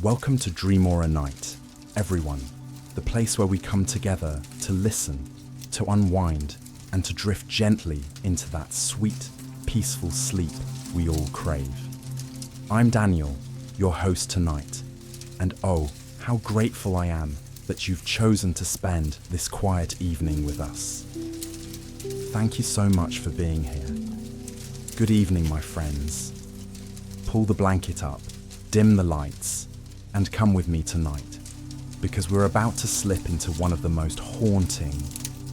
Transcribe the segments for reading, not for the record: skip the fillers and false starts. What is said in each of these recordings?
Welcome to Dream or a Night, everyone, the place where we come together to listen, to unwind, and to drift gently into that sweet, peaceful sleep we all crave. I'm Daniel, your host tonight, and oh, how grateful I am that you've chosen to spend this quiet evening with us. Thank you so much for being here. Good evening, my friends. Pull the blanket up, dim the lights, and come with me tonight, because we're about to slip into one of the most haunting,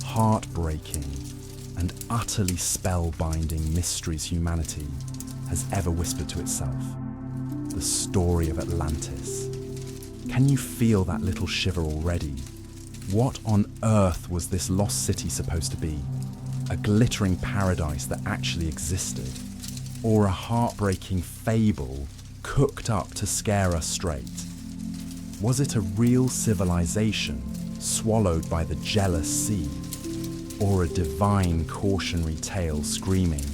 heartbreaking, and utterly spellbinding mysteries humanity has ever whispered to itself. The story of Atlantis. Can you feel that little shiver already? What on earth was this lost city supposed to be? A glittering paradise that actually existed? Or a heartbreaking fable cooked up to scare us straight? Was it a real civilization swallowed by the jealous sea? Or a divine cautionary tale screaming,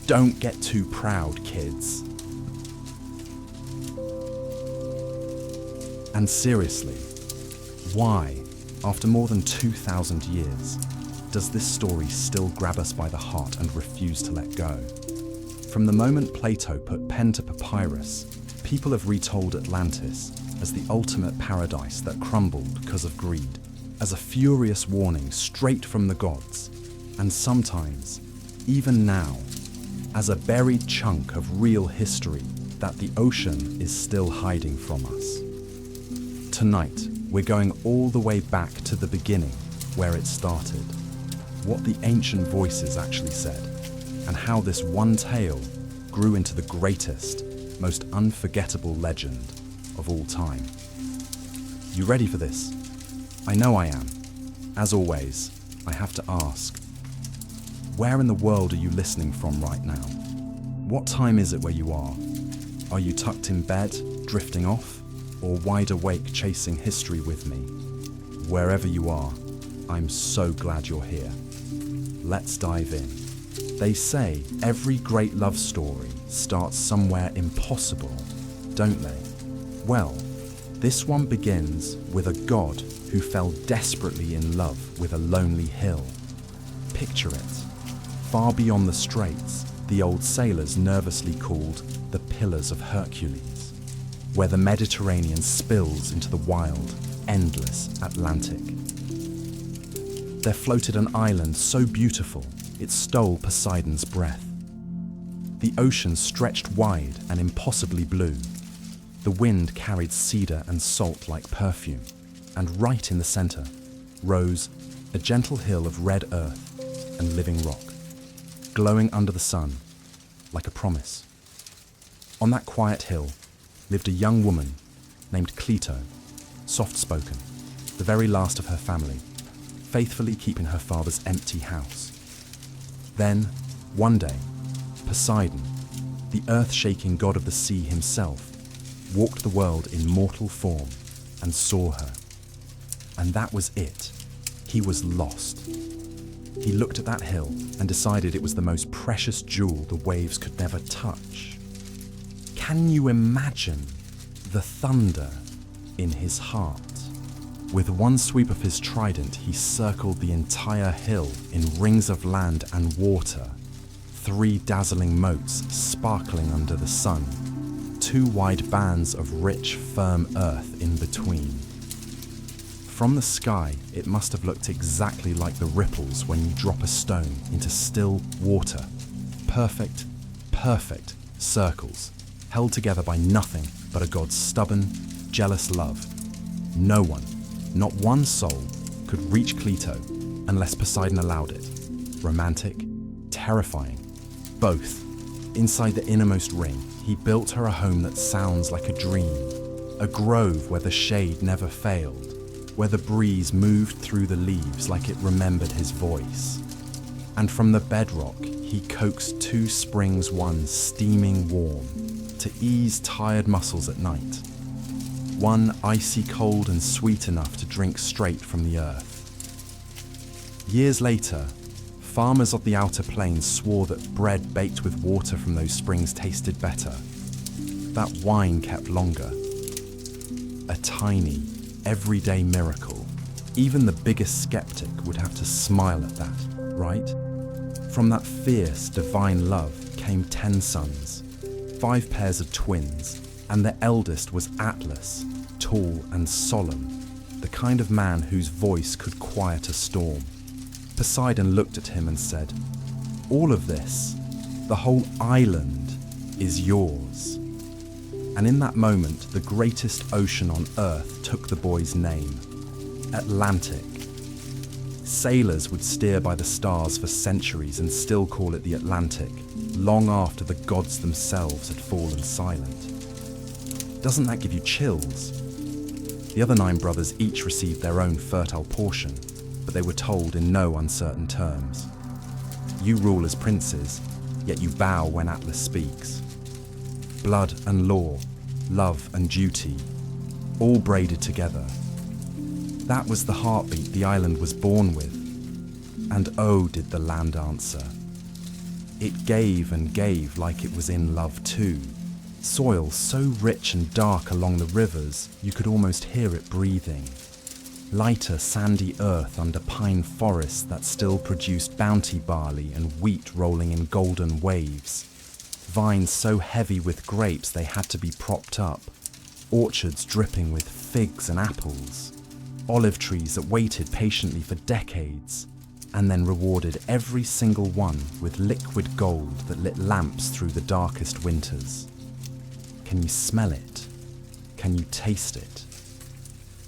"Don't get too proud, kids"? And seriously, why, after more than 2,000 years, does this story still grab us by the heart and refuse to let go? From the moment Plato put pen to papyrus, people have retold Atlantis as the ultimate paradise that crumbled because of greed, as a furious warning straight from the gods, and sometimes, even now, as a buried chunk of real history that the ocean is still hiding from us. Tonight, we're going all the way back to the beginning, where it started, what the ancient voices actually said, and how this one tale grew into the greatest, most unforgettable legend of all time. You ready for this? I know I am. As always, I have to ask, where in the world are you listening from right now? What time is it where you are? Are you tucked in bed, drifting off, or wide awake chasing history with me? Wherever you are, I'm so glad you're here. Let's dive in. They say every great love story starts somewhere impossible, don't they? Well, this one begins with a god who fell desperately in love with a lonely hill. Picture it. Far beyond the straits, the old sailors nervously called the Pillars of Hercules, where the Mediterranean spills into the wild, endless Atlantic. There floated an island so beautiful it stole Poseidon's breath. The ocean stretched wide and impossibly blue. The wind carried cedar and salt like perfume, and right in the center rose a gentle hill of red earth and living rock, glowing under the sun like a promise. On that quiet hill lived a young woman named Cleito, soft-spoken, the very last of her family, faithfully keeping her father's empty house. Then, one day, Poseidon, the earth-shaking god of the sea himself, walked the world in mortal form and saw her. And that was it. He was lost. He looked at that hill and decided it was the most precious jewel the waves could never touch. Can you imagine the thunder in his heart? With one sweep of his trident, he circled the entire hill in rings of land and water, 3 dazzling moats sparkling under the sun, 2 wide bands of rich, firm earth in between. From the sky, it must have looked exactly like the ripples when you drop a stone into still water. Perfect, perfect circles, held together by nothing but a god's stubborn, jealous love. No one, not one soul, could reach Cleito unless Poseidon allowed it. Romantic, terrifying, both. Inside the innermost ring, he built her a home that sounds like a dream, a grove where the shade never failed, where the breeze moved through the leaves like it remembered his voice. And from the bedrock, he coaxed 2 springs, one steaming warm, to ease tired muscles at night. One icy cold and sweet enough to drink straight from the earth. Years later, farmers of the outer plains swore that bread baked with water from those springs tasted better. That wine kept longer. A tiny, everyday miracle. Even the biggest skeptic would have to smile at that, right? From that fierce, divine love came 10 sons, 5 pairs of twins, and the eldest was Atlas, tall and solemn, the kind of man whose voice could quiet a storm. Poseidon looked at him and said, "All of this, the whole island, is yours." And in that moment, the greatest ocean on earth took the boy's name, Atlantic. Sailors would steer by the stars for centuries and still call it the Atlantic, long after the gods themselves had fallen silent. Doesn't that give you chills? The other 9 brothers each received their own fertile portion, but they were told in no uncertain terms. You rule as princes, yet you bow when Atlas speaks. Blood and law, love and duty, all braided together. That was the heartbeat the island was born with. And oh, did the land answer. It gave and gave like it was in love too. Soil so rich and dark along the rivers, you could almost hear it breathing. Lighter sandy earth under pine forests that still produced bounty barley and wheat rolling in golden waves. Vines so heavy with grapes they had to be propped up. Orchards dripping with figs and apples. Olive trees that waited patiently for decades and then rewarded every single one with liquid gold that lit lamps through the darkest winters. Can you smell it? Can you taste it?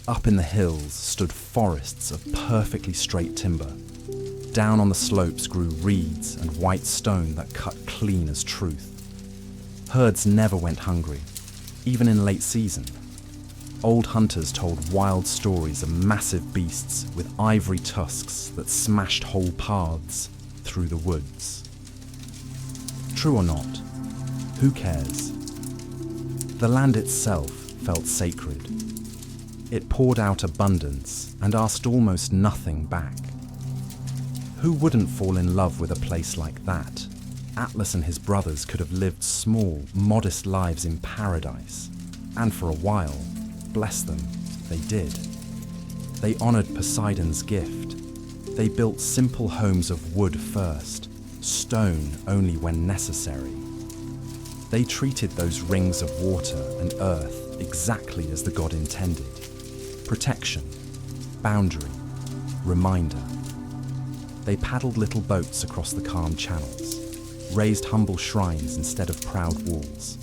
Up in the hills stood forests of perfectly straight timber. Down on the slopes grew reeds and white stone that cut clean as truth. Herds never went hungry, even in late season. Old hunters told wild stories of massive beasts with ivory tusks that smashed whole paths through the woods. True or not, who cares? The land itself felt sacred. It poured out abundance and asked almost nothing back. Who wouldn't fall in love with a place like that? Atlas and his brothers could have lived small, modest lives in paradise, and for a while, bless them, they did. They honored Poseidon's gift. They built simple homes of wood first, stone only when necessary. They treated those rings of water and earth exactly as the god intended. Protection, boundary, reminder. They paddled little boats across the calm channels, raised humble shrines instead of proud walls,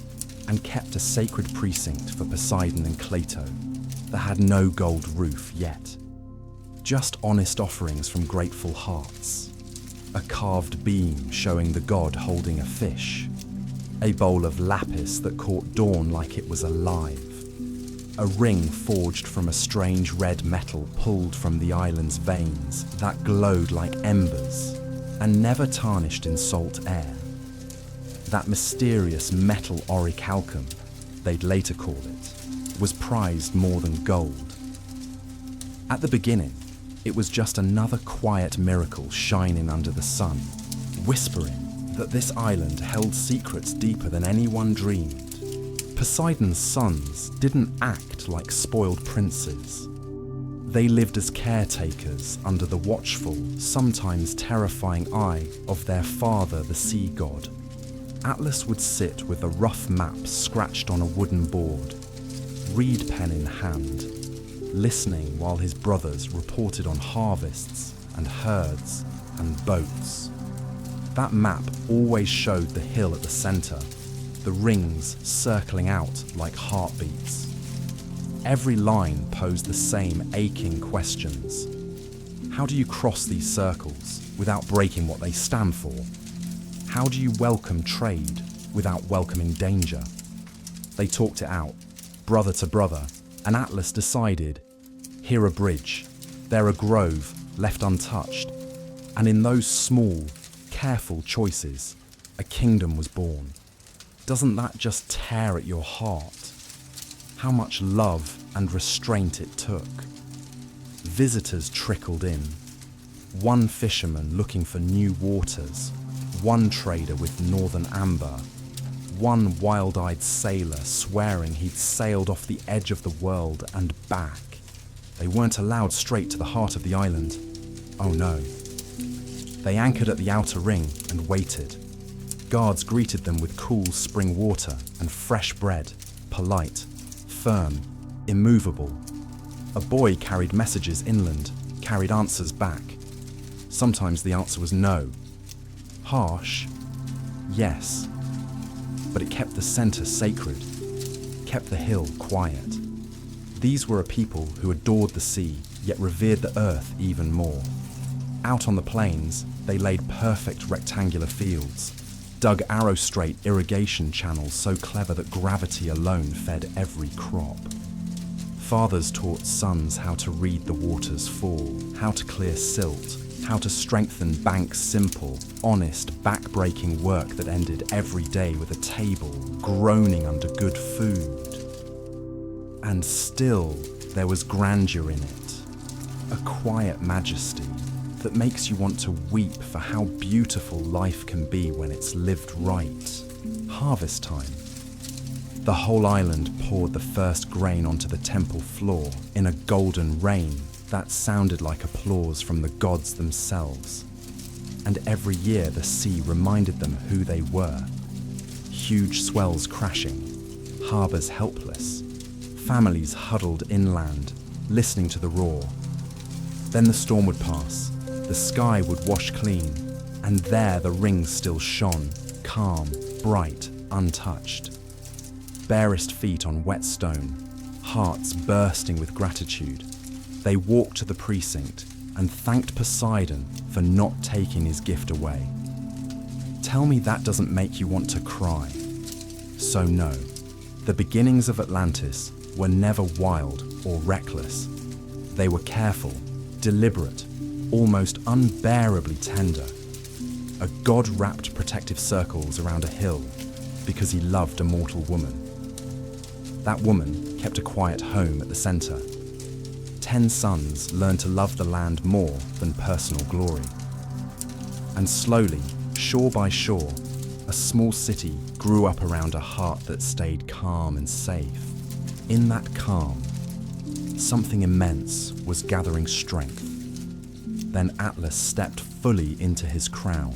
and kept a sacred precinct for Poseidon and Cleito that had no gold roof yet. Just honest offerings from grateful hearts. A carved beam showing the god holding a fish. A bowl of lapis that caught dawn like it was alive. A ring forged from a strange red metal pulled from the island's veins that glowed like embers and never tarnished in salt air. That mysterious metal orichalcum, they'd later call it, was prized more than gold. At the beginning, it was just another quiet miracle shining under the sun, whispering that this island held secrets deeper than anyone dreamed. Poseidon's sons didn't act like spoiled princes. They lived as caretakers under the watchful, sometimes terrifying eye of their father, the sea god. Atlas would sit with a rough map scratched on a wooden board, reed pen in hand, listening while his brothers reported on harvests and herds and boats. That map always showed the hill at the center, the rings circling out like heartbeats. Every line posed the same aching questions. How do you cross these circles without breaking what they stand for? How do you welcome trade without welcoming danger? They talked it out, brother to brother, and Atlas decided, here a bridge, there a grove left untouched, and in those small, careful choices, a kingdom was born. Doesn't that just tear at your heart? How much love and restraint it took. Visitors trickled in. One fisherman looking for new waters, one trader with northern amber, one wild-eyed sailor swearing he'd sailed off the edge of the world and back. They weren't allowed straight to the heart of the island. Oh no. They anchored at the outer ring and waited. Guards greeted them with cool spring water and fresh bread, polite, firm, immovable. A boy carried messages inland, carried answers back. Sometimes the answer was no. Harsh? Yes. But it kept the centre sacred, kept the hill quiet. These were a people who adored the sea, yet revered the earth even more. Out on the plains, they laid perfect rectangular fields, dug arrow-straight irrigation channels so clever that gravity alone fed every crop. Fathers taught sons how to read the waters fall, how to clear silt, how to strengthen banks simple, honest, back-breaking work that ended every day with a table, groaning under good food. And still, there was grandeur in it, a quiet majesty that makes you want to weep for how beautiful life can be when it's lived right. Harvest time. The whole island poured the first grain onto the temple floor in a golden rain that sounded like applause from the gods themselves. And every year the sea reminded them who they were. Huge swells crashing, harbours helpless, families huddled inland, listening to the roar. Then the storm would pass, the sky would wash clean, and there the rings still shone, calm, bright, untouched. Barest feet on wet stone, hearts bursting with gratitude, they walked to the precinct and thanked Poseidon for not taking his gift away. Tell me that doesn't make you want to cry. So no, the beginnings of Atlantis were never wild or reckless. They were careful, deliberate, almost unbearably tender. A god wrapped protective circles around a hill because he loved a mortal woman. That woman kept a quiet home at the centre. 10 sons learned to love the land more than personal glory. And slowly, shore by shore, a small city grew up around a heart that stayed calm and safe. In that calm, something immense was gathering strength. Then Atlas stepped fully into his crown,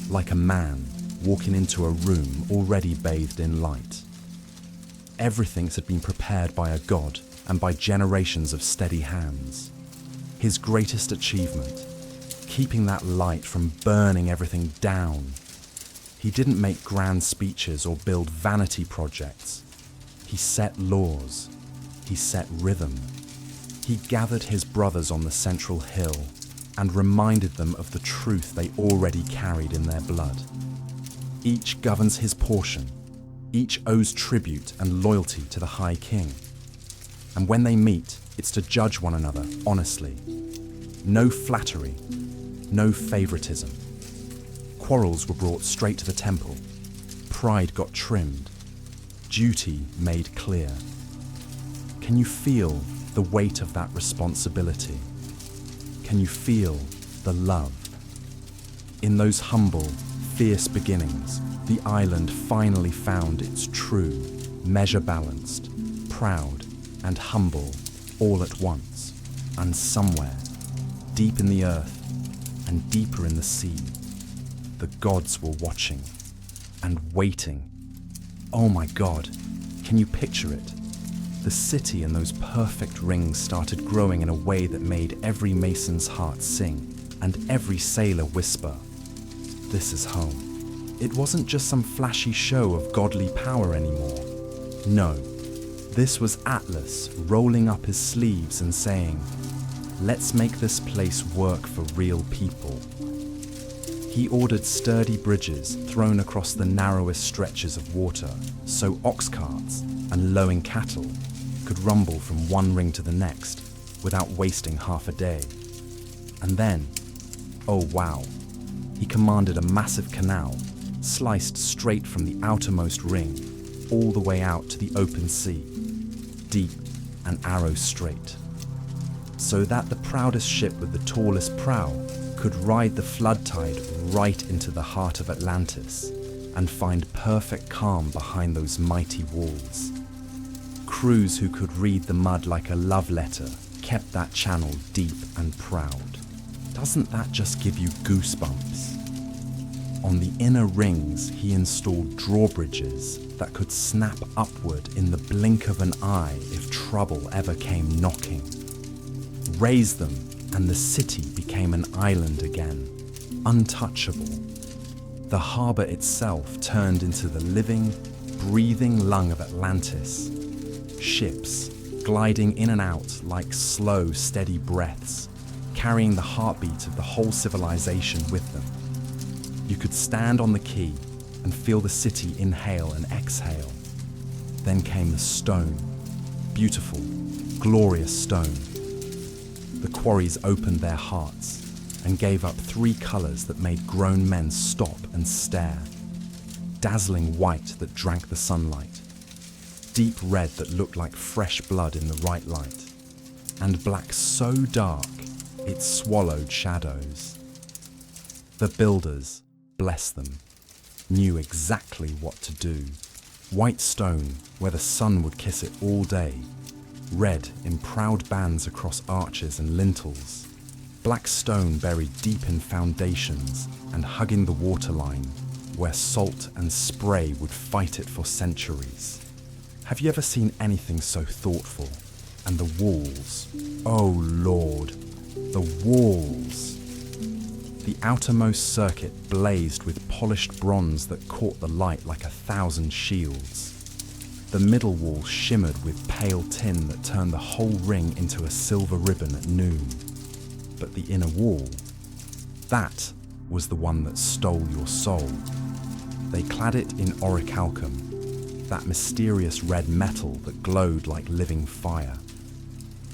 like a man walking into a room already bathed in light. Everything had been prepared by a god and by generations of steady hands. His greatest achievement, keeping that light from burning everything down. He didn't make grand speeches or build vanity projects. He set laws. He set rhythm. He gathered his brothers on the central hill and reminded them of the truth they already carried in their blood. Each governs his portion. Each owes tribute and loyalty to the High King. And when they meet, it's to judge one another honestly. No flattery, no favoritism. Quarrels were brought straight to the temple. Pride got trimmed. Duty made clear. Can you feel the weight of that responsibility? Can you feel the love? In those humble, fierce beginnings, the island finally found its true, measure-balanced, proud, and humble all at once. And somewhere, deep in the earth and deeper in the sea, the gods were watching and waiting. Oh my God, can you picture it? The city and those perfect rings started growing in a way that made every mason's heart sing and every sailor whisper, "This is home." It wasn't just some flashy show of godly power anymore. No, this was Atlas rolling up his sleeves and saying, "Let's make this place work for real people." He ordered sturdy bridges thrown across the narrowest stretches of water so ox carts and lowing cattle could rumble from one ring to the next without wasting half a day. And then, oh wow, he commanded a massive canal sliced straight from the outermost ring all the way out to the open sea, deep and arrow straight, so that the proudest ship with the tallest prow could ride the flood tide right into the heart of Atlantis, and find perfect calm behind those mighty walls. Crews who could read the mud like a love letter kept that channel deep and proud. Doesn't that just give you goosebumps? On the inner rings, he installed drawbridges that could snap upward in the blink of an eye if trouble ever came knocking. Raise them, and the city became an island again, untouchable. The harbour itself turned into the living, breathing lung of Atlantis. Ships gliding in and out like slow, steady breaths, carrying the heartbeat of the whole civilization with them. You could stand on the quay and feel the city inhale and exhale. Then came the stone, beautiful, glorious stone. The quarries opened their hearts and gave up 3 colours that made grown men stop and stare. Dazzling white that drank the sunlight, deep red that looked like fresh blood in the right light, and black so dark it swallowed shadows. The builders, bless them, knew exactly what to do. White stone where the sun would kiss it all day, red in proud bands across arches and lintels, black stone buried deep in foundations and hugging the waterline where salt and spray would fight it for centuries. Have you ever seen anything so thoughtful? And the walls, oh Lord, the walls. The outermost circuit blazed with polished bronze that caught the light like 1,000 shields. The middle wall shimmered with pale tin that turned the whole ring into a silver ribbon at noon. But the inner wall, that was the one that stole your soul. They clad it in orichalcum, that mysterious red metal that glowed like living fire.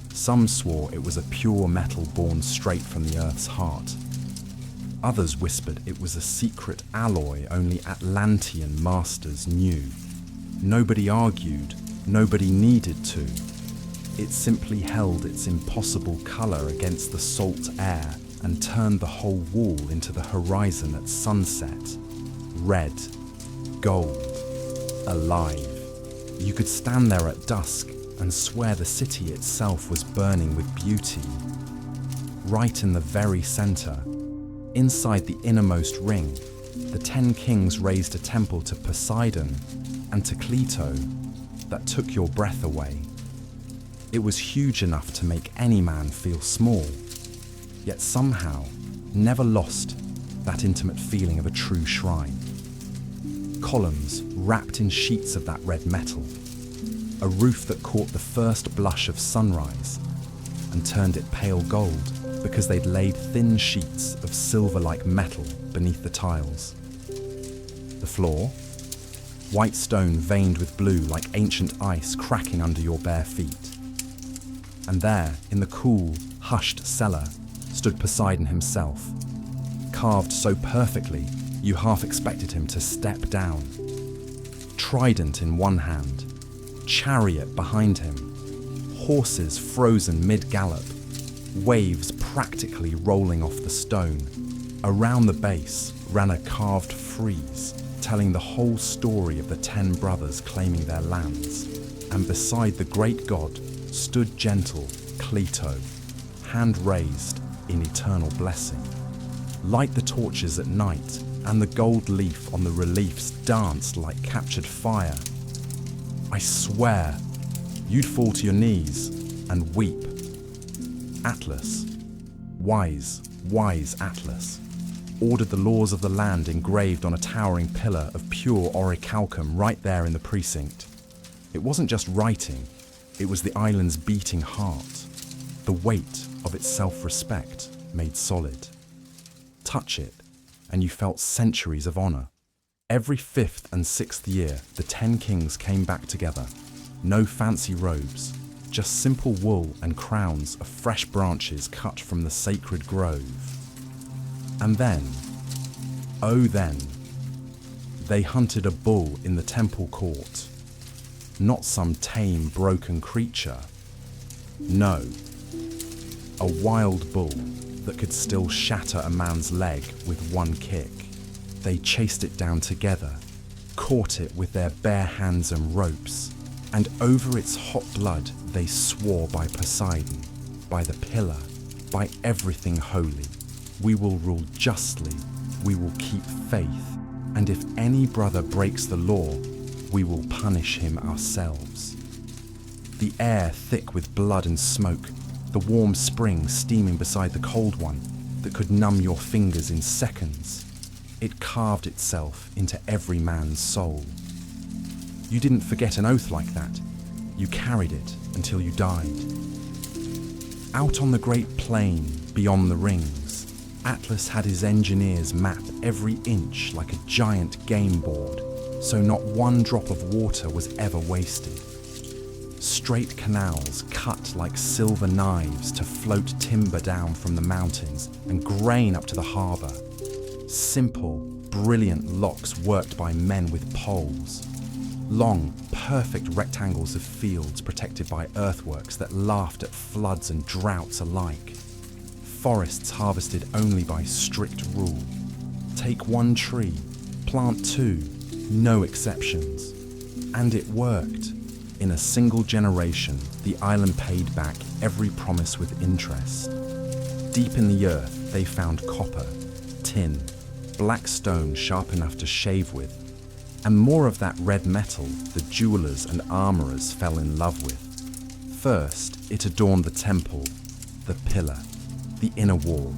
Some swore it was a pure metal born straight from the earth's heart. Others whispered it was a secret alloy only Atlantean masters knew. Nobody argued, nobody needed to. It simply held its impossible colour against the salt air and turned the whole wall into the horizon at sunset. Red, gold, alive. You could stand there at dusk and swear the city itself was burning with beauty. Right in the very centre, inside the innermost ring, the 10 kings raised a temple to Poseidon and to Cleito that took your breath away. It was huge enough to make any man feel small, yet somehow never lost that intimate feeling of a true shrine. Columns wrapped in sheets of that red metal, a roof that caught the first blush of sunrise and turned it pale gold because they'd laid thin sheets of silver-like metal beneath the tiles. The floor, white stone veined with blue like ancient ice cracking under your bare feet. And there, in the cool, hushed cellar, stood Poseidon himself, carved so perfectly you half expected him to step down. Trident in one hand, chariot behind him, horses frozen mid-gallop, waves practically rolling off the stone. Around the base ran a carved frieze, telling the whole story of the 10 brothers claiming their lands. And beside the great god stood gentle Cleito, hand raised in eternal blessing. Light the torches at night, and the gold leaf on the reliefs danced like captured fire. I swear, you'd fall to your knees and weep. Atlas, wise, wise Atlas, ordered the laws of the land engraved on a towering pillar of pure orichalcum right there in the precinct. It wasn't just writing, it was the island's beating heart, the weight of its self-respect made solid. Touch it, and you felt centuries of honour. Every 5th and 6th year, the 10 kings came back together. No fancy robes, just simple wool and crowns of fresh branches cut from the sacred grove. And then, oh then, they hunted a bull in the temple court. Not some tame, broken creature. No, a wild bull that could still shatter a man's leg with one kick. They chased it down together caught it with their bare hands and ropes, and over its hot blood they swore by Poseidon, by the pillar, by everything holy. We will rule justly, we will keep faith, and if any brother breaks the law, we will punish him ourselves. The air thick with blood and smoke, the warm spring steaming beside the cold one that could numb your fingers in seconds, it carved itself into every man's soul. You didn't forget an oath like that. You carried it until you died. Out on the great plain beyond the rings, Atlas had his engineers map every inch like a giant game board, so not one drop of water was ever wasted. Straight canals cut like silver knives to float timber down from the mountains and grain up to the harbour. Simple, brilliant locks worked by men with poles. Long, perfect rectangles of fields protected by earthworks that laughed at floods and droughts alike. Forests harvested only by strict rule. Take one tree, plant two, no exceptions. And it worked. In a single generation, the island paid back every promise with interest. Deep in the earth, they found copper, tin, black stone sharp enough to shave with, and more of that red metal the jewelers and armorers fell in love with. First, it adorned the temple, the pillar, the inner wall.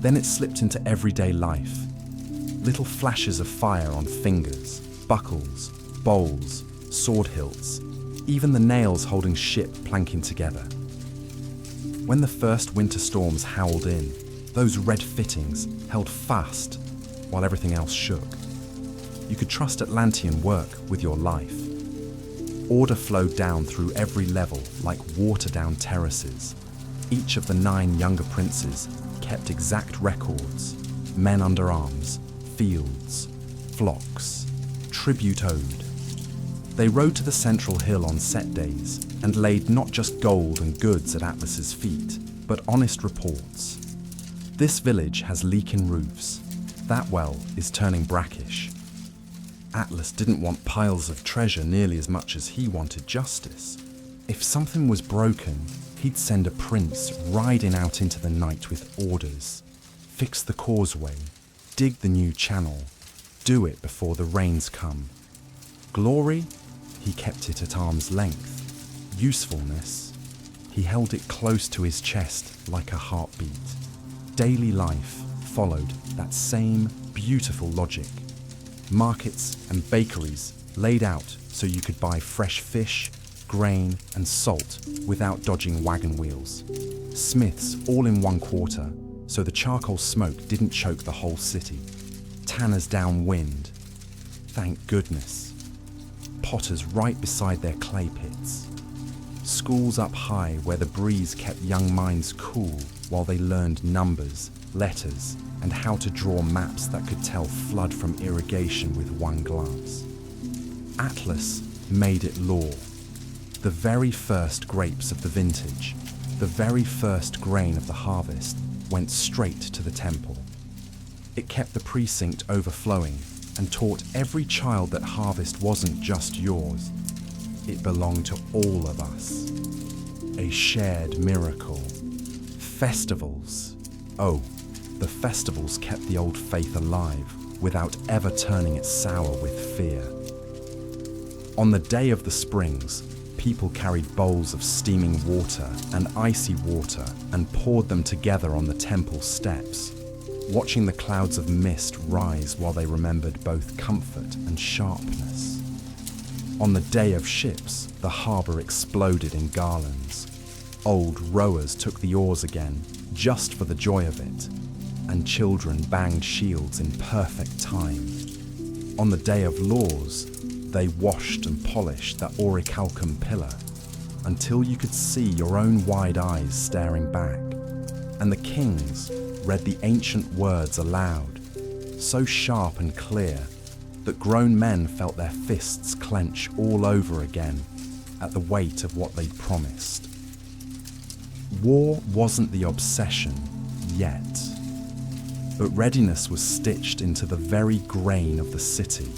Then it slipped into everyday life. Little flashes of fire on fingers, buckles, bowls, sword hilts, even the nails holding ship planking together. When the first winter storms howled in, those red fittings held fast while everything else shook. You could trust Atlantean work with your life. Order flowed down through every level like water down terraces. Each of the 9 younger princes kept exact records, men under arms, fields, flocks, tribute owed. They rode to the central hill on set days and laid not just gold and goods at Atlas's feet, but honest reports. This village has leaking roofs. That well is turning brackish. Atlas didn't want piles of treasure nearly as much as he wanted justice. If something was broken, he'd send a prince riding out into the night with orders. Fix the causeway, dig the new channel, do it before the rains come. Glory? He kept it at arm's length. Usefulness? He held it close to his chest like a heartbeat. Daily life followed that same beautiful logic. Markets and bakeries laid out so you could buy fresh fish, grain and salt without dodging wagon wheels. Smiths all in one quarter so the charcoal smoke didn't choke the whole city. Tanners downwind. Thank goodness. Potters right beside their clay pits. Schools up high where the breeze kept young minds cool while they learned numbers, letters, and how to draw maps that could tell flood from irrigation with one glance. Atlas made it law. The very first grapes of the vintage, the very first grain of the harvest, went straight to the temple. It kept the precinct overflowing and taught every child that harvest wasn't just yours. It belonged to all of us. A shared miracle. Festivals. Oh, the festivals kept the old faith alive without ever turning it sour with fear. On the day of the springs, people carried bowls of steaming water and icy water and poured them together on the temple steps, watching the clouds of mist rise while they remembered both comfort and sharpness. On the day of ships, the harbour exploded in garlands. Old rowers took the oars again, just for the joy of it, and children banged shields in perfect time. On the day of laws, they washed and polished that orichalcum pillar until you could see your own wide eyes staring back, and the kings read the ancient words aloud, so sharp and clear that grown men felt their fists clench all over again at the weight of what they'd promised. War wasn't the obsession yet, but readiness was stitched into the very grain of the city.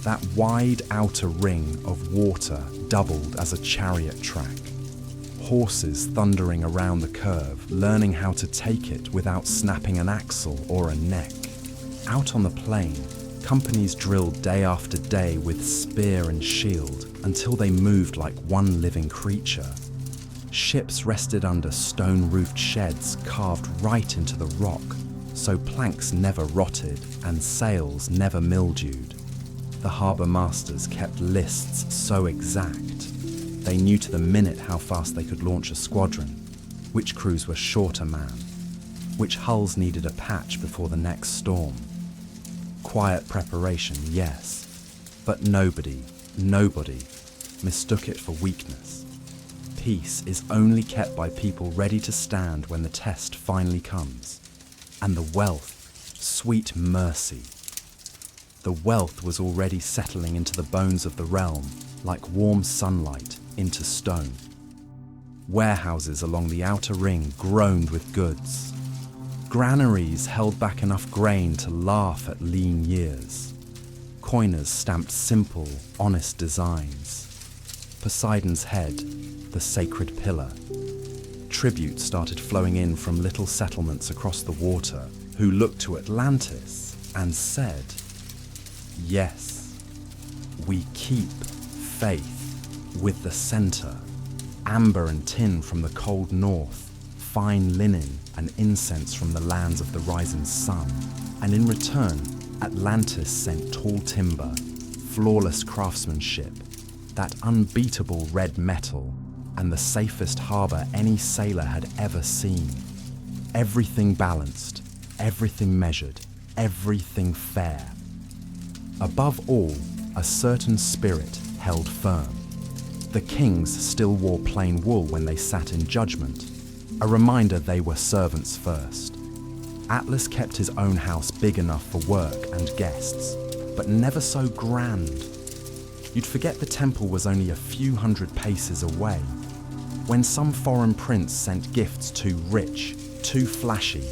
That wide outer ring of water doubled as a chariot track. Horses thundering around the curve, learning how to take it without snapping an axle or a neck. Out on the plain, companies drilled day after day with spear and shield until they moved like one living creature. Ships rested under stone-roofed sheds carved right into the rock, so planks never rotted and sails never mildewed. The harbour masters kept lists so exact, they knew to the minute how fast they could launch a squadron, which crews were short a man, which hulls needed a patch before the next storm. Quiet preparation, yes, but nobody mistook it for weakness. Peace is only kept by people ready to stand when the test finally comes. And the wealth, sweet mercy. The wealth was already settling into the bones of the realm like warm sunlight into stone. Warehouses along the outer ring groaned with goods. Granaries held back enough grain to laugh at lean years. Coiners stamped simple, honest designs. Poseidon's head, the sacred pillar. Tribute started flowing in from little settlements across the water who looked to Atlantis and said, yes, we keep faith with the center, amber and tin from the cold north, fine linen and incense from the lands of the rising sun. And in return, Atlantis sent tall timber, flawless craftsmanship, that unbeatable red metal, and the safest harbour any sailor had ever seen. Everything balanced, everything measured, everything fair. Above all, a certain spirit held firm. The kings still wore plain wool when they sat in judgment, a reminder they were servants first. Atlas kept his own house big enough for work and guests, but never so grand. You'd forget the temple was only a few hundred paces away. When some foreign prince sent gifts too rich, too flashy,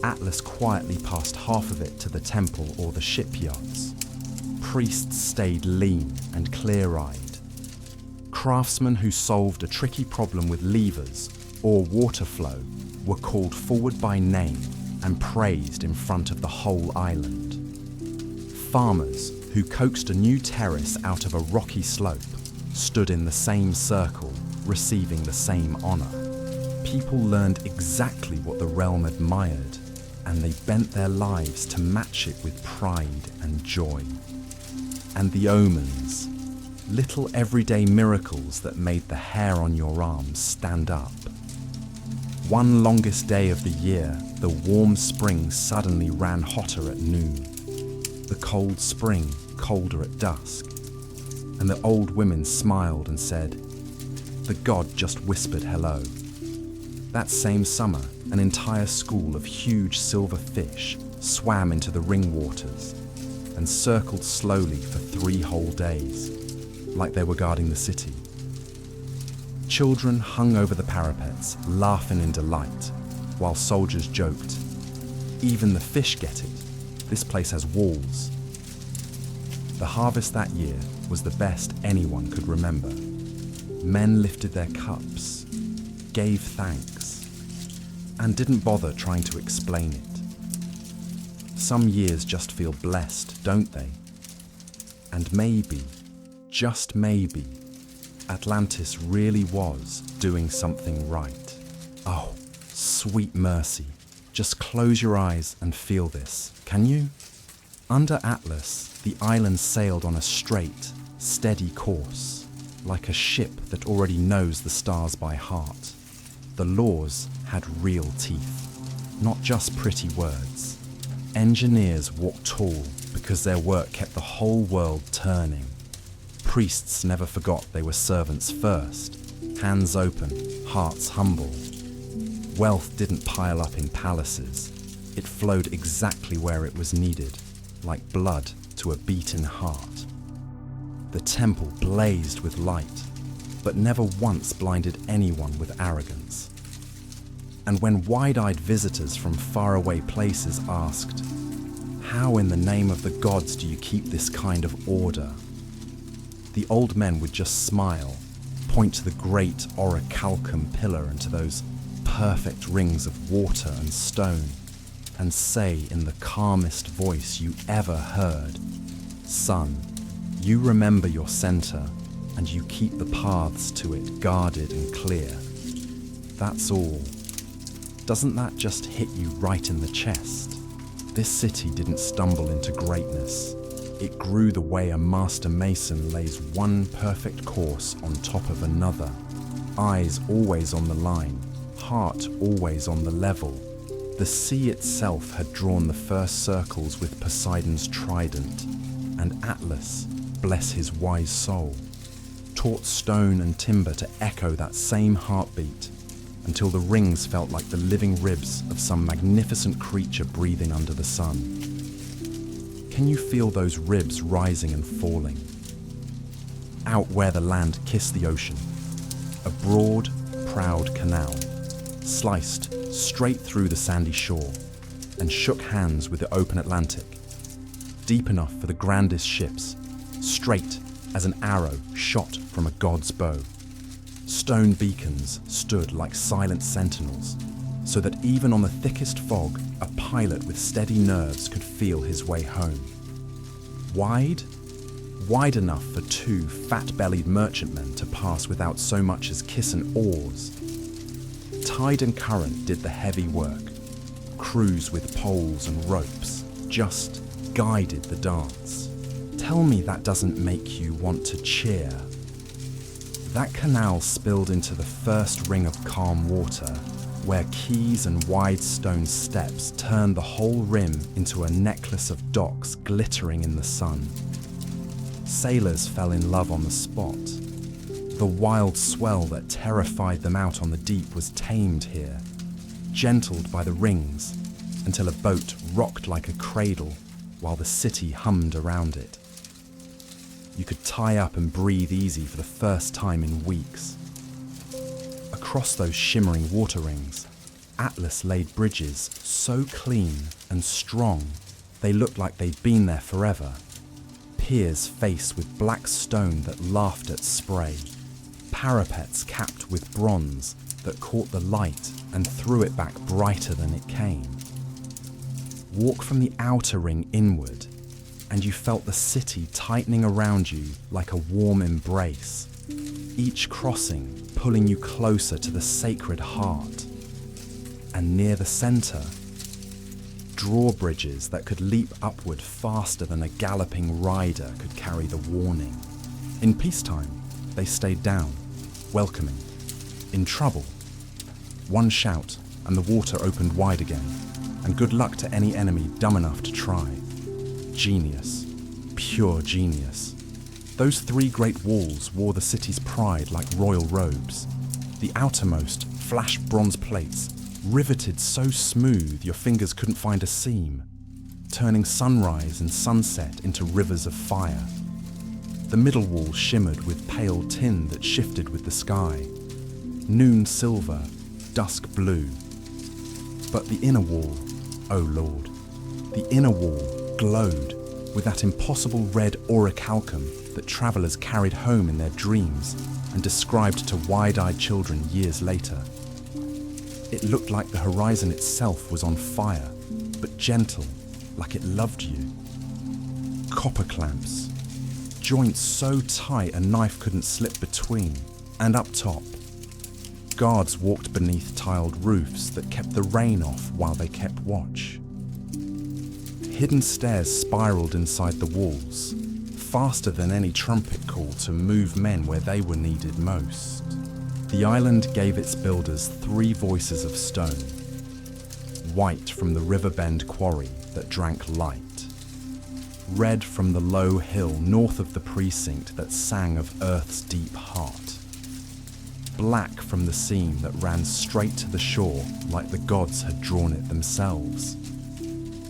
Atlas quietly passed half of it to the temple or the shipyards. Priests stayed lean and clear-eyed. Craftsmen who solved a tricky problem with levers or water flow were called forward by name and praised in front of the whole island. Farmers who coaxed a new terrace out of a rocky slope stood in the same circle, receiving the same honor. People learned exactly what the realm admired, and they bent their lives to match it with pride and joy. And the omens, little everyday miracles that made the hair on your arms stand up. One longest day of the year, the warm spring suddenly ran hotter at noon. The cold spring colder at dusk. And the old women smiled and said, the god just whispered hello. That same summer, an entire school of huge silver fish swam into the ring waters and circled slowly for 3 whole days, like they were guarding the city. Children hung over the parapets, laughing in delight, while soldiers joked, even the fish get it, this place has walls. The harvest that year was the best anyone could remember. Men lifted their cups, gave thanks, and didn't bother trying to explain it. Some years just feel blessed, don't they? And maybe, just maybe, Atlantis really was doing something right. Oh, sweet mercy. Just close your eyes and feel this, can you? Under Atlas, the island sailed on a straight, steady course, like a ship that already knows the stars by heart. The laws had real teeth, not just pretty words. Engineers walked tall because their work kept the whole world turning. Priests never forgot they were servants first, hands open, hearts humble. Wealth didn't pile up in palaces. It flowed exactly where it was needed, like blood to a beaten heart. The temple blazed with light, but never once blinded anyone with arrogance. And when wide-eyed visitors from faraway places asked, How in the name of the gods do you keep this kind of order? The old men would just smile, point to the great orichalcum pillar and to those perfect rings of water and stone, and say in the calmest voice you ever heard, "Son, you remember your center, and you keep the paths to it guarded and clear. That's all." Doesn't that just hit you right in the chest? This city didn't stumble into greatness. It grew the way a master mason lays one perfect course on top of another. Eyes always on the line, heart always on the level. The sea itself had drawn the first circles with Poseidon's trident, and Atlas, bless his wise soul, taught stone and timber to echo that same heartbeat until the rings felt like the living ribs of some magnificent creature breathing under the sun. Can you feel those ribs rising and falling? Out where the land kissed the ocean, a broad, proud canal, sliced straight through the sandy shore and shook hands with the open Atlantic, deep enough for the grandest ships, straight as an arrow shot from a god's bow. Stone beacons stood like silent sentinels, so that even on the thickest fog, a pilot with steady nerves could feel his way home. Wide? Wide enough for two fat-bellied merchantmen to pass without so much as kissing oars. Tide and current did the heavy work. Crews with poles and ropes just guided the dance. Tell me that doesn't make you want to cheer. That canal spilled into the first ring of calm water, where quays and wide stone steps turned the whole rim into a necklace of docks glittering in the sun. Sailors fell in love on the spot. The wild swell that terrified them out on the deep was tamed here, gentled by the rings, until a boat rocked like a cradle while the city hummed around it. You could tie up and breathe easy for the first time in weeks. Across those shimmering water rings, Atlas laid bridges so clean and strong they looked like they'd been there forever. Piers faced with black stone that laughed at spray. Parapets capped with bronze that caught the light and threw it back brighter than it came. Walk from the outer ring inward, and you felt the city tightening around you like a warm embrace, each crossing pulling you closer to the sacred heart. And near the center, drawbridges that could leap upward faster than a galloping rider could carry the warning. In peacetime, they stayed down, welcoming. In trouble, one shout and the water opened wide again, and good luck to any enemy dumb enough to try. Genius, pure genius. Those three great walls wore the city's pride like royal robes. The outermost flashed bronze plates, riveted so smooth your fingers couldn't find a seam, turning sunrise and sunset into rivers of fire. The middle wall shimmered with pale tin that shifted with the sky, noon silver, dusk blue. But the inner wall, oh Lord, the inner wall glowed with that impossible red orichalcum that travellers carried home in their dreams and described to wide-eyed children years later. It looked like the horizon itself was on fire, but gentle, like it loved you. Copper clamps, joints so tight a knife couldn't slip between, and up top, guards walked beneath tiled roofs that kept the rain off while they kept watch. Hidden stairs spiraled inside the walls, faster than any trumpet call to move men where they were needed most. The island gave its builders three voices of stone. White from the riverbend quarry that drank light. Red from the low hill north of the precinct that sang of Earth's deep heart. Black from the seam that ran straight to the shore like the gods had drawn it themselves.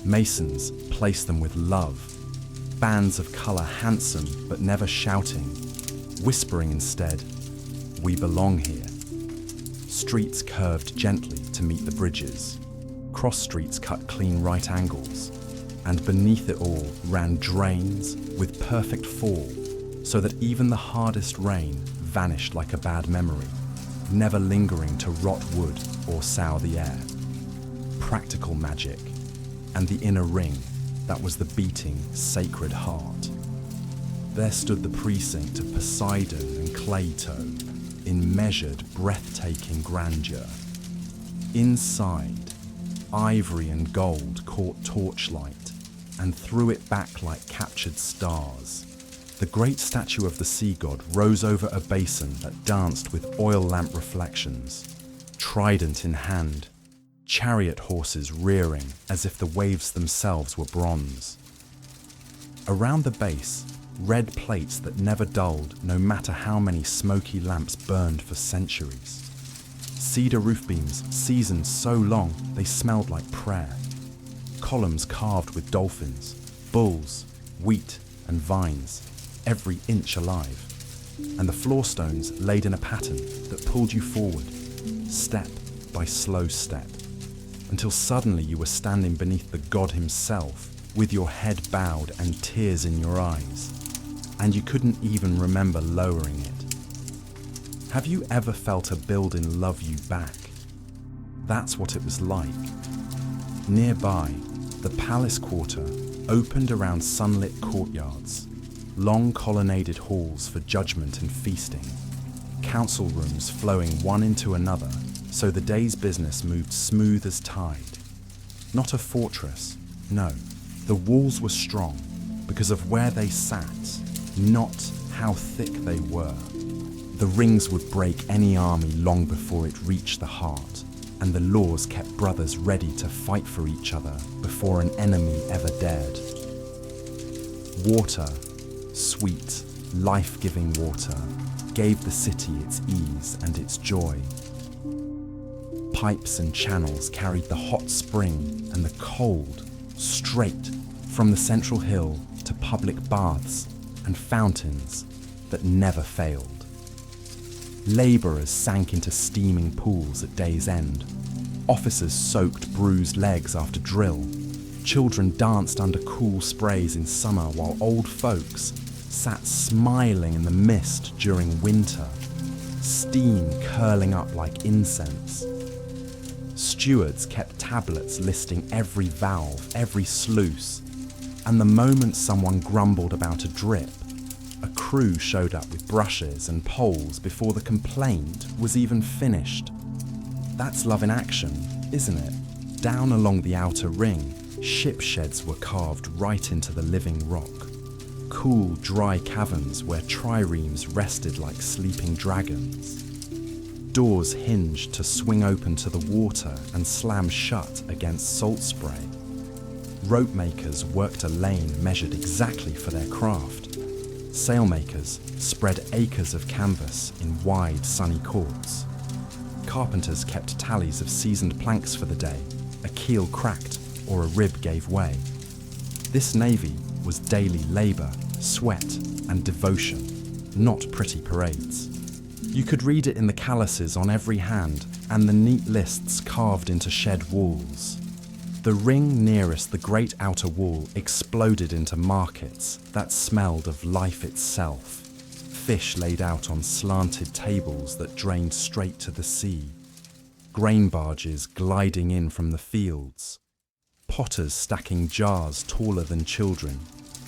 Masons placed them with love, bands of colour handsome but never shouting, whispering instead, "We belong here." Streets curved gently to meet the bridges, cross streets cut clean right angles, and beneath it all ran drains with perfect fall, so that even the hardest rain vanished like a bad memory, never lingering to rot wood or sour the air. Practical magic, and the inner ring that was the beating, sacred heart. There stood the precinct of Poseidon and Cleito in measured, breathtaking grandeur. Inside, ivory and gold caught torchlight and threw it back like captured stars. The great statue of the sea god rose over a basin that danced with oil lamp reflections, trident in hand, chariot horses rearing as if the waves themselves were bronze. Around the base, red plates that never dulled no matter how many smoky lamps burned for centuries. Cedar roof beams seasoned so long they smelled like prayer. Columns carved with dolphins, bulls, wheat and vines, every inch alive. And the floor stones laid in a pattern that pulled you forward, step by slow step, until suddenly you were standing beneath the god himself, with your head bowed and tears in your eyes, and you couldn't even remember lowering it. Have you ever felt a building love you back? That's what it was like. Nearby, the palace quarter opened around sunlit courtyards, long colonnaded halls for judgment and feasting, council rooms flowing one into another so the day's business moved smooth as tide. Not a fortress, no, the walls were strong because of where they sat, not how thick they were. The rings would break any army long before it reached the heart, and the laws kept brothers ready to fight for each other before an enemy ever dared. Water, sweet, life-giving water, gave the city its ease and its joy. Pipes and channels carried the hot spring and the cold straight from the central hill to public baths and fountains that never failed. Labourers sank into steaming pools at day's end. Officers soaked bruised legs after drill. Children danced under cool sprays in summer while old folks sat smiling in the mist during winter, steam curling up like incense. Stewards kept tablets listing every valve, every sluice, and the moment someone grumbled about a drip, a crew showed up with brushes and poles before the complaint was even finished. That's love in action, isn't it? Down along the outer ring, ship sheds were carved right into the living rock. Cool, dry caverns where triremes rested like sleeping dragons. Doors hinged to swing open to the water and slam shut against salt spray. Rope makers worked a lane measured exactly for their craft. Sailmakers spread acres of canvas in wide, sunny courts. Carpenters kept tallies of seasoned planks for the day. A keel cracked or a rib gave way. This navy was daily labour, sweat and devotion, not pretty parades. You could read it in the calluses on every hand and the neat lists carved into shed walls. The ring nearest the great outer wall exploded into markets that smelled of life itself. Fish laid out on slanted tables that drained straight to the sea. Grain barges gliding in from the fields. Potters stacking jars taller than children.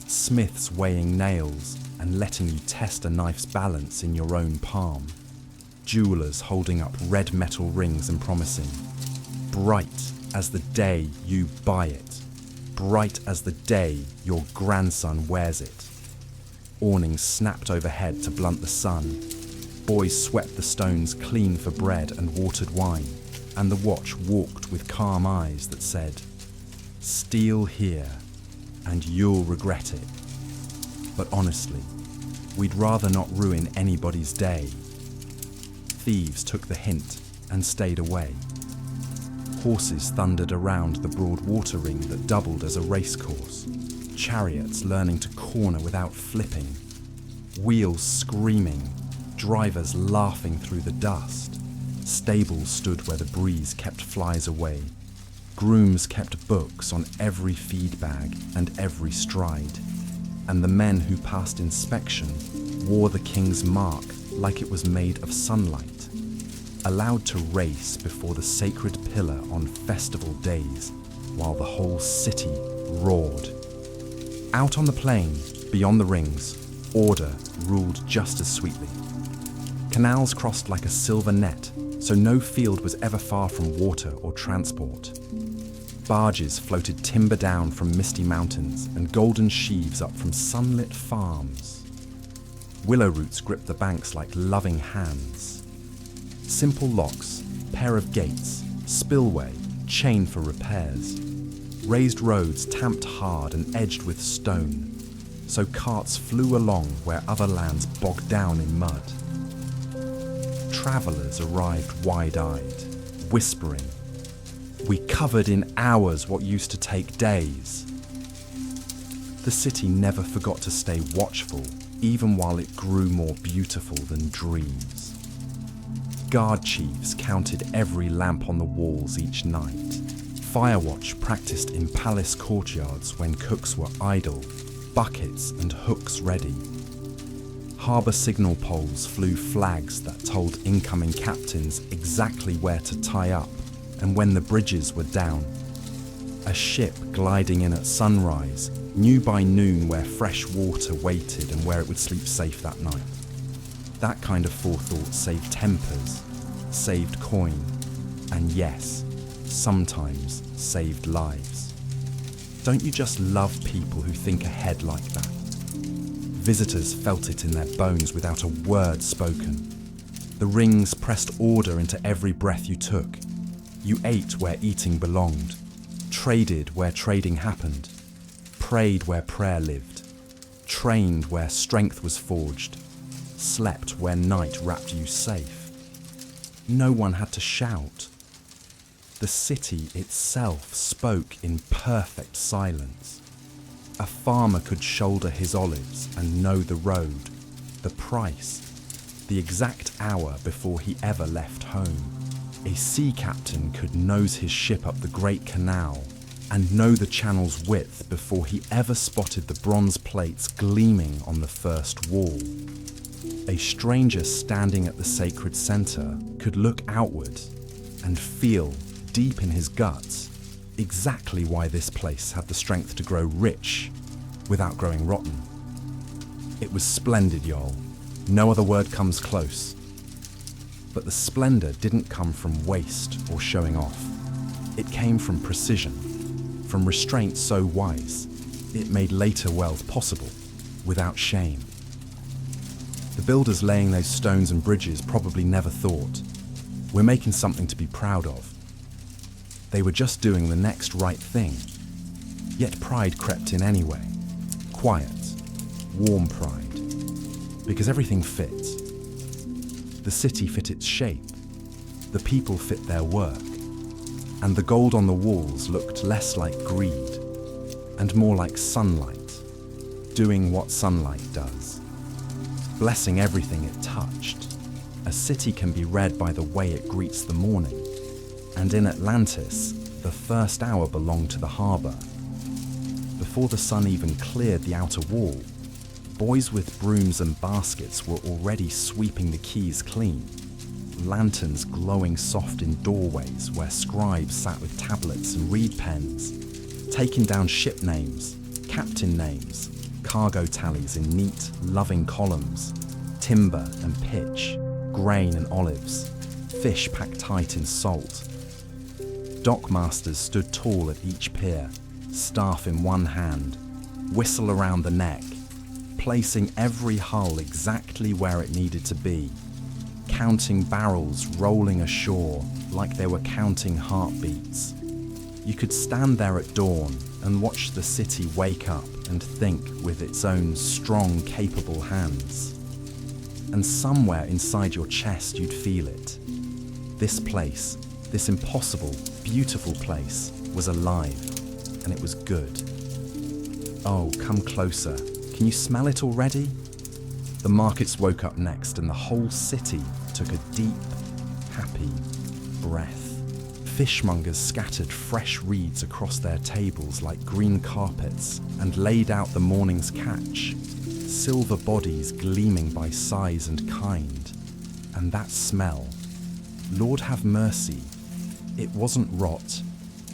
Smiths weighing nails and letting you test a knife's balance in your own palm. Jewelers holding up red metal rings and promising, bright as the day you buy it, bright as the day your grandson wears it. Awnings snapped overhead to blunt the sun. Boys swept the stones clean for bread and watered wine, and the watch walked with calm eyes that said, "Steal here, and you'll regret it." But honestly, we'd rather not ruin anybody's day. Thieves took the hint and stayed away. Horses thundered around the broad water ring that doubled as a racecourse. Chariots learning to corner without flipping. Wheels screaming, drivers laughing through the dust. Stables stood where the breeze kept flies away. Grooms kept books on every feed bag and every stride, and the men who passed inspection wore the king's mark like it was made of sunlight, allowed to race before the sacred pillar on festival days while the whole city roared. Out on the plain, beyond the rings, order ruled just as sweetly. Canals crossed like a silver net, so no field was ever far from water or transport. Barges floated timber down from misty mountains and golden sheaves up from sunlit farms. Willow roots gripped the banks like loving hands. Simple locks, pair of gates, spillway, chain for repairs. Raised roads tamped hard and edged with stone, so carts flew along where other lands bogged down in mud. Travellers arrived wide-eyed, whispering, "We covered in hours what used to take days." The city never forgot to stay watchful, even while it grew more beautiful than dreams. Guard chiefs counted every lamp on the walls each night. Firewatch practiced in palace courtyards when cooks were idle, buckets and hooks ready. Harbour signal poles flew flags that told incoming captains exactly where to tie up and when the bridges were down. A ship gliding in at sunrise knew by noon where fresh water waited and where it would sleep safe that night. That kind of forethought saved tempers, saved coin, and yes, sometimes saved lives. Don't you just love people who think ahead like that? Visitors felt it in their bones without a word spoken. The rings pressed order into every breath you took. You ate where eating belonged, traded where trading happened, prayed where prayer lived, trained where strength was forged, slept where night wrapped you safe. No one had to shout. The city itself spoke in perfect silence. A farmer could shoulder his olives and know the road, the price, the exact hour before he ever left home. A sea captain could nose his ship up the Great Canal and know the channel's width before he ever spotted the bronze plates gleaming on the first wall. A stranger standing at the sacred center could look outward and feel, deep in his guts, exactly why this place had the strength to grow rich without growing rotten. It was splendid, y'all. No other word comes close. But the splendor didn't come from waste or showing off. It came from precision, from restraint so wise, it made later wealth possible, without shame. The builders laying those stones and bridges probably never thought, "We're making something to be proud of." They were just doing the next right thing. Yet pride crept in anyway. Quiet, warm pride. Because everything fit. The city fit its shape. The people fit their work. And the gold on the walls looked less like greed and more like sunlight, doing what sunlight does, blessing everything it touched. A city can be read by the way it greets the morning. And in Atlantis, the first hour belonged to the harbour. Before the sun even cleared the outer wall, boys with brooms and baskets were already sweeping the quays clean, lanterns glowing soft in doorways where scribes sat with tablets and reed pens, taking down ship names, captain names, cargo tallies in neat, loving columns, timber and pitch, grain and olives, fish packed tight in salt. Dockmasters stood tall at each pier, staff in one hand, whistle around the neck, placing every hull exactly where it needed to be, counting barrels rolling ashore like they were counting heartbeats. You could stand there at dawn and watch the city wake up and think with its own strong, capable hands. And somewhere inside your chest you'd feel it. This place, this impossible, beautiful place, was alive, and it was good. Oh, come closer. Can you smell it already? The markets woke up next, and the whole city took a deep, happy breath. Fishmongers scattered fresh reeds across their tables like green carpets and laid out the morning's catch, silver bodies gleaming by size and kind. And that smell, Lord have mercy, it wasn't rot,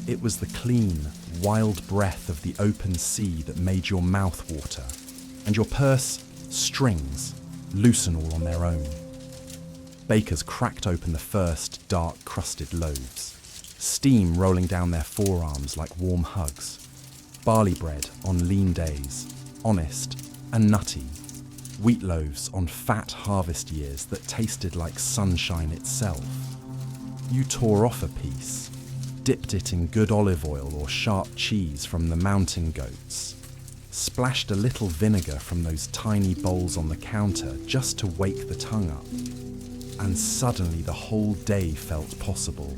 it was the clean, wild breath of the open sea that made your mouth water, and your purse strings loosen all on their own. Bakers cracked open the first dark crusted loaves, steam rolling down their forearms like warm hugs. Barley bread on lean days, honest and nutty. Wheat loaves on fat harvest years that tasted like sunshine itself. You tore off a piece, dipped it in good olive oil or sharp cheese from the mountain goats, splashed a little vinegar from those tiny bowls on the counter just to wake the tongue up, and suddenly the whole day felt possible.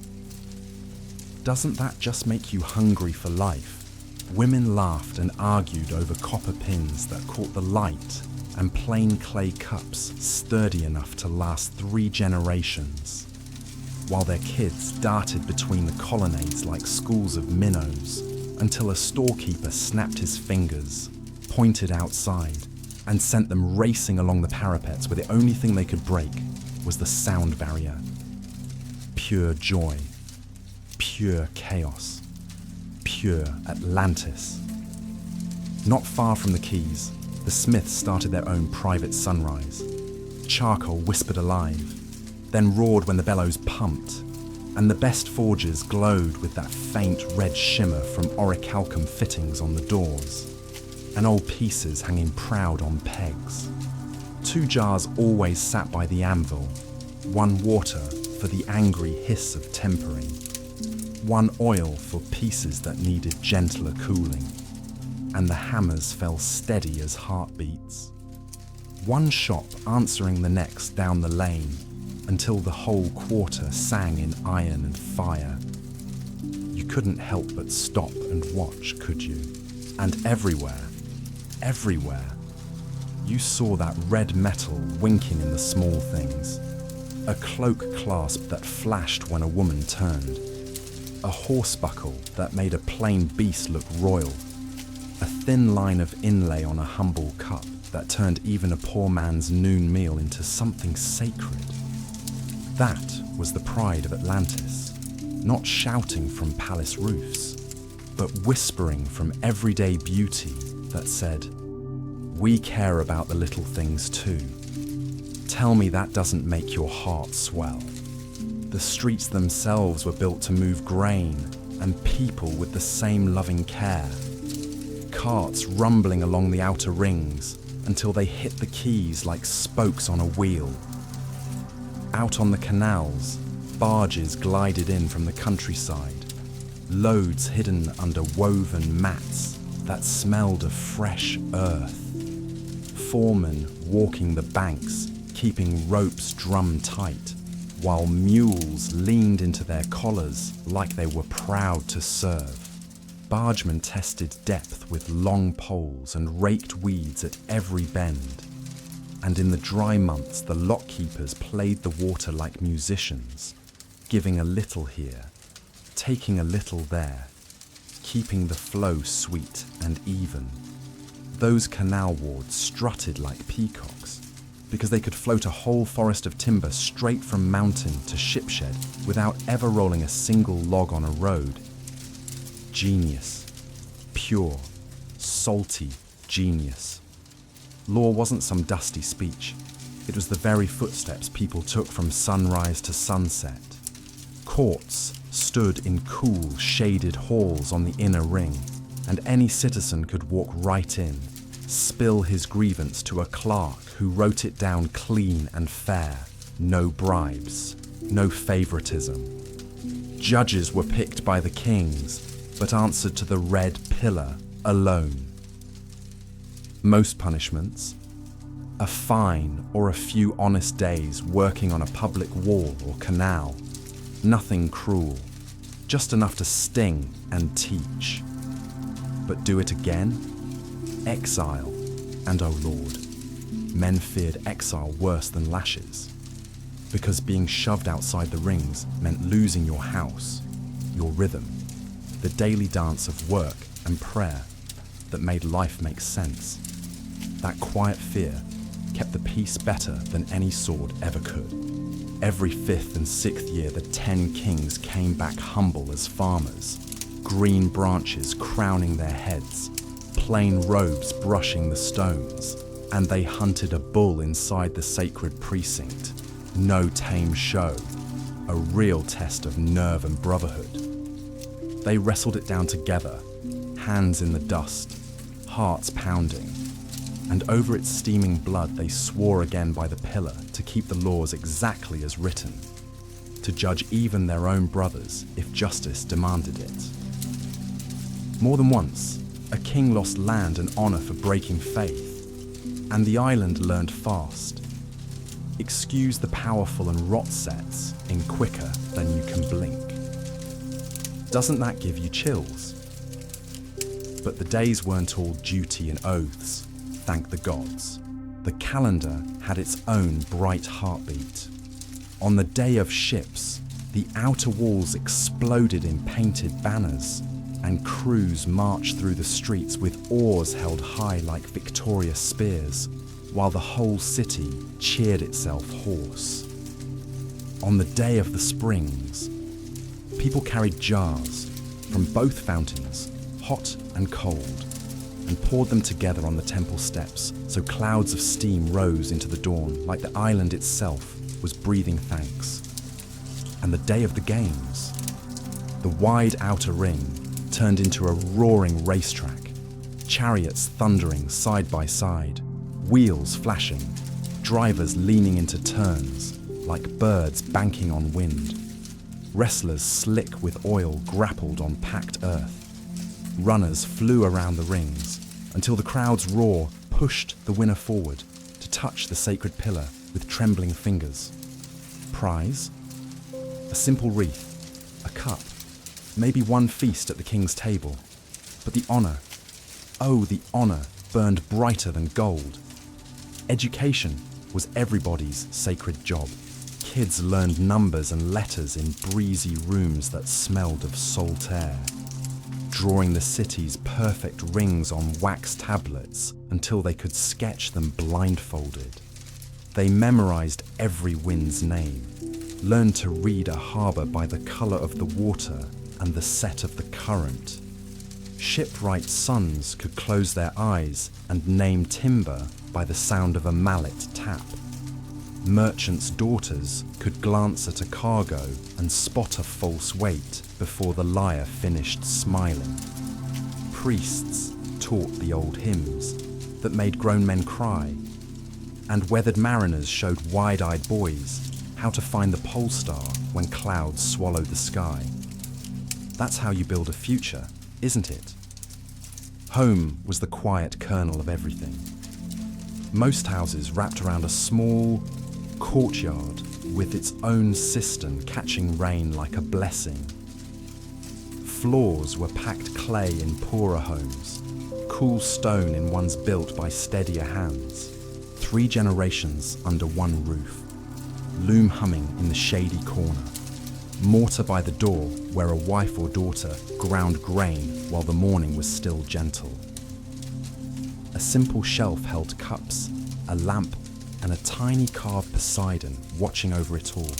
Doesn't that just make you hungry for life? Women laughed and argued over copper pins that caught the light and plain clay cups sturdy enough to last 3 generations, while their kids darted between the colonnades like schools of minnows until a storekeeper snapped his fingers, pointed outside, and sent them racing along the parapets where the only thing they could break was the sound barrier. Pure joy, pure chaos, pure Atlantis. Not far from the quays, the Smiths started their own private sunrise. Charcoal whispered alive, then roared when the bellows pumped, and the best forges glowed with that faint red shimmer from orichalcum fittings on the doors, and old pieces hanging proud on pegs. 2 jars always sat by the anvil, 1 water for the angry hiss of tempering, 1 oil for pieces that needed gentler cooling, and the hammers fell steady as heartbeats. 1 shop answering the next down the lane until the whole quarter sang in iron and fire. You couldn't help but stop and watch, could you? And everywhere, you saw that red metal winking in the small things. A cloak clasp that flashed when a woman turned. A horse buckle that made a plain beast look royal. A thin line of inlay on a humble cup that turned even a poor man's noon meal into something sacred. That was the pride of Atlantis, not shouting from palace roofs, but whispering from everyday beauty that said, "We care about the little things too. Tell me that doesn't make your heart swell." The streets themselves were built to move grain and people with the same loving care. Carts rumbling along the outer rings until they hit the quays like spokes on a wheel. Out on the canals, barges glided in from the countryside, loads hidden under woven mats that smelled of fresh earth. Foremen walking the banks, keeping ropes drum tight, while mules leaned into their collars like they were proud to serve. Bargemen tested depth with long poles and raked weeds at every bend. And in the dry months, the lockkeepers played the water like musicians, giving a little here, taking a little there, keeping the flow sweet and even. Those canal wards strutted like peacocks, because they could float a whole forest of timber straight from mountain to shipshed without ever rolling a single log on a road. Genius. Pure, salty genius. Law wasn't some dusty speech. It was the very footsteps people took from sunrise to sunset. Courts stood in cool, shaded halls on the inner ring, and any citizen could walk right in, spill his grievance to a clerk who wrote it down clean and fair. No bribes, no favoritism. Judges were picked by the kings, but answered to the red pillar alone. Most punishments, a fine or a few honest days working on a public wall or canal. Nothing cruel, just enough to sting and teach. But do it again? Exile, and oh Lord, men feared exile worse than lashes, because being shoved outside the rings meant losing your house, your rhythm, the daily dance of work and prayer that made life make sense. That quiet fear kept the peace better than any sword ever could. Every 5th and 6th year, the 10 kings came back humble as farmers, green branches crowning their heads, plain robes brushing the stones, and they hunted a bull inside the sacred precinct. No tame show, a real test of nerve and brotherhood. They wrestled it down together, hands in the dust, hearts pounding, and over its steaming blood they swore again by the pillar to keep the laws exactly as written, to judge even their own brothers if justice demanded it. More than once, a king lost land and honor for breaking faith, and the island learned fast. Excuse the powerful and rot sets in quicker than you can blink. Doesn't that give you chills? But the days weren't all duty and oaths, thank the gods. The calendar had its own bright heartbeat. On the day of ships, the outer walls exploded in painted banners, and crews marched through the streets with oars held high like victorious spears, while the whole city cheered itself hoarse. On the day of the springs, people carried jars from both fountains, hot and cold, and poured them together on the temple steps so clouds of steam rose into the dawn like the island itself was breathing thanks. And the day of the games, the wide outer ring turned into a roaring racetrack, chariots thundering side by side, wheels flashing, drivers leaning into turns like birds banking on wind. Wrestlers slick with oil grappled on packed earth. Runners flew around the rings until the crowd's roar pushed the winner forward to touch the sacred pillar with trembling fingers. Prize? A simple wreath, a cup, maybe one feast at the king's table. But the honor, oh, the honor burned brighter than gold. Education was everybody's sacred job. Kids learned numbers and letters in breezy rooms that smelled of salt air, drawing the city's perfect rings on wax tablets until they could sketch them blindfolded. They memorized every wind's name, learned to read a harbor by the color of the water and the set of the current. Shipwright sons could close their eyes and name timber by the sound of a mallet tap. Merchants' daughters could glance at a cargo and spot a false weight before the liar finished smiling. Priests taught the old hymns that made grown men cry, and weathered mariners showed wide-eyed boys how to find the pole star when clouds swallowed the sky. That's how you build a future, isn't it? Home was the quiet kernel of everything. Most houses wrapped around a small courtyard with its own cistern catching rain like a blessing. Floors were packed clay in poorer homes, cool stone in ones built by steadier hands. 3 generations under one roof, loom humming in the shady corner, mortar by the door where a wife or daughter ground grain while the morning was still gentle. A simple shelf held cups, a lamp, and a tiny carved Poseidon watching over it all.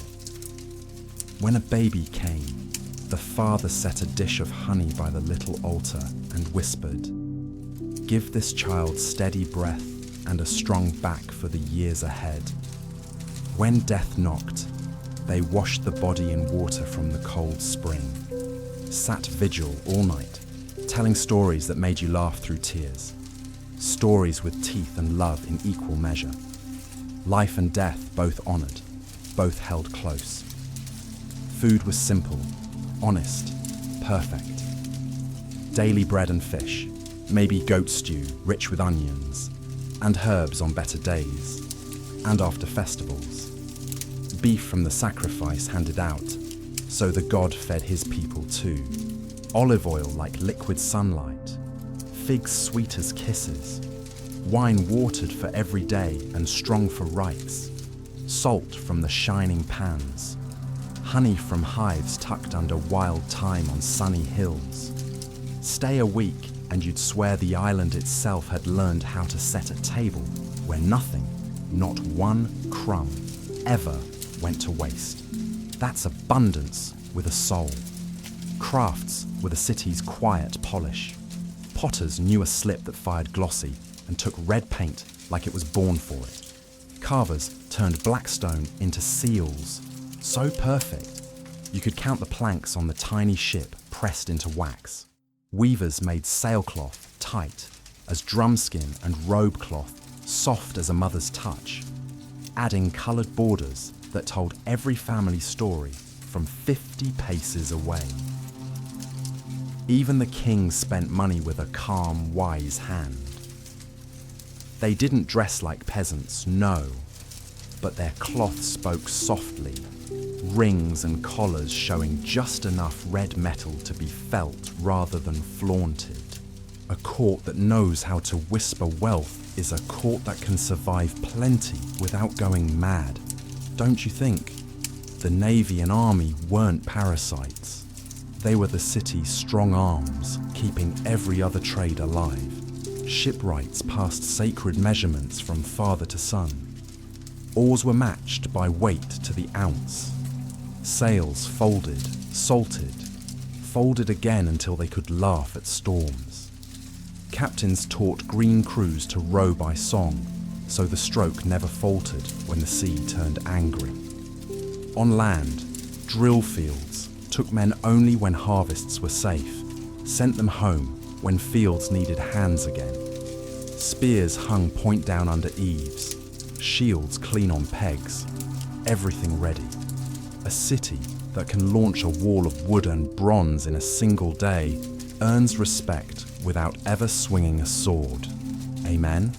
When a baby came, the father set a dish of honey by the little altar and whispered, "Give this child steady breath and a strong back for the years ahead." When death knocked, they washed the body in water from the cold spring, sat vigil all night, telling stories that made you laugh through tears, stories with teeth and love in equal measure. Life and death both honored, both held close. Food was simple, honest, perfect. Daily bread and fish, maybe goat stew rich with onions, and herbs on better days, and after festivals. Beef from the sacrifice handed out, so the god fed his people too. Olive oil like liquid sunlight, figs sweet as kisses, wine watered for every day and strong for rites, salt from the shining pans, honey from hives tucked under wild thyme on sunny hills. Stay a week and you'd swear the island itself had learned how to set a table where nothing, not one crumb, ever went to waste. That's abundance with a soul. Crafts with a city's quiet polish. Potters knew a slip that fired glossy and took red paint like it was born for it. Carvers turned black stone into seals, so perfect you could count the planks on the tiny ship pressed into wax. Weavers made sailcloth tight as drumskin and robe cloth, soft as a mother's touch, adding coloured borders that told every family story from 50 paces away. Even the kings spent money with a calm, wise hand. They didn't dress like peasants, no, but their cloth spoke softly, rings and collars showing just enough red metal to be felt rather than flaunted. A court that knows how to whisper wealth is a court that can survive plenty without going mad, don't you think? The navy and army weren't parasites. They were the city's strong arms, keeping every other trade alive. Shipwrights passed sacred measurements from father to son. Oars were matched by weight to the ounce. Sails folded, salted, folded again until they could laugh at storms. Captains taught green crews to row by song, so the stroke never faltered when the sea turned angry. On land, drill fields took men only when harvests were safe, sent them home when fields needed hands again. Spears hung point down under eaves, shields clean on pegs, everything ready. A city that can launch a wall of wood and bronze in a single day earns respect without ever swinging a sword. Amen?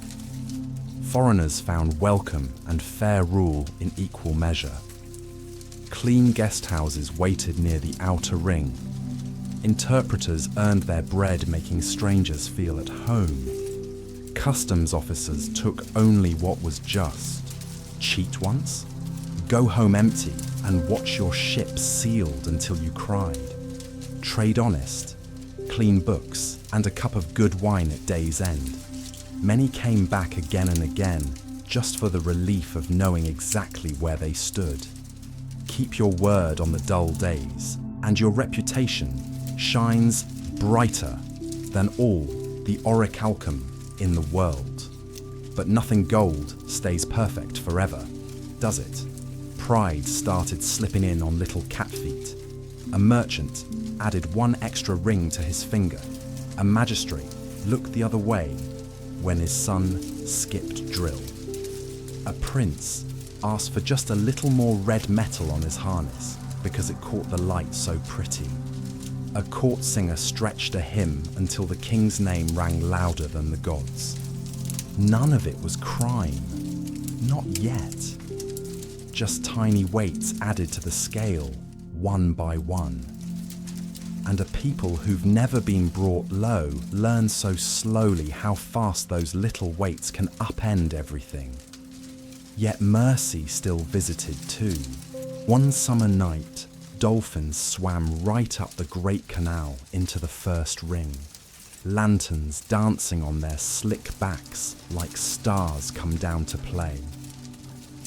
Foreigners found welcome and fair rule in equal measure. Clean guest houses waited near the outer ring. Interpreters earned their bread making strangers feel at home. Customs officers took only what was just. Cheat once? Go home empty and watch your ship sealed until you cried. Trade honest, clean books, and a cup of good wine at day's end. Many came back again and again just for the relief of knowing exactly where they stood. Keep your word on the dull days, and your reputation shines brighter than all the orichalcum in the world. But nothing gold stays perfect forever, does it? Pride started slipping in on little cat feet. A merchant added one extra ring to his finger. A magistrate looked the other way when his son skipped drill. A prince asked for just a little more red metal on his harness because it caught the light so pretty. A court singer stretched a hymn until the king's name rang louder than the gods. None of it was crime. Not yet. Just tiny weights added to the scale, one by one. And a people who've never been brought low learn so slowly how fast those little weights can upend everything. Yet mercy still visited too. One summer night, dolphins swam right up the Great Canal into the first ring. Lanterns dancing on their slick backs like stars come down to play.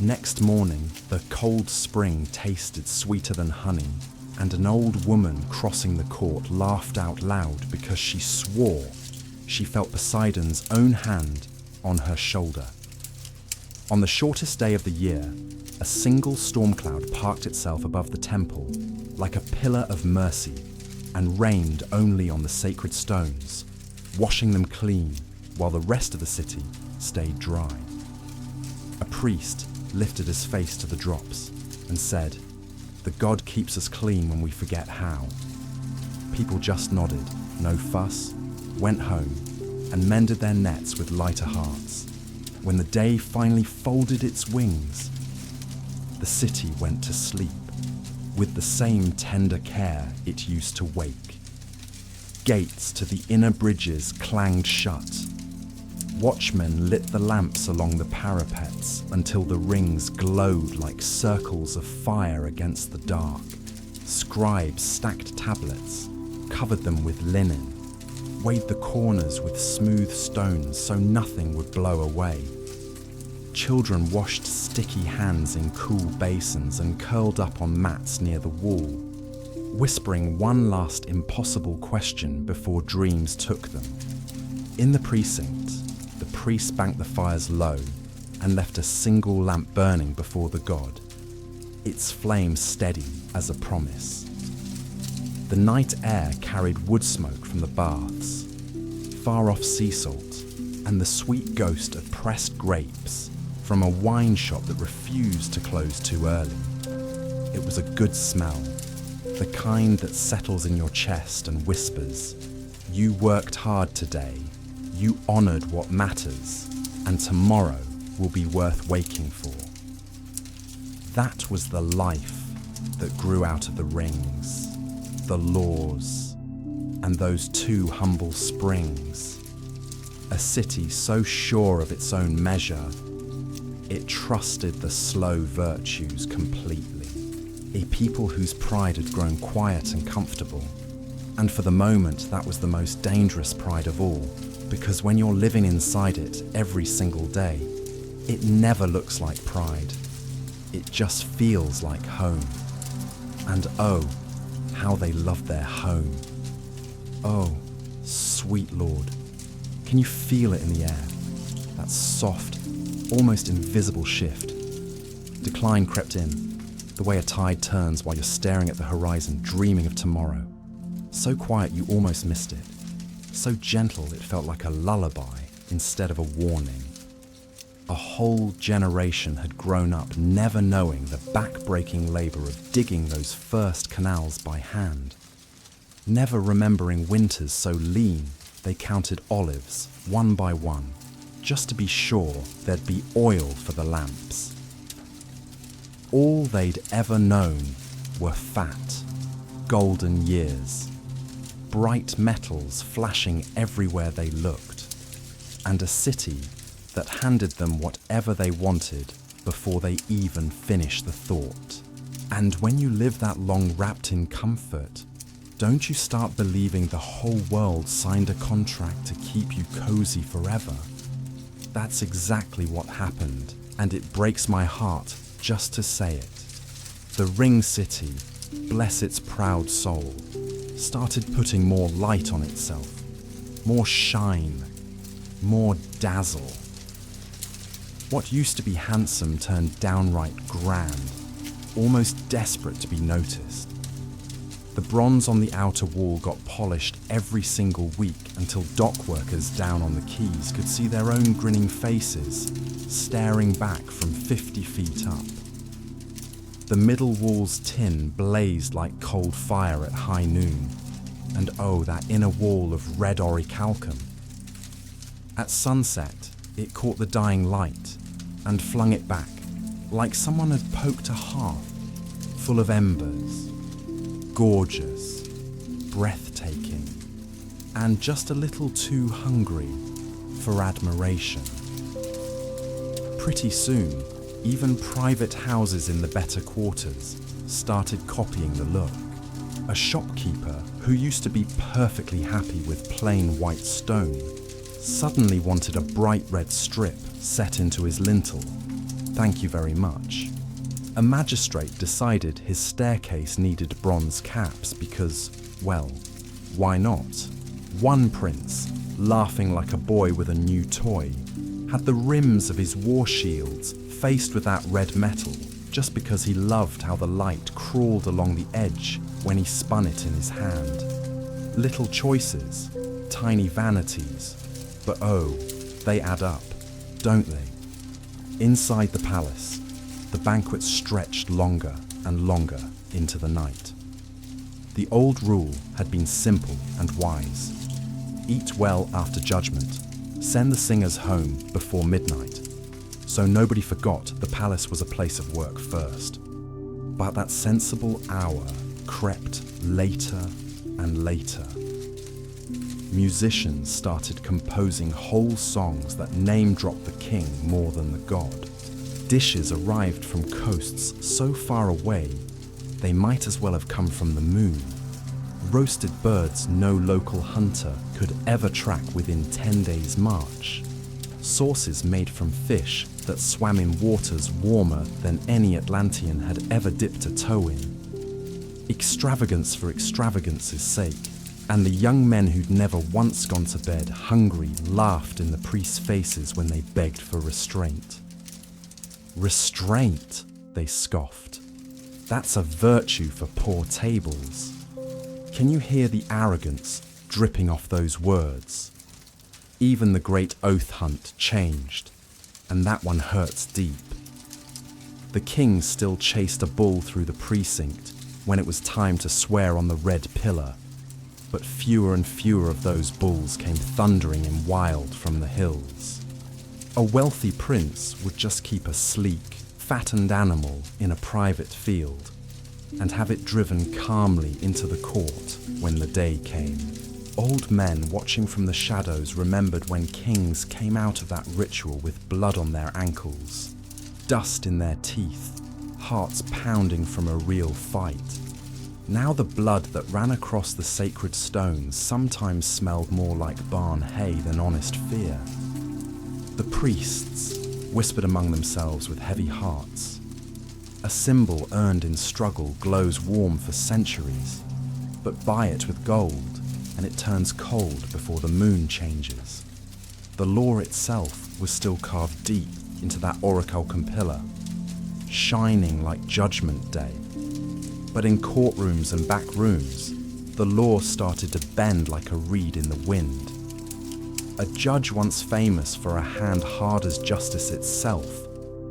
Next morning, the cold spring tasted sweeter than honey, and an old woman crossing the court laughed out loud because she swore she felt Poseidon's own hand on her shoulder. On the shortest day of the year, a single storm cloud parked itself above the temple like a pillar of mercy and rained only on the sacred stones, washing them clean while the rest of the city stayed dry. A priest lifted his face to the drops and said, "The God keeps us clean when we forget how." People just nodded, no fuss, went home and mended their nets with lighter hearts. When the day finally folded its wings, the city went to sleep with the same tender care it used to wake. Gates to the inner bridges clanged shut. Watchmen lit the lamps along the parapets until the rings glowed like circles of fire against the dark. Scribes stacked tablets, covered them with linen, weighed the corners with smooth stones so nothing would blow away. Children washed sticky hands in cool basins and curled up on mats near the wall, whispering one last impossible question before dreams took them. In the precinct, the priest banked the fires low and left a single lamp burning before the god, its flame steady as a promise. The night air carried wood smoke from the baths, far-off sea salt, and the sweet ghost of pressed grapes from a wine shop that refused to close too early. It was a good smell, the kind that settles in your chest and whispers, "You worked hard today, you honored what matters, and tomorrow will be worth waking for." That was the life that grew out of the rings, the laws, and those two humble springs. A city so sure of its own measure, it trusted the slow virtues completely. A people whose pride had grown quiet and comfortable. And for the moment, that was the most dangerous pride of all, because when you're living inside it every single day, it never looks like pride. It just feels like home. And oh, how they love their home. Oh, sweet Lord. Can you feel it in the air? That soft, almost invisible shift. Decline crept in, the way a tide turns while you're staring at the horizon, dreaming of tomorrow. So quiet you almost missed it. So gentle it felt like a lullaby instead of a warning. A whole generation had grown up never knowing the back-breaking labour of digging those first canals by hand. Never remembering winters so lean they counted olives one by one, just to be sure there'd be oil for the lamps. All they'd ever known were fat, golden years, bright metals flashing everywhere they looked, and a city that handed them whatever they wanted before they even finished the thought. And when you live that long wrapped in comfort, don't you start believing the whole world signed a contract to keep you cozy forever? That's exactly what happened, and it breaks my heart just to say it. The Ring City, bless its proud soul, started putting more light on itself, more shine, more dazzle. What used to be handsome turned downright grand, almost desperate to be noticed. The bronze on the outer wall got polished every single week until dock workers down on the quays could see their own grinning faces staring back from 50 feet up. The middle wall's tin blazed like cold fire at high noon, and oh, that inner wall of red orichalcum. At sunset, it caught the dying light and flung it back, like someone had poked a hearth full of embers. Gorgeous, breathtaking, and just a little too hungry for admiration. Pretty soon, even private houses in the better quarters started copying the look. A shopkeeper who used to be perfectly happy with plain white stone suddenly wanted a bright red strip set into his lintel. Thank you very much. A magistrate decided his staircase needed bronze caps because, well, why not? One prince, laughing like a boy with a new toy, had the rims of his war shields faced with that red metal just because he loved how the light crawled along the edge when he spun it in his hand. Little choices, tiny vanities, but oh, they add up, don't they? Inside the palace, the banquet stretched longer and longer into the night. The old rule had been simple and wise. Eat well after judgment, send the singers home before midnight, so nobody forgot the palace was a place of work first. But that sensible hour crept later and later. musicians started composing whole songs that name-dropped the king more than the god. Dishes arrived from coasts so far away, they might as well have come from the moon. Roasted birds no local hunter could ever track within 10 days' march. Sauces made from fish that swam in waters warmer than any Atlantean had ever dipped a toe in. Extravagance for extravagance's sake, and the young men who'd never once gone to bed hungry laughed in the priests' faces when they begged for restraint. Restraint, they scoffed. That's a virtue for poor tables. Can you hear the arrogance dripping off those words? Even the great oath hunt changed, and that one hurts deep. The king still chased a bull through the precinct when it was time to swear on the red pillar, but fewer and fewer of those bulls came thundering in wild from the hills. A wealthy prince would just keep a sleek, fattened animal in a private field and have it driven calmly into the court when the day came. Old men watching from the shadows remembered when kings came out of that ritual with blood on their ankles, dust in their teeth, hearts pounding from a real fight. Now the blood that ran across the sacred stones sometimes smelled more like barn hay than honest fear. The priests whispered among themselves with heavy hearts. A symbol earned in struggle glows warm for centuries, but buy it with gold and it turns cold before the moon changes. The law itself was still carved deep into that orichalcum pillar, shining like Judgment Day. But in courtrooms and back rooms, the law started to bend like a reed in the wind. A judge once famous for a hand hard as justice itself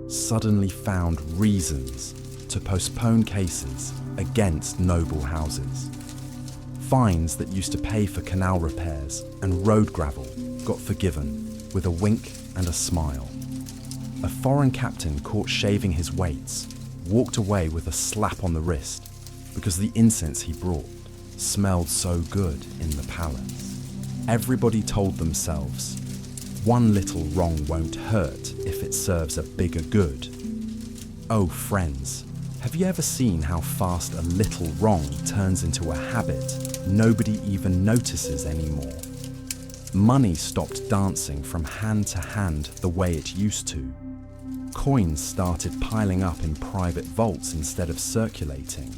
suddenly found reasons to postpone cases against noble houses. Fines that used to pay for canal repairs and road gravel got forgiven with a wink and a smile. A foreign captain caught shaving his weights walked away with a slap on the wrist because the incense he brought smelled so good in the palace. Everybody told themselves, one little wrong won't hurt if it serves a bigger good. Oh friends, have you ever seen how fast a little wrong turns into a habit nobody even notices anymore? Money stopped dancing from hand to hand the way it used to. Coins started piling up in private vaults instead of circulating.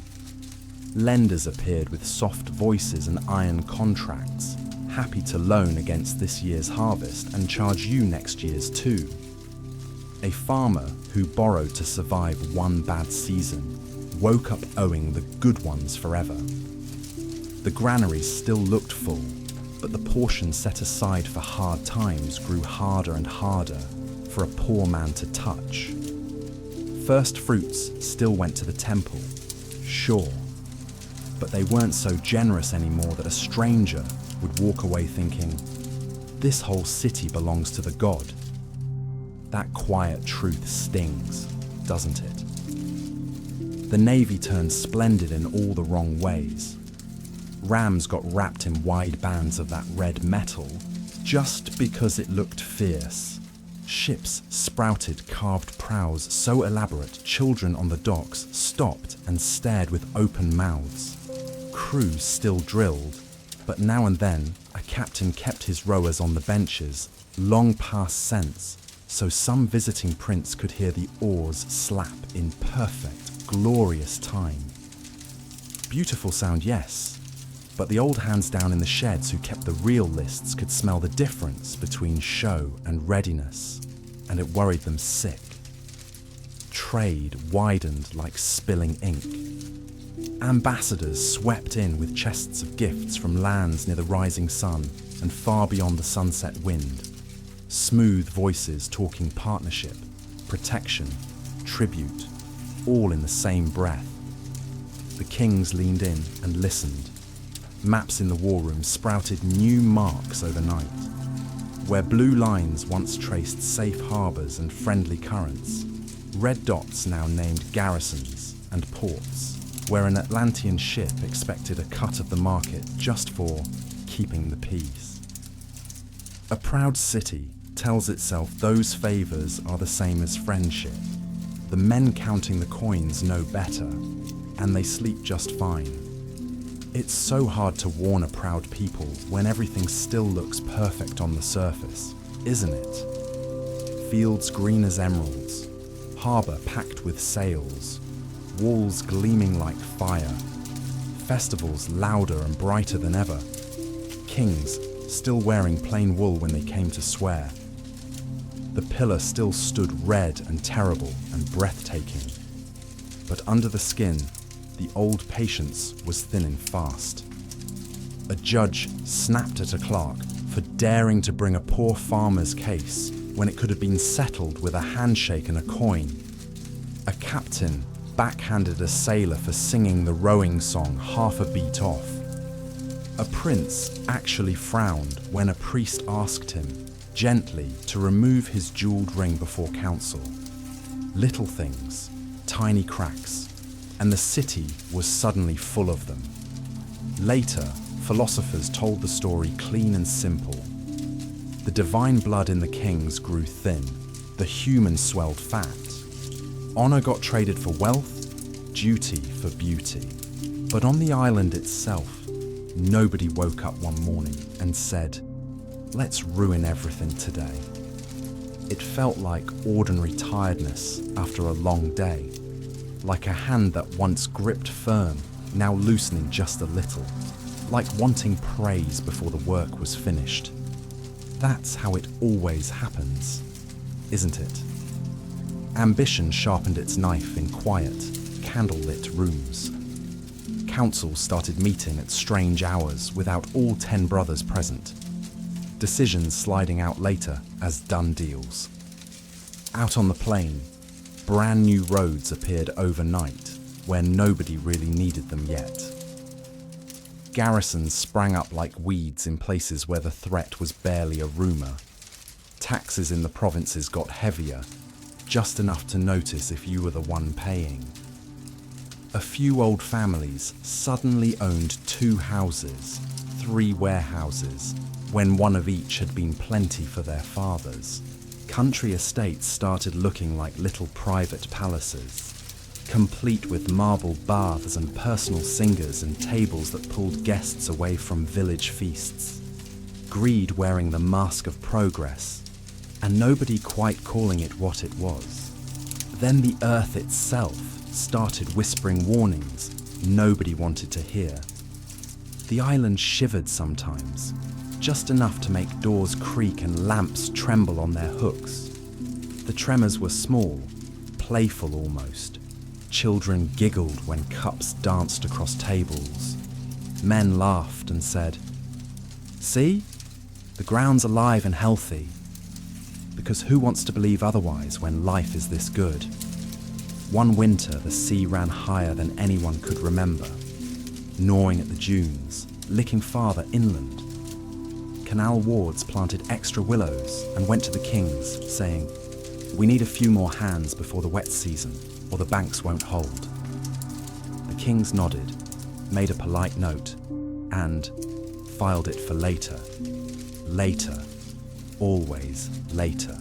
Lenders appeared with soft voices and iron contracts, happy to loan against this year's harvest and charge you next year's too. A farmer who borrowed to survive one bad season woke up owing the good ones forever. The granaries still looked full, but the portion set aside for hard times grew harder and harder for a poor man to touch. First fruits still went to the temple, sure, but they weren't so generous anymore that a stranger would walk away thinking, this whole city belongs to the god. That quiet truth stings, doesn't it? The navy turned splendid in all the wrong ways. Rams got wrapped in wide bands of that red metal just because it looked fierce. Ships sprouted carved prows so elaborate children on the docks stopped and stared with open mouths. Crews still drilled, but now and then a captain kept his rowers on the benches, long past sense, so some visiting prince could hear the oars slap in perfect, glorious time. Beautiful sound, yes, but the old hands down in the sheds who kept the real lists could smell the difference between show and readiness, and it worried them sick. Trade widened like spilling ink. Ambassadors swept in with chests of gifts from lands near the rising sun and far beyond the sunset wind. Smooth voices talking partnership, protection, tribute, all in the same breath. The kings leaned in and listened. Maps in the war room sprouted new marks overnight. Where blue lines once traced safe harbours and friendly currents, red dots now named garrisons and ports, where an Atlantean ship expected a cut of the market just for keeping the peace. A proud city tells itself those favors are the same as friendship. The men counting the coins know better, and they sleep just fine. It's so hard to warn a proud people when everything still looks perfect on the surface, isn't it? Fields green as emeralds, harbour packed with sails, walls gleaming like fire, festivals louder and brighter than ever, kings still wearing plain wool when they came to swear. The pillar still stood red and terrible and breathtaking, but under the skin, the old patience was thinning fast. A judge snapped at a clerk for daring to bring a poor farmer's case when it could have been settled with a handshake and a coin. A captain backhanded a sailor for singing the rowing song half a beat off. A prince actually frowned when a priest asked him, gently, to remove his jeweled ring before council. Little things, tiny cracks, and the city was suddenly full of them. Later, philosophers told the story clean and simple. The divine blood in the kings grew thin, the human swelled fat. Honor got traded for wealth, duty for beauty. But on the island itself, nobody woke up one morning and said, "Let's ruin everything today." It felt like ordinary tiredness after a long day, like a hand that once gripped firm, now loosening just a little, like wanting praise before the work was finished. That's how it always happens, isn't it? Ambition sharpened its knife in quiet, candle-lit rooms. Councils started meeting at strange hours without all 10 brothers present. Decisions sliding out later as done deals. Out on the plain, brand new roads appeared overnight where nobody really needed them yet. Garrisons sprang up like weeds in places where the threat was barely a rumour. Taxes in the provinces got heavier, just enough to notice if you were the one paying. A few old families suddenly owned 2 houses, 3 warehouses, when one of each had been plenty for their fathers. Country estates started looking like little private palaces, complete with marble baths and personal singers and tables that pulled guests away from village feasts. Greed wearing the mask of progress, and nobody quite calling it what it was. Then the earth itself started whispering warnings nobody wanted to hear. The island shivered sometimes, just enough to make doors creak and lamps tremble on their hooks. The tremors were small, playful almost. Children giggled when cups danced across tables. Men laughed and said, "See? The ground's alive and healthy." Because who wants to believe otherwise when life is this good? One winter, the sea ran higher than anyone could remember, gnawing at the dunes, licking farther inland. Canal wards planted extra willows and went to the kings, saying, "We need a few more hands before the wet season, or the banks won't hold." The kings nodded, made a polite note, and filed it for later. Later. Always later.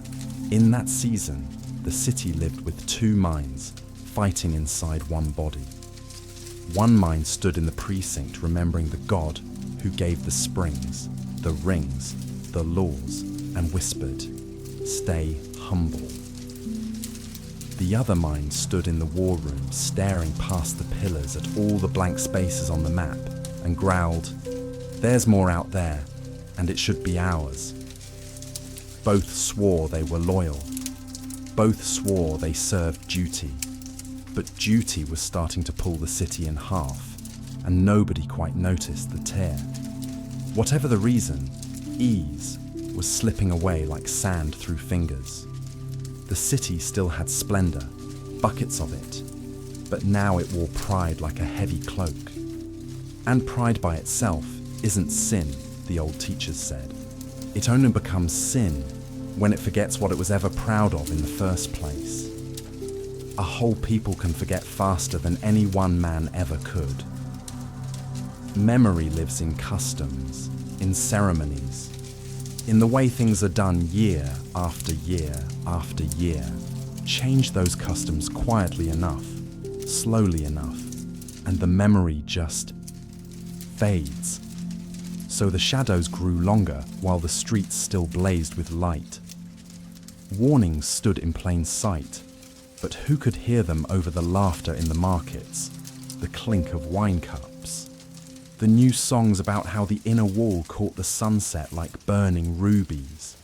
In that season, the city lived with 2 minds, fighting inside one body. One mind stood in the precinct remembering the god who gave the springs, the rings, the laws, and whispered, "Stay humble." The other mind stood in the war room staring past the pillars at all the blank spaces on the map and growled, "There's more out there, and it should be ours." Both swore they were loyal. Both swore they served duty. But duty was starting to pull the city in half, and nobody quite noticed the tear. Whatever the reason, ease was slipping away like sand through fingers. The city still had splendor, buckets of it, but now it wore pride like a heavy cloak. And pride by itself isn't sin, the old teachers said. It only becomes sin when it forgets what it was ever proud of in the first place. A whole people can forget faster than any one man ever could. Memory lives in customs, in ceremonies, in the way things are done year after year after year. Change those customs quietly enough, slowly enough, and the memory just fades. So the shadows grew longer while the streets still blazed with light. Warnings stood in plain sight, but who could hear them over the laughter in the markets, the clink of wine cups, the new songs about how the inner wall caught the sunset like burning rubies?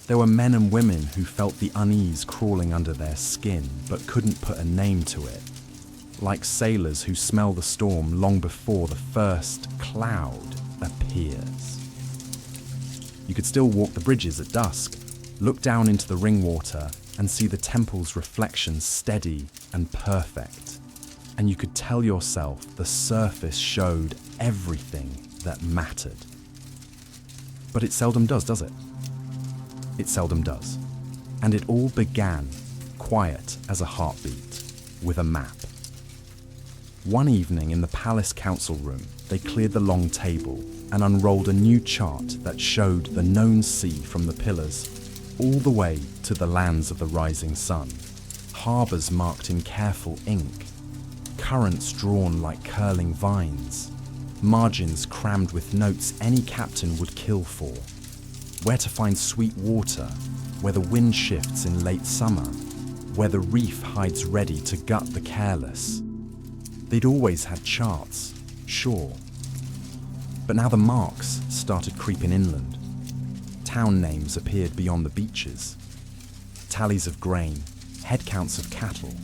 There were men and women who felt the unease crawling under their skin but couldn't put a name to it, like sailors who smell the storm long before the first cloud appears. You could still walk the bridges at dusk, look down into the ring water and see the temple's reflection steady and perfect. And you could tell yourself the surface showed everything that mattered. But it seldom does it? It seldom does. And it all began, quiet as a heartbeat, with a map. One evening in the palace council room, they cleared the long table and unrolled a new chart that showed the known sea from the pillars all the way to the lands of the rising sun. Harbours marked in careful ink, currents drawn like curling vines, margins crammed with notes any captain would kill for, where to find sweet water, where the wind shifts in late summer, where the reef hides ready to gut the careless. They'd always had charts, sure, but now the marks started creeping inland. Town names appeared beyond the beaches. Tallies of grain, head counts of cattle,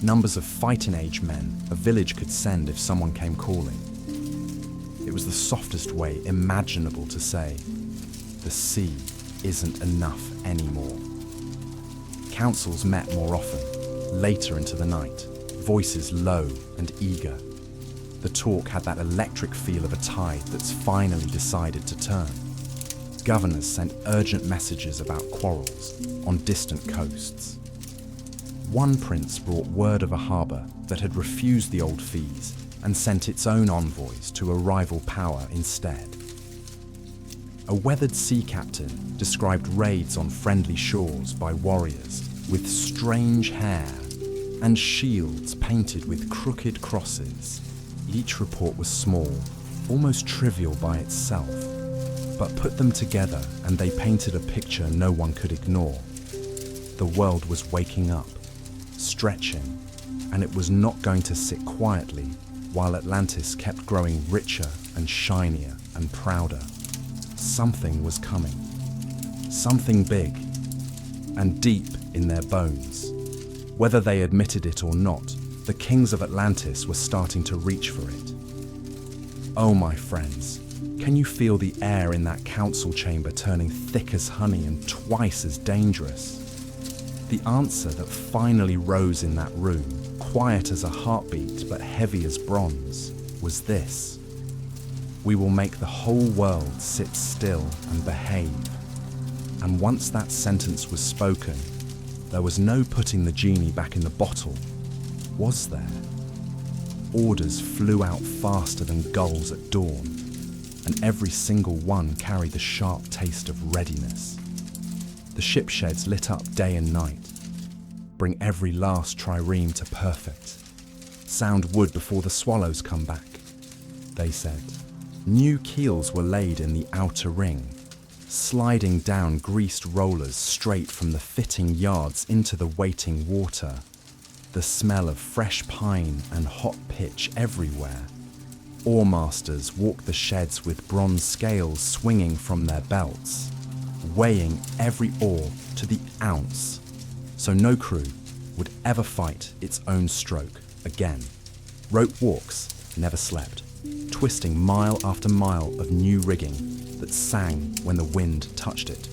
numbers of fighting-age men a village could send if someone came calling. It was the softest way imaginable to say, the sea isn't enough anymore. Councils met more often, later into the night, voices low and eager. The talk had that electric feel of a tide that's finally decided to turn. Governors sent urgent messages about quarrels on distant coasts. One prince brought word of a harbour that had refused the old fees and sent its own envoys to a rival power instead. A weathered sea captain described raids on friendly shores by warriors with strange hair and shields painted with crooked crosses. Each report was small, almost trivial by itself, but put them together and they painted a picture no one could ignore. The world was waking up, stretching, and it was not going to sit quietly while Atlantis kept growing richer and shinier and prouder. Something was coming, something big and deep in their bones. Whether they admitted it or not, the kings of Atlantis were starting to reach for it. Oh, my friends, can you feel the air in that council chamber turning thick as honey and twice as dangerous? The answer that finally rose in that room, quiet as a heartbeat but heavy as bronze, was this: we will make the whole world sit still and behave. And once that sentence was spoken, there was no putting the genie back in the bottle, was there? Orders flew out faster than gulls at dawn, and every single one carried the sharp taste of readiness. The ship sheds lit up day and night. Bring every last trireme to perfect. Sound wood before the swallows come back, they said. New keels were laid in the outer ring, sliding down greased rollers straight from the fitting yards into the waiting water. The smell of fresh pine and hot pitch everywhere. Oarmasters walked the sheds with bronze scales swinging from their belts, weighing every oar to the ounce, so no crew would ever fight its own stroke again. Rope walks never slept, twisting mile after mile of new rigging that sang when the wind touched it.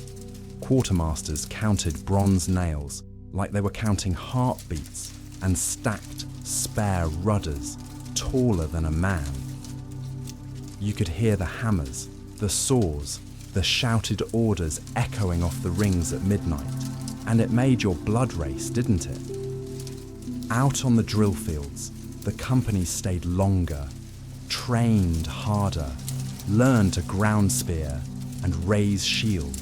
Quartermasters counted bronze nails like they were counting heartbeats and stacked spare rudders taller than a man. You could hear the hammers, the saws, the shouted orders echoing off the rings at midnight, and it made your blood race, didn't it? Out on the drill fields, the companies stayed longer, trained harder, learned to ground spear and raise shield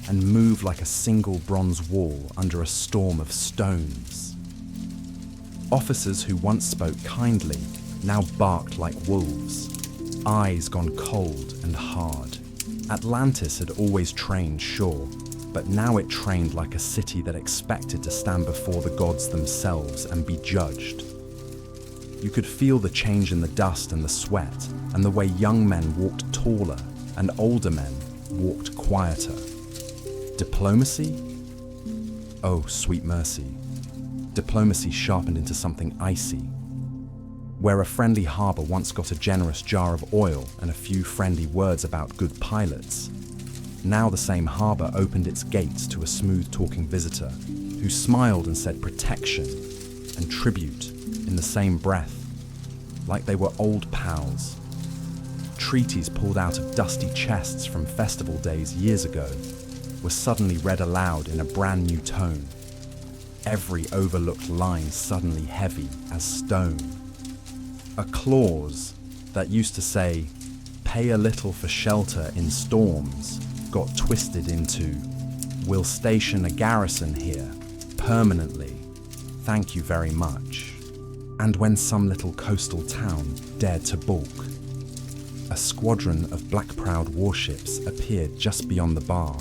and move like a single bronze wall under a storm of stones. Officers who once spoke kindly now barked like wolves, eyes gone cold and hard. Atlantis had always trained, sure, but now it trained like a city that expected to stand before the gods themselves and be judged. You could feel the change in the dust and the sweat, and the way young men walked taller and older men walked quieter. Diplomacy? Oh, sweet mercy. Diplomacy sharpened into something icy. Where a friendly harbour once got a generous jar of oil and a few friendly words about good pilots, now the same harbour opened its gates to a smooth-talking visitor who smiled and said protection and tribute in the same breath, like they were old pals. Treaties pulled out of dusty chests from festival days years ago were suddenly read aloud in a brand new tone. Every overlooked line suddenly heavy as stone. A clause that used to say, "Pay a little for shelter in storms," got twisted into, "We'll station a garrison here, permanently. Thank you very much." And when some little coastal town dared to balk, a squadron of black-prowed warships appeared just beyond the bar.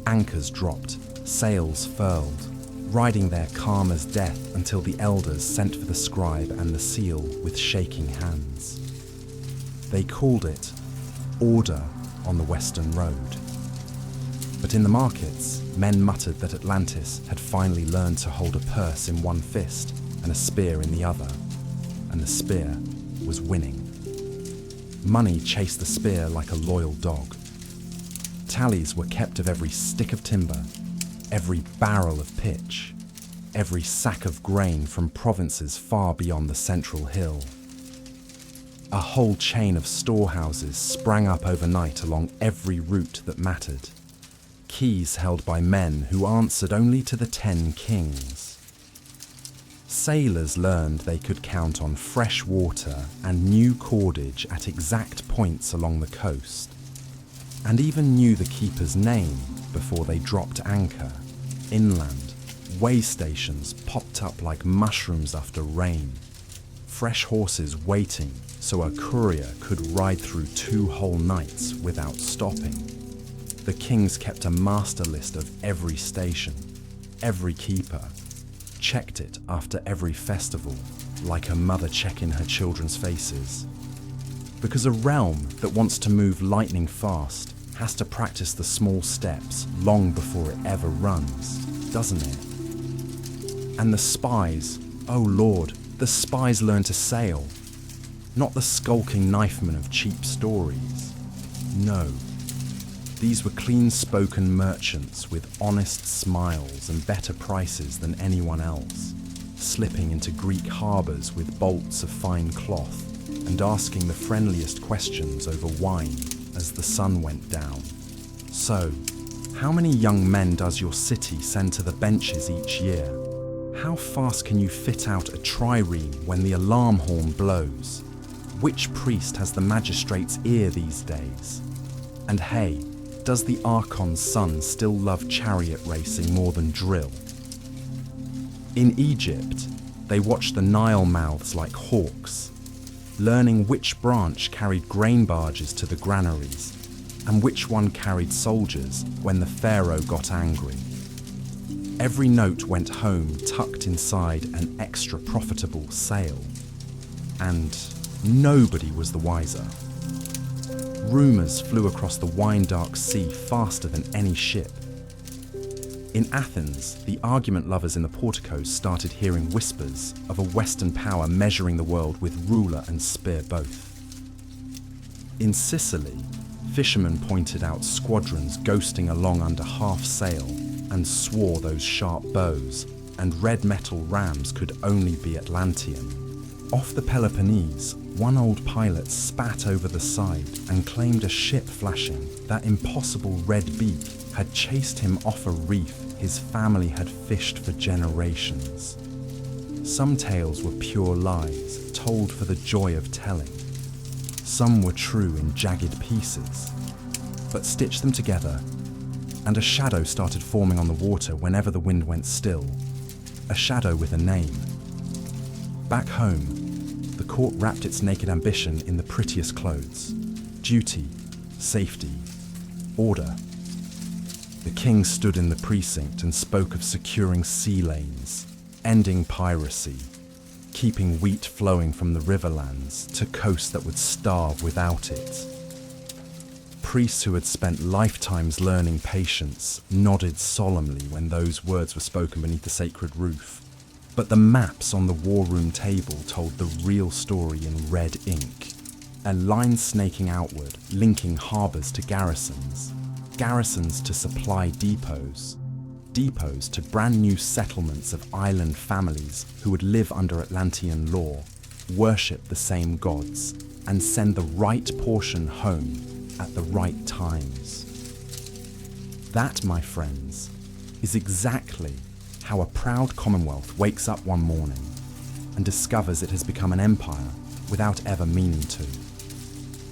Anchors dropped, sails furled, riding there calm as death until the elders sent for the scribe and the seal with shaking hands. They called it order on the Western Road. But in the markets, men muttered that Atlantis had finally learned to hold a purse in one fist and a spear in the other, and the spear was winning. Money chased the spear like a loyal dog. Tallies were kept of every stick of timber, every barrel of pitch, every sack of grain from provinces far beyond the central hill. A whole chain of storehouses sprang up overnight along every route that mattered, keys held by men who answered only to the 10 kings. Sailors learned they could count on fresh water and new cordage at exact points along the coast, and even knew the keeper's name before they dropped anchor. Inland, way stations popped up like mushrooms after rain. Fresh horses waiting so a courier could ride through 2 whole nights without stopping. The kings kept a master list of every station, every keeper, checked it after every festival, like a mother checking her children's faces. Because a realm that wants to move lightning fast has to practice the small steps long before it ever runs, doesn't it? And the spies, oh Lord, the spies learn to sail. Not the skulking knifemen of cheap stories. No. These were clean-spoken merchants with honest smiles and better prices than anyone else, slipping into Greek harbours with bolts of fine cloth and asking the friendliest questions over wine as the sun went down. So, how many young men does your city send to the benches each year? How fast can you fit out a trireme when the alarm horn blows? Which priest has the magistrate's ear these days? And hey, does the Archon's son still love chariot racing more than drill? In Egypt, they watched the Nile mouths like hawks, learning which branch carried grain barges to the granaries and which one carried soldiers when the pharaoh got angry. Every note went home tucked inside an extra profitable sail, and nobody was the wiser. Rumours flew across the wine-dark sea faster than any ship. In Athens, the argument lovers in the porticos started hearing whispers of a Western power measuring the world with ruler and spear both. In Sicily, fishermen pointed out squadrons ghosting along under half sail and swore those sharp bows and red metal rams could only be Atlantean. Off the Peloponnese, one old pilot spat over the side and claimed a ship flashing that impossible red beak had chased him off a reef his family had fished for generations. Some tales were pure lies, told for the joy of telling. Some were true in jagged pieces. but stitched them together, and a shadow started forming on the water whenever the wind went still. A shadow with a name. Back home, the court wrapped its naked ambition in the prettiest clothes. Duty, safety, order. The king stood in the precinct and spoke of securing sea lanes, ending piracy, keeping wheat flowing from the riverlands to coasts that would starve without it. Priests who had spent lifetimes learning patience nodded solemnly when those words were spoken beneath the sacred roof. But the maps on the war room table told the real story in red ink. A line snaking outward, linking harbours to garrisons, garrisons to supply depots, depots to brand new settlements of island families who would live under Atlantean law, worship the same gods, and send the right portion home at the right times. That, my friends, is exactly how a proud commonwealth wakes up one morning and discovers it has become an empire without ever meaning to.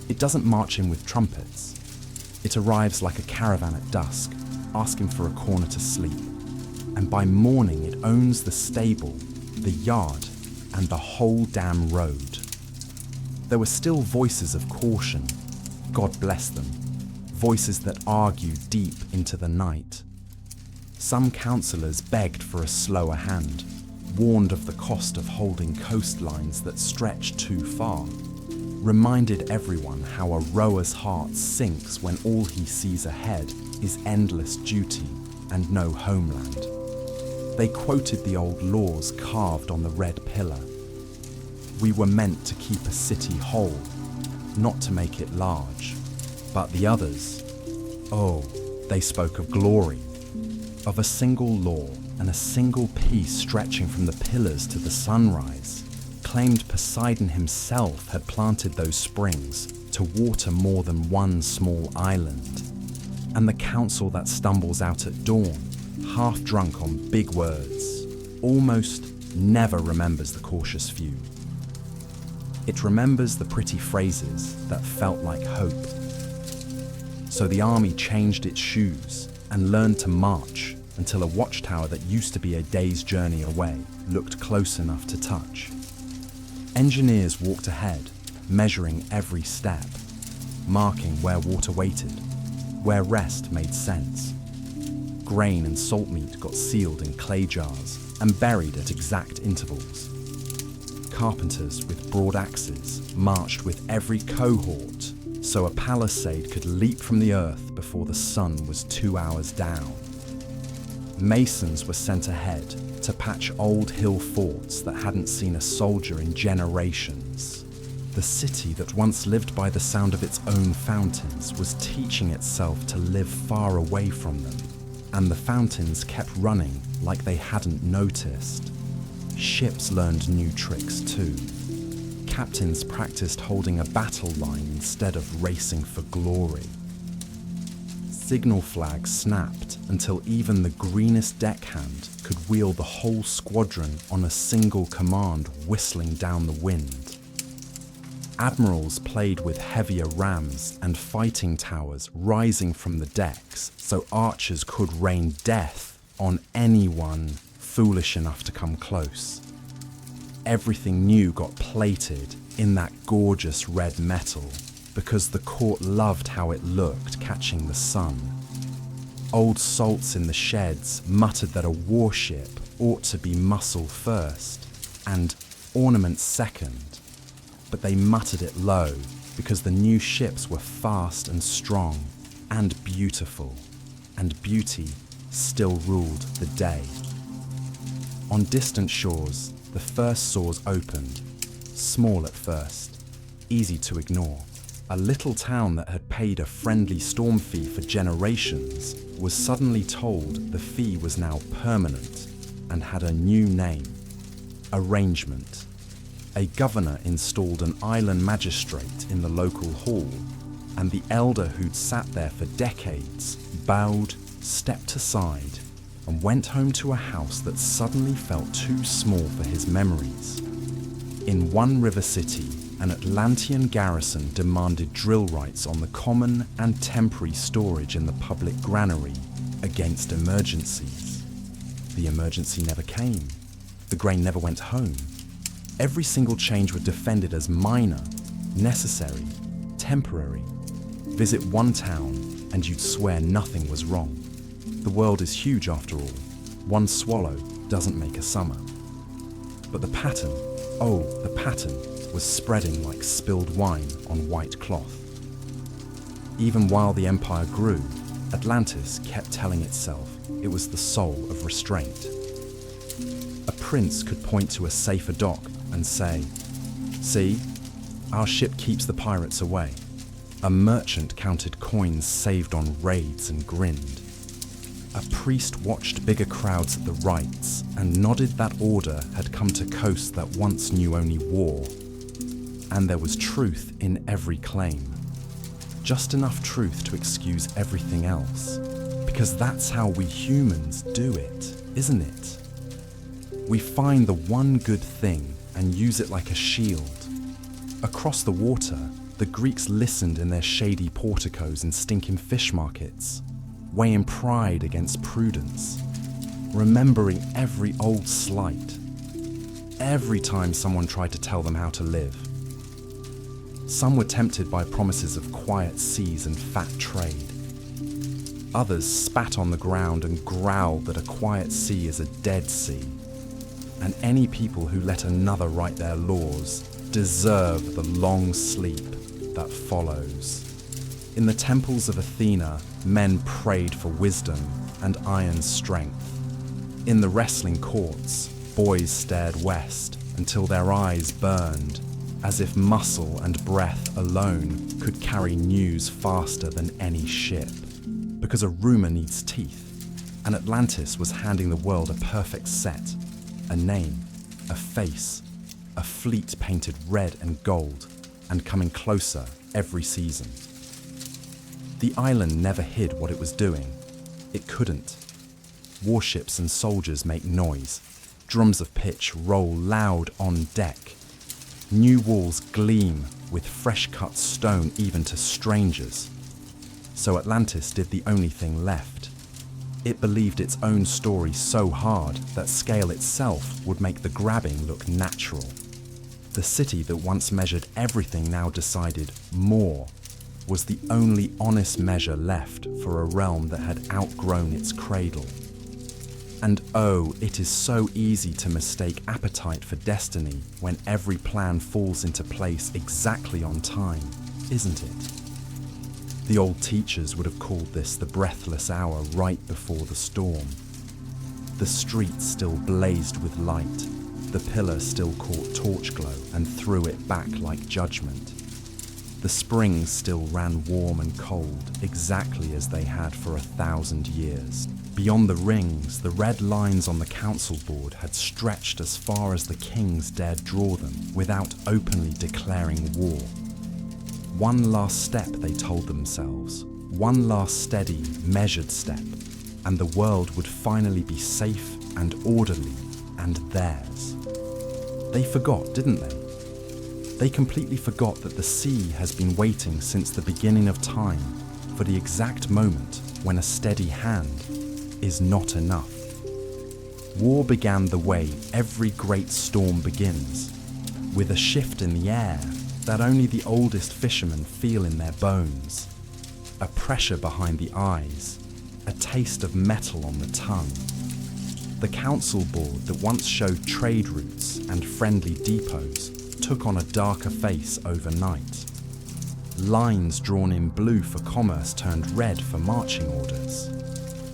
It doesn't march in with trumpets. It arrives like a caravan at dusk, asking for a corner to sleep. And by morning it owns the stable, the yard, and the whole damn road. There were still voices of caution, God bless them, voices that argued deep into the night. Some councillors begged for a slower hand, warned of the cost of holding coastlines that stretched too far, reminded everyone how a rower's heart sinks when all he sees ahead is endless duty and no homeland. They quoted the old laws carved on the red pillar. We were meant to keep a city whole, not to make it large. But the others, oh, they spoke of glory, of a single law and a single piece stretching from the pillars to the sunrise, claimed Poseidon himself had planted those springs to water more than one small island. And the council that stumbles out at dawn, half drunk on big words, almost never remembers the cautious few. It remembers the pretty phrases that felt like hope. So the army changed its shoes and learned to march until a watchtower that used to be a day's journey away looked close enough to touch. Engineers walked ahead, measuring every step, marking where water waited, where rest made sense. Grain and salt meat got sealed in clay jars and buried at exact intervals. Carpenters with broad axes marched with every cohort so a palisade could leap from the earth before the sun was 2 hours down. Masons were sent ahead to patch old hill forts that hadn't seen a soldier in generations. The city that once lived by the sound of its own fountains was teaching itself to live far away from them, and the fountains kept running like they hadn't noticed. Ships learned new tricks too. Captains practiced holding a battle line instead of racing for glory. Signal flags snapped until even the greenest deckhand could wheel the whole squadron on a single command whistling down the wind. Admirals played with heavier rams and fighting towers rising from the decks so archers could rain death on anyone foolish enough to come close. Everything new got plated in that gorgeous red metal because the court loved how it looked catching the sun. Old salts in the sheds muttered that a warship ought to be muscle first and ornament second, but they muttered it low because the new ships were fast and strong and beautiful, and beauty still ruled the day. On distant shores, the first sores opened, small at first, easy to ignore. A little town that had paid a friendly storm fee for generations was suddenly told the fee was now permanent and had a new name: arrangement. A governor installed an island magistrate in the local hall, and the elder who'd sat there for decades bowed, stepped aside, and went home to a house that suddenly felt too small for his memories. In one river city, an Atlantean garrison demanded drill rights on the common and temporary storage in the public granary against emergencies. The emergency never came. The grain never went home. Every single change was defended as minor, necessary, temporary. Visit one town and you'd swear nothing was wrong. The world is huge after all. One swallow doesn't make a summer. But the pattern, the pattern, was spreading like spilled wine on white cloth. Even while the empire grew, Atlantis kept telling itself it was the soul of restraint. A prince could point to a safer dock and say, "See, our ship keeps the pirates away." A merchant counted coins saved on raids and grinned. A priest watched bigger crowds at the rites and nodded that order had come to coasts that once knew only war. And there was truth in every claim. Just enough truth to excuse everything else. Because that's how we humans do it, isn't it? We find the one good thing and use it like a shield. Across the water, the Greeks listened in their shady porticos and stinking fish markets, weighing pride against prudence, remembering every old slight, every time someone tried to tell them how to live. Some were tempted by promises of quiet seas and fat trade. Others spat on the ground and growled that a quiet sea is a dead sea, and any people who let another write their laws deserve the long sleep that follows. In the temples of Athena, men prayed for wisdom and iron strength. In the wrestling courts, boys stared west until their eyes burned, as if muscle and breath alone could carry news faster than any ship. Because a rumor needs teeth, and Atlantis was handing the world a perfect set, a name, a face, a fleet painted red and gold, and coming closer every season. The island never hid what it was doing. It couldn't. Warships and soldiers make noise. Drums of pitch roll loud on deck. New walls gleam with fresh-cut stone even to strangers. So Atlantis did the only thing left. It believed its own story so hard that scale itself would make the grabbing look natural. The city that once measured everything now decided more was the only honest measure left for a realm that had outgrown its cradle. And oh, it is so easy to mistake appetite for destiny when every plan falls into place exactly on time, isn't it? The old teachers would have called this the breathless hour right before the storm. The streets still blazed with light. The pillar still caught torch glow and threw it back like judgment. The springs still ran warm and cold, exactly as they had for 1,000 years. Beyond the rings, the red lines on the council board had stretched as far as the kings dared draw them without openly declaring war. One last step, they told themselves. One last steady, measured step, and the world would finally be safe and orderly and theirs. They forgot, didn't they? They completely forgot that the sea has been waiting since the beginning of time for the exact moment when a steady hand is not enough. War began the way every great storm begins, with a shift in the air that only the oldest fishermen feel in their bones, a pressure behind the eyes, a taste of metal on the tongue. The council board that once showed trade routes and friendly depots took on a darker face overnight. Lines drawn in blue for commerce turned red for marching orders.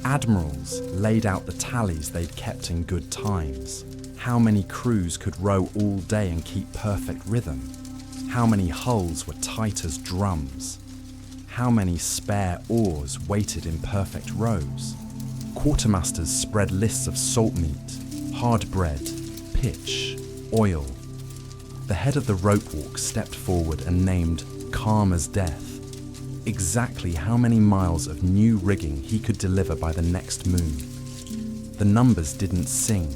Admirals laid out the tallies they'd kept in good times. How many crews could row all day and keep perfect rhythm? How many hulls were tight as drums? How many spare oars waited in perfect rows? Quartermasters spread lists of salt meat, hard bread, pitch, oil. The head of the rope walk stepped forward and named, calm as death, exactly how many miles of new rigging he could deliver by the next moon. The numbers didn't sing.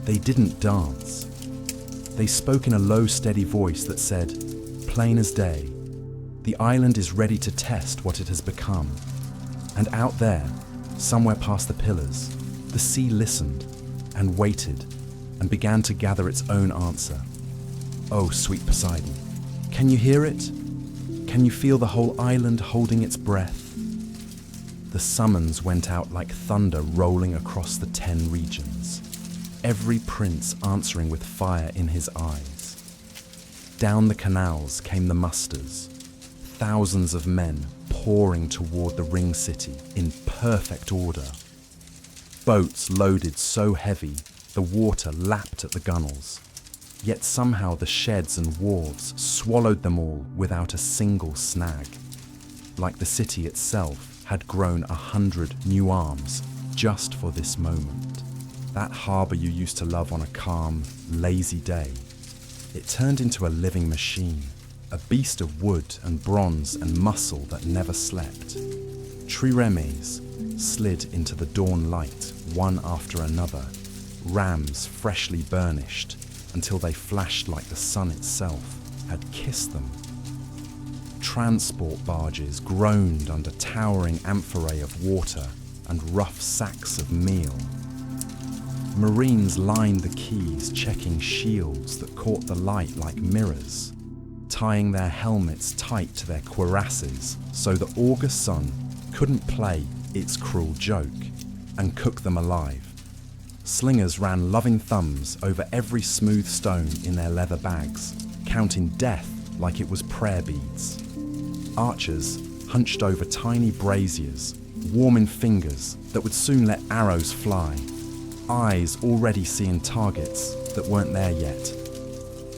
They didn't dance. They spoke in a low, steady voice that said, "Plain as day, the island is ready to test what it has become." And out there, somewhere past the pillars, the sea listened and waited and began to gather its own answer. Oh, sweet Poseidon, can you hear it? Can you feel the whole island holding its breath? The summons went out like thunder rolling across the 10 regions, every prince answering with fire in his eyes. Down the canals came the musters, thousands of men pouring toward the ring city in perfect order. Boats loaded so heavy the water lapped at the gunwales, yet somehow the sheds and wharves swallowed them all without a single snag, like the city itself had grown 100 new arms just for this moment. That harbour you used to love on a calm, lazy day, it turned into a living machine, a beast of wood and bronze and muscle that never slept. Triremes slid into the dawn light one after another, rams freshly burnished, until they flashed like the sun itself had kissed them. Transport barges groaned under towering amphorae of water and rough sacks of meal. Marines lined the quays checking shields that caught the light like mirrors, tying their helmets tight to their cuirasses so the August sun couldn't play its cruel joke and cook them alive. Slingers ran loving thumbs over every smooth stone in their leather bags, counting death like it was prayer beads. Archers hunched over tiny braziers, warming fingers that would soon let arrows fly, eyes already seeing targets that weren't there yet.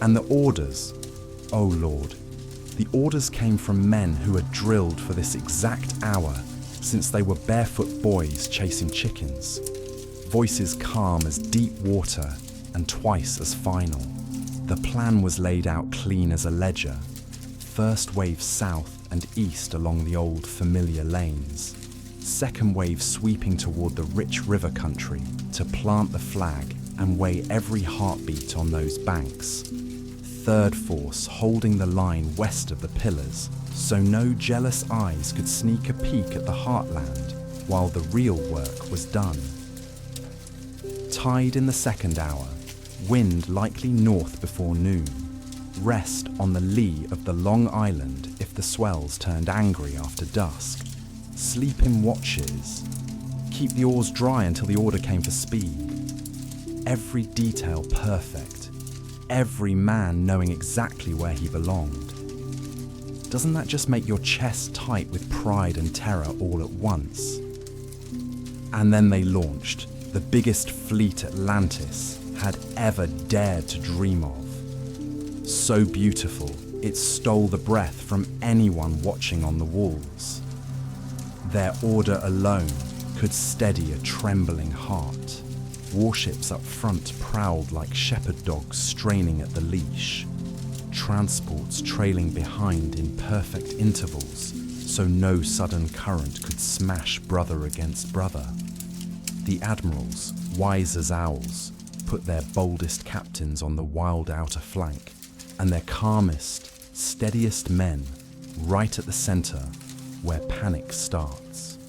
And the orders, oh Lord, the orders came from men who had drilled for this exact hour since they were barefoot boys chasing chickens. Voices calm as deep water and twice as final. The plan was laid out clean as a ledger. First wave south and east along the old familiar lanes. Second wave sweeping toward the rich river country to plant the flag and weigh every heartbeat on those banks. Third force holding the line west of the pillars so no jealous eyes could sneak a peek at the heartland while the real work was done. Tide in the second hour, wind likely north before noon. Rest on the lee of the long island if the swells turned angry after dusk. Sleep in watches. Keep the oars dry until the order came for speed. Every detail perfect. Every man knowing exactly where he belonged. Doesn't that just make your chest tight with pride and terror all at once? And then they launched, the biggest fleet Atlantis had ever dared to dream of. So beautiful, it stole the breath from anyone watching on the walls. Their order alone could steady a trembling heart. Warships up front prowled like shepherd dogs straining at the leash. Transports trailing behind in perfect intervals, so no sudden current could smash brother against brother. The admirals, wise as owls, put their boldest captains on the wild outer flank, and their calmest, steadiest men right at the center where panic starts.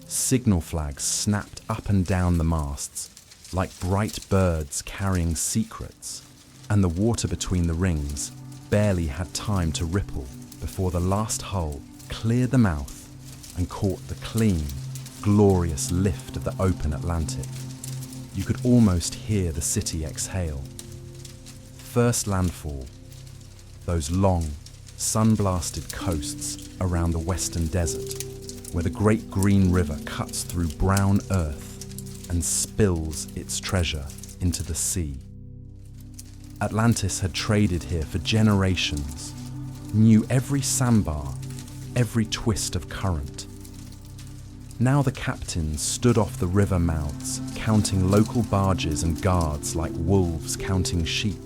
Signal flags snapped up and down the masts like bright birds carrying secrets, and the water between the rings barely had time to ripple before the last hull cleared the mouth and caught the clean, glorious lift of the open Atlantic. You could almost hear the city exhale. First landfall, those long, sun-blasted coasts around the western desert, where the great green river cuts through brown earth and spills its treasure into the sea. Atlantis had traded here for generations, knew every sandbar, every twist of current. Now the captains stood off the river mouths, counting local barges and guards like wolves counting sheep.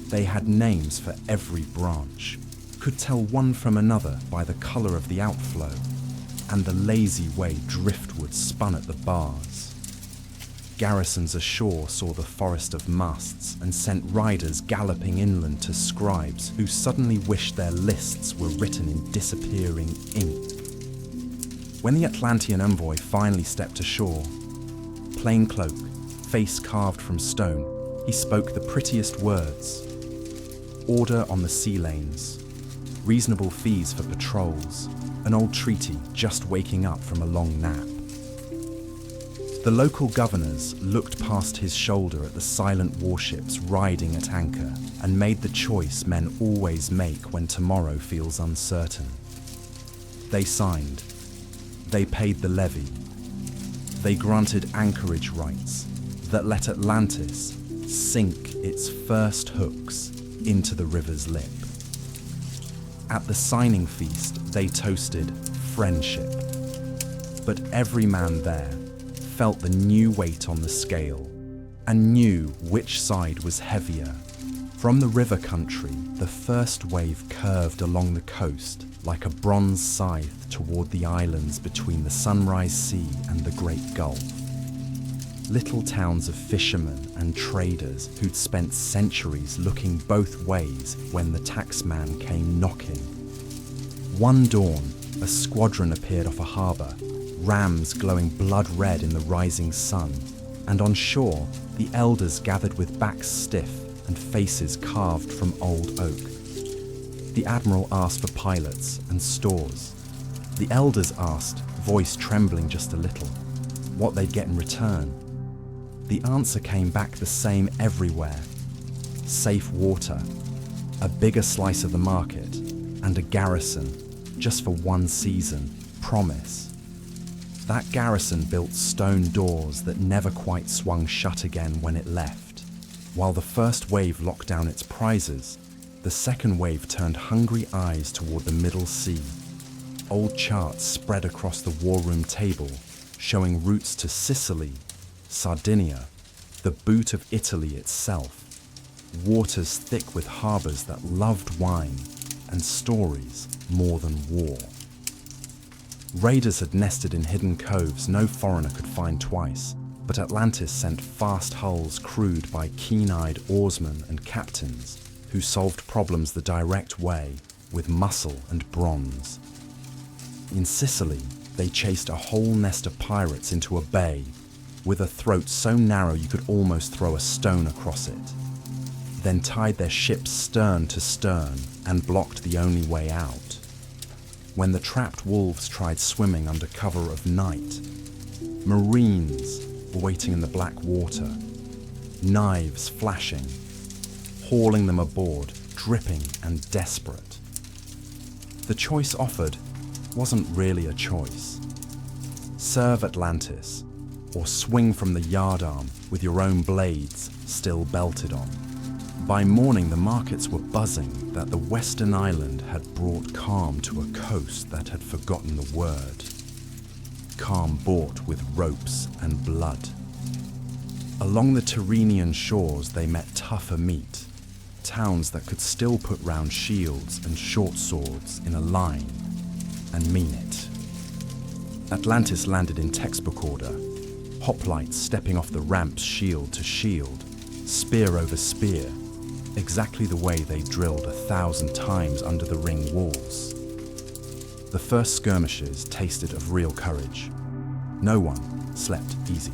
They had names for every branch, could tell one from another by the colour of the outflow, and the lazy way driftwood spun at the bars. Garrisons ashore saw the forest of masts and sent riders galloping inland to scribes who suddenly wished their lists were written in disappearing ink. When the Atlantean envoy finally stepped ashore, plain cloak, face carved from stone, he spoke the prettiest words. Order on the sea lanes, reasonable fees for patrols, an old treaty just waking up from a long nap. The local governors looked past his shoulder at the silent warships riding at anchor and made the choice men always make when tomorrow feels uncertain. They signed. They paid the levy. They granted anchorage rights that let Atlantis sink its first hooks into the river's lip. At the signing feast, they toasted friendship. But every man there felt the new weight on the scale and knew which side was heavier. From the river country, the first wave curved along the coast like a bronze scythe toward the islands between the Sunrise Sea and the Great Gulf. Little towns of fishermen and traders who'd spent centuries looking both ways when the taxman came knocking. One dawn, a squadron appeared off a harbour, rams glowing blood red in the rising sun, and on shore, the elders gathered with backs stiff and faces carved from old oak. The admiral asked for pilots and stores. The elders asked, voice trembling just a little, what they'd get in return. The answer came back the same everywhere. Safe water, a bigger slice of the market, and a garrison, just for one season, promise. That garrison built stone doors that never quite swung shut again when it left. While the first wave locked down its prizes, the second wave turned hungry eyes toward the Middle Sea. Old charts spread across the war room table, showing routes to Sicily, Sardinia, the boot of Italy itself, waters thick with harbours that loved wine and stories more than war. Raiders had nested in hidden coves no foreigner could find twice, but Atlantis sent fast hulls crewed by keen-eyed oarsmen and captains who solved problems the direct way with muscle and bronze. In Sicily, they chased a whole nest of pirates into a bay with a throat so narrow you could almost throw a stone across it, then tied their ships stern to stern and blocked the only way out. When the trapped wolves tried swimming under cover of night, marines were waiting in the black water, knives flashing, hauling them aboard, dripping and desperate. The choice offered wasn't really a choice. Serve Atlantis, or swing from the yardarm with your own blades still belted on. By morning, the markets were buzzing that the western island had brought calm to a coast that had forgotten the word. Calm bought with ropes and blood. Along the Tyrrhenian shores, they met tougher meat, towns that could still put round shields and short swords in a line and mean it. Atlantis landed in textbook order, hoplites stepping off the ramps shield to shield, spear over spear, exactly the way they drilled 1,000 times under the ring walls. The first skirmishes tasted of real courage. No one slept easy.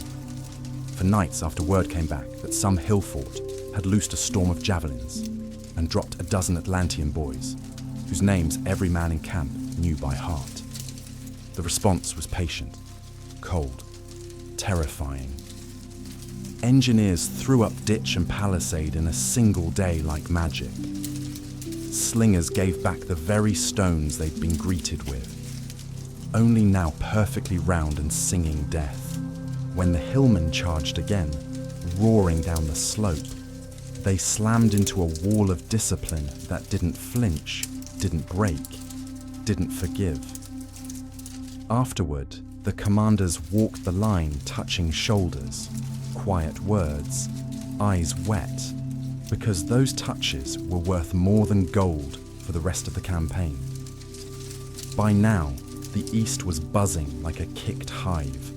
For nights after word came back that some hill fort had loosed a storm of javelins and dropped a dozen Atlantean boys, whose names every man in camp knew by heart. The response was patient, cold, terrifying. Engineers threw up ditch and palisade in a single day like magic. Slingers gave back the very stones they'd been greeted with, only now perfectly round and singing death. When the hillmen charged again, roaring down the slope, they slammed into a wall of discipline that didn't flinch, didn't break, didn't forgive. Afterward, the commanders walked the line touching shoulders, quiet words, eyes wet, because those touches were worth more than gold for the rest of the campaign. By now, the east was buzzing like a kicked hive.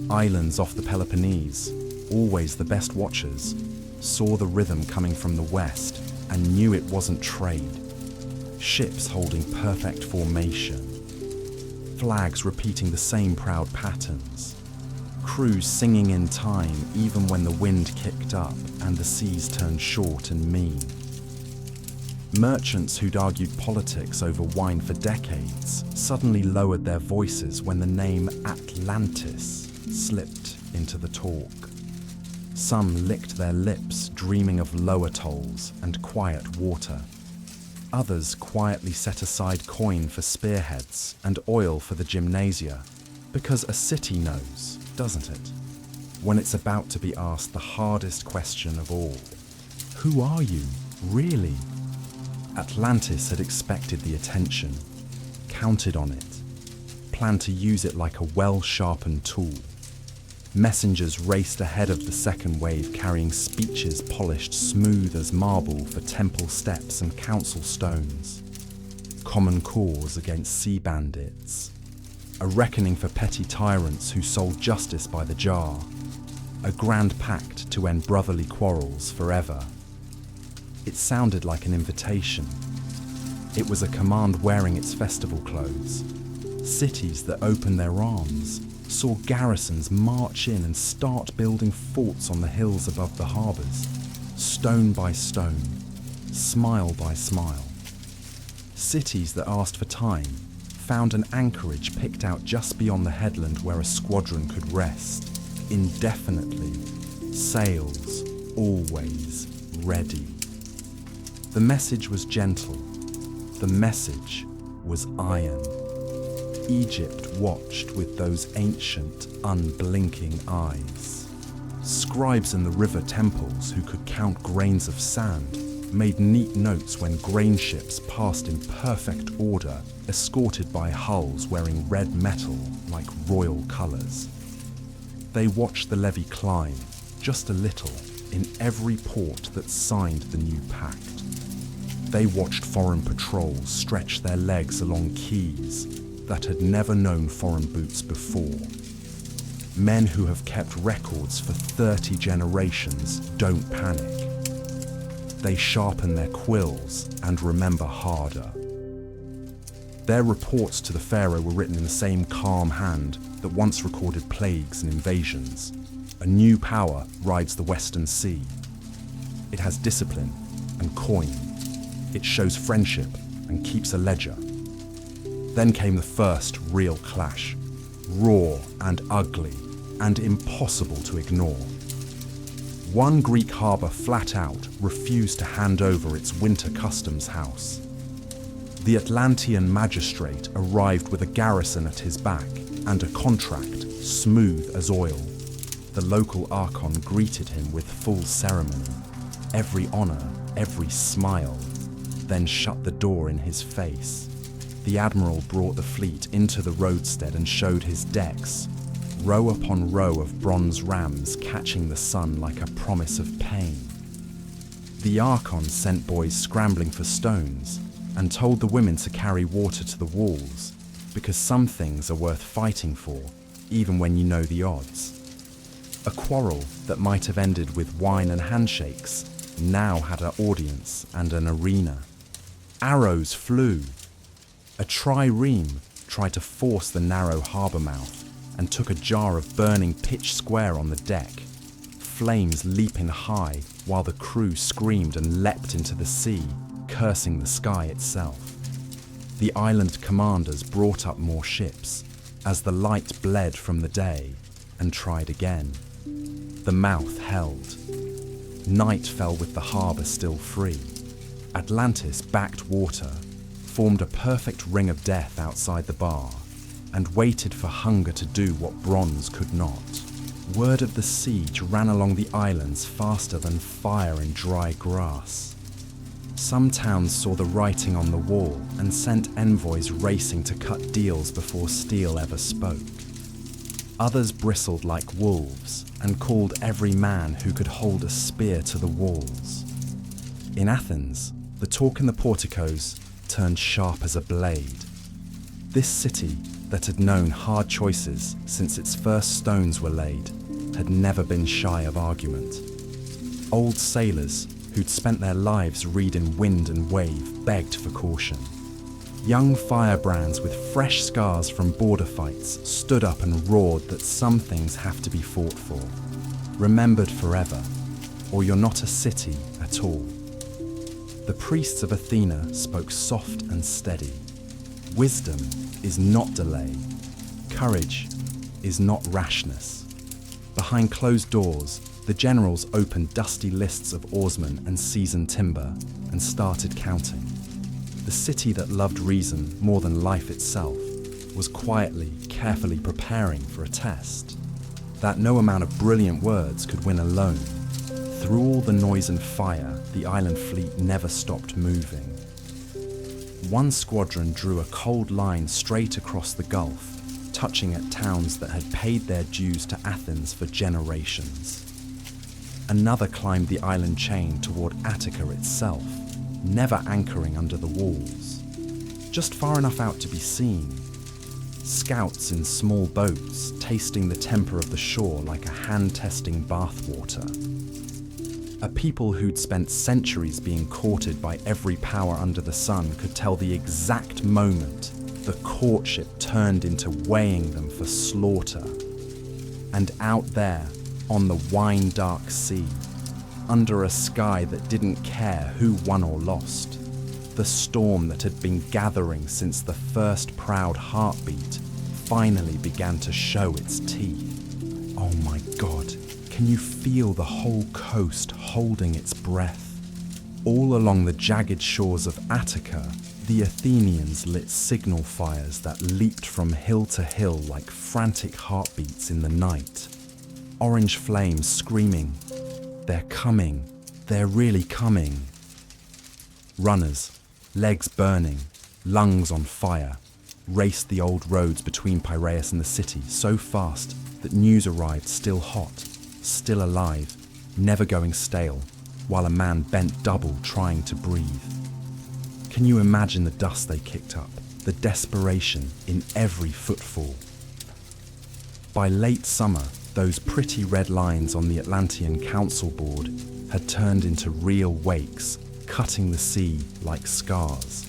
Islands off the Peloponnese, always the best watchers, saw the rhythm coming from the west and knew it wasn't trade. Ships holding perfect formation, flags repeating the same proud patterns, crews singing in time even when the wind kicked up and the seas turned short and mean. Merchants who'd argued politics over wine for decades suddenly lowered their voices when the name Atlantis slipped into the talk. Some licked their lips, dreaming of lower tolls and quiet water. Others quietly set aside coin for spearheads and oil for the gymnasia, because a city knows, doesn't it, when it's about to be asked the hardest question of all. Who are you, really? Atlantis had expected the attention, counted on it, planned to use it like a well-sharpened tool. Messengers raced ahead of the second wave carrying speeches polished smooth as marble for temple steps and council stones. Common cause against sea bandits. A reckoning for petty tyrants who sold justice by the jar. A grand pact to end brotherly quarrels forever. It sounded like an invitation. It was a command wearing its festival clothes. Cities that opened their arms saw garrisons march in and start building forts on the hills above the harbours, stone by stone, smile by smile. Cities that asked for time found an anchorage picked out just beyond the headland where a squadron could rest, indefinitely, sails always ready. The message was gentle. The message was iron. Egypt watched with those ancient, unblinking eyes. Scribes in the river temples who could count grains of sand made neat notes when grain ships passed in perfect order, escorted by hulls wearing red metal like royal colours. They watched the levy climb, just a little, in every port that signed the new pact. They watched foreign patrols stretch their legs along quays that had never known foreign boots before. Men who have kept records for 30 generations don't panic. They sharpen their quills and remember harder. Their reports to the pharaoh were written in the same calm hand that once recorded plagues and invasions. A new power rides the Western Sea. It has discipline and coin. It shows friendship and keeps a ledger. Then came the first real clash, raw and ugly and impossible to ignore. One Greek harbour flat out refused to hand over its winter customs house. The Atlantean magistrate arrived with a garrison at his back and a contract smooth as oil. The local archon greeted him with full ceremony, every honour, every smile, then shut the door in his face. The admiral brought the fleet into the roadstead and showed his decks, row upon row of bronze rams catching the sun like a promise of pain. The archon sent boys scrambling for stones and told the women to carry water to the walls, because some things are worth fighting for, even when you know the odds. A quarrel that might have ended with wine and handshakes now had an audience and an arena. Arrows flew. A trireme tried to force the narrow harbour mouth and took a jar of burning pitch square on the deck, flames leaping high while the crew screamed and leapt into the sea, cursing the sky itself. The island commanders brought up more ships as the light bled from the day and tried again. The mouth held. Night fell with the harbour still free. Atlantis backed water, formed a perfect ring of death outside the bar, and waited for hunger to do what bronze could not. Word of the siege ran along the islands faster than fire in dry grass. Some towns saw the writing on the wall and sent envoys racing to cut deals before steel ever spoke. Others bristled like wolves and called every man who could hold a spear to the walls. In Athens, the talk in the porticos turned sharp as a blade. This city that had known hard choices since its first stones were laid, had never been shy of argument. Old sailors who'd spent their lives reading wind and wave begged for caution. Young firebrands with fresh scars from border fights stood up and roared that some things have to be fought for, remembered forever, or you're not a city at all. The priests of Athena spoke soft and steady. Wisdom is not delay. Courage is not rashness. Behind closed doors, the generals opened dusty lists of oarsmen and seasoned timber and started counting. The city that loved reason more than life itself was quietly, carefully preparing for a test that no amount of brilliant words could win alone. Through all the noise and fire, the island fleet never stopped moving. One squadron drew a cold line straight across the Gulf, touching at towns that had paid their dues to Athens for generations. Another climbed the island chain toward Attica itself, never anchoring under the walls, just far enough out to be seen. Scouts in small boats, tasting the temper of the shore like a hand-testing bathwater. A people who'd spent centuries being courted by every power under the sun could tell the exact moment the courtship turned into weighing them for slaughter. And out there, on the wine-dark sea, under a sky that didn't care who won or lost, the storm that had been gathering since the first proud heartbeat finally began to show its teeth. Oh my God, can you feel the whole coast holding its breath? All along the jagged shores of Attica, the Athenians lit signal fires that leaped from hill to hill like frantic heartbeats in the night. Orange flames screaming, "They're coming, they're really coming." Runners, legs burning, lungs on fire, raced the old roads between Piraeus and the city so fast that news arrived still hot, still alive, never going stale, while a man bent double trying to breathe. Can you imagine the dust they kicked up, the desperation in every footfall? By late summer, those pretty red lines on the Atlantean Council board had turned into real wakes, cutting the sea like scars.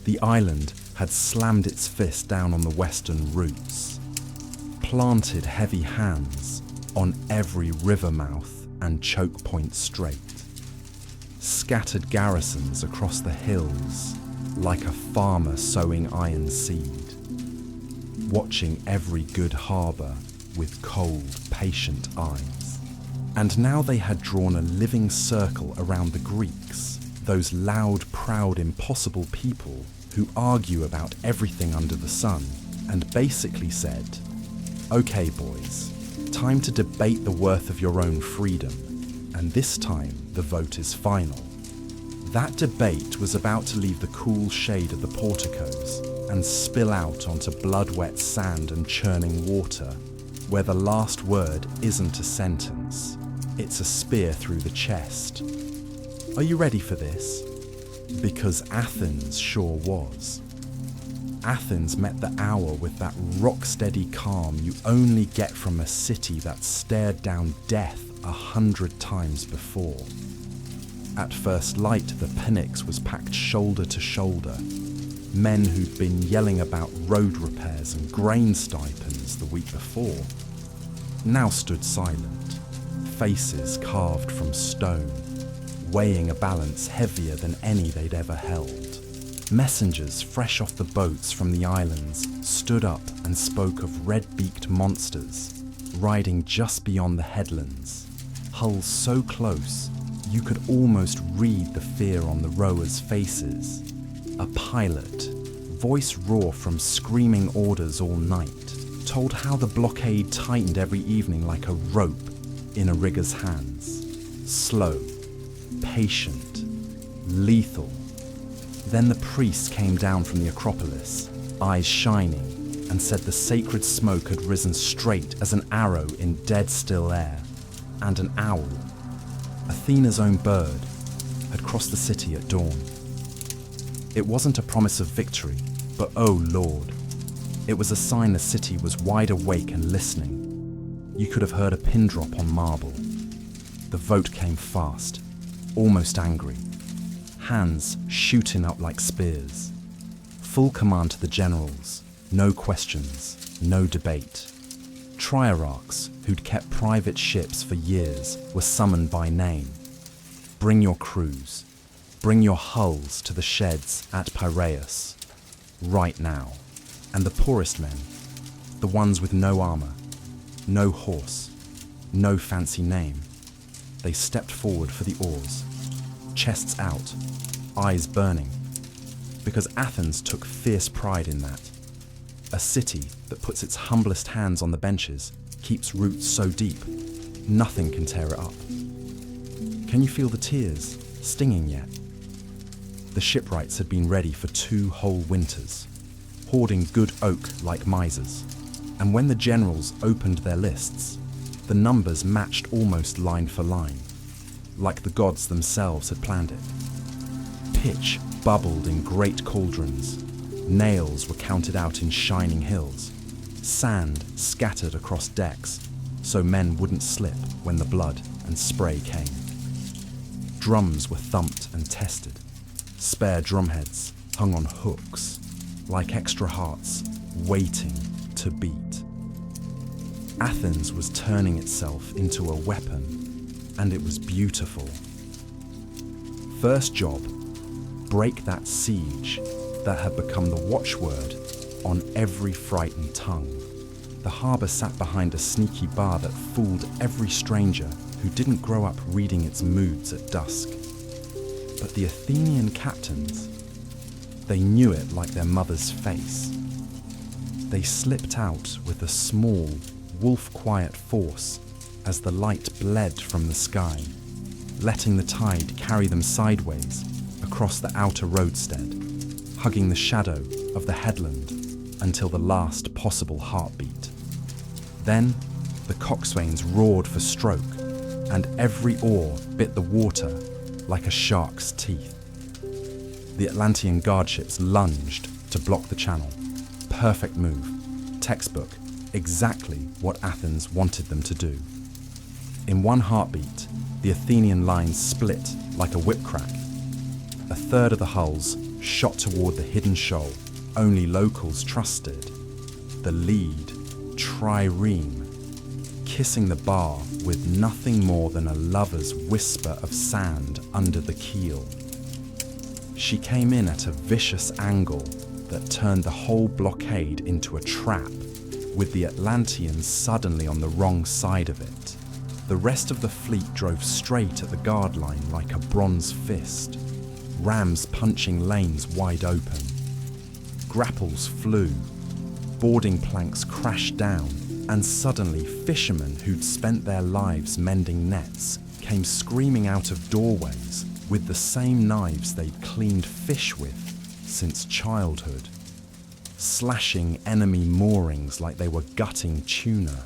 The island had slammed its fist down on the western routes, planted heavy hands on every river mouth and choke point strait, scattered garrisons across the hills like a farmer sowing iron seed, watching every good harbour with cold, patient eyes. And now they had drawn a living circle around the Greeks, those loud, proud, impossible people who argue about everything under the sun, and basically said, "Okay, boys, time to debate the worth of your own freedom, and this time the vote is final." That debate was about to leave the cool shade of the porticos and spill out onto blood-wet sand and churning water, where the last word isn't a sentence, it's a spear through the chest. Are you ready for this? Because Athens sure was. Athens met the hour with that rock-steady calm you only get from a city that stared down death 100 times before. At first light, the Pnyx was packed shoulder to shoulder. Men who'd been yelling about road repairs and grain stipends the week before now stood silent, faces carved from stone, weighing a balance heavier than any they'd ever held. Messengers fresh off the boats from the islands stood up and spoke of red-beaked monsters riding just beyond the headlands, hulls so close you could almost read the fear on the rowers' faces. A pilot, voice raw from screaming orders all night, told how the blockade tightened every evening like a rope in a rigger's hands. Slow, patient, lethal. Then the priest came down from the Acropolis, eyes shining, and said the sacred smoke had risen straight as an arrow in dead still air, and an owl, Athena's own bird, had crossed the city at dawn. It wasn't a promise of victory, but oh Lord, It was a sign the city was wide awake and listening. You could have heard a pin drop on marble. The vote came fast, almost angry. Hands shooting up like spears. Full command to the generals, no questions, no debate. Triarchs, who'd kept private ships for years, were summoned by name. Bring your crews, bring your hulls to the sheds at Piraeus, right now. And the poorest men, the ones with no armor, no horse, no fancy name, they stepped forward for the oars, chests out, eyes burning, because Athens took fierce pride in that. A city that puts its humblest hands on the benches keeps roots so deep, nothing can tear it up. Can you feel the tears stinging yet? The shipwrights had been ready for 2 whole winters, hoarding good oak like misers. And when the generals opened their lists, the numbers matched almost line for line, like the gods themselves had planned it. Pitch bubbled in great cauldrons, nails were counted out in shining hills, sand scattered across decks so men wouldn't slip when the blood and spray came. Drums were thumped and tested, spare drumheads hung on hooks, like extra hearts waiting to beat. Athens was turning itself into a weapon, and it was beautiful. First job, break that siege that had become the watchword on every frightened tongue. The harbour sat behind a sneaky bar that fooled every stranger who didn't grow up reading its moods at dusk. But the Athenian captains, they knew it like their mother's face. They slipped out with a small, wolf-quiet force as the light bled from the sky, letting the tide carry them sideways across the outer roadstead, hugging the shadow of the headland until the last possible heartbeat. Then the coxswains roared for stroke, and every oar bit the water like a shark's teeth. The Atlantean guardships lunged to block the channel. Perfect move, textbook, exactly what Athens wanted them to do. In one heartbeat, the Athenian lines split like a whip crack. A third of the hulls shot toward the hidden shoal only locals trusted, the lead, trireme, kissing the bar with nothing more than a lover's whisper of sand under the keel. She came in at a vicious angle that turned the whole blockade into a trap, with the Atlanteans suddenly on the wrong side of it. The rest of the fleet drove straight at the guard line like a bronze fist, rams punching lanes wide open. Grapples flew, boarding planks crashed down, and suddenly fishermen who'd spent their lives mending nets came screaming out of doorways with the same knives they'd cleaned fish with since childhood, slashing enemy moorings like they were gutting tuna.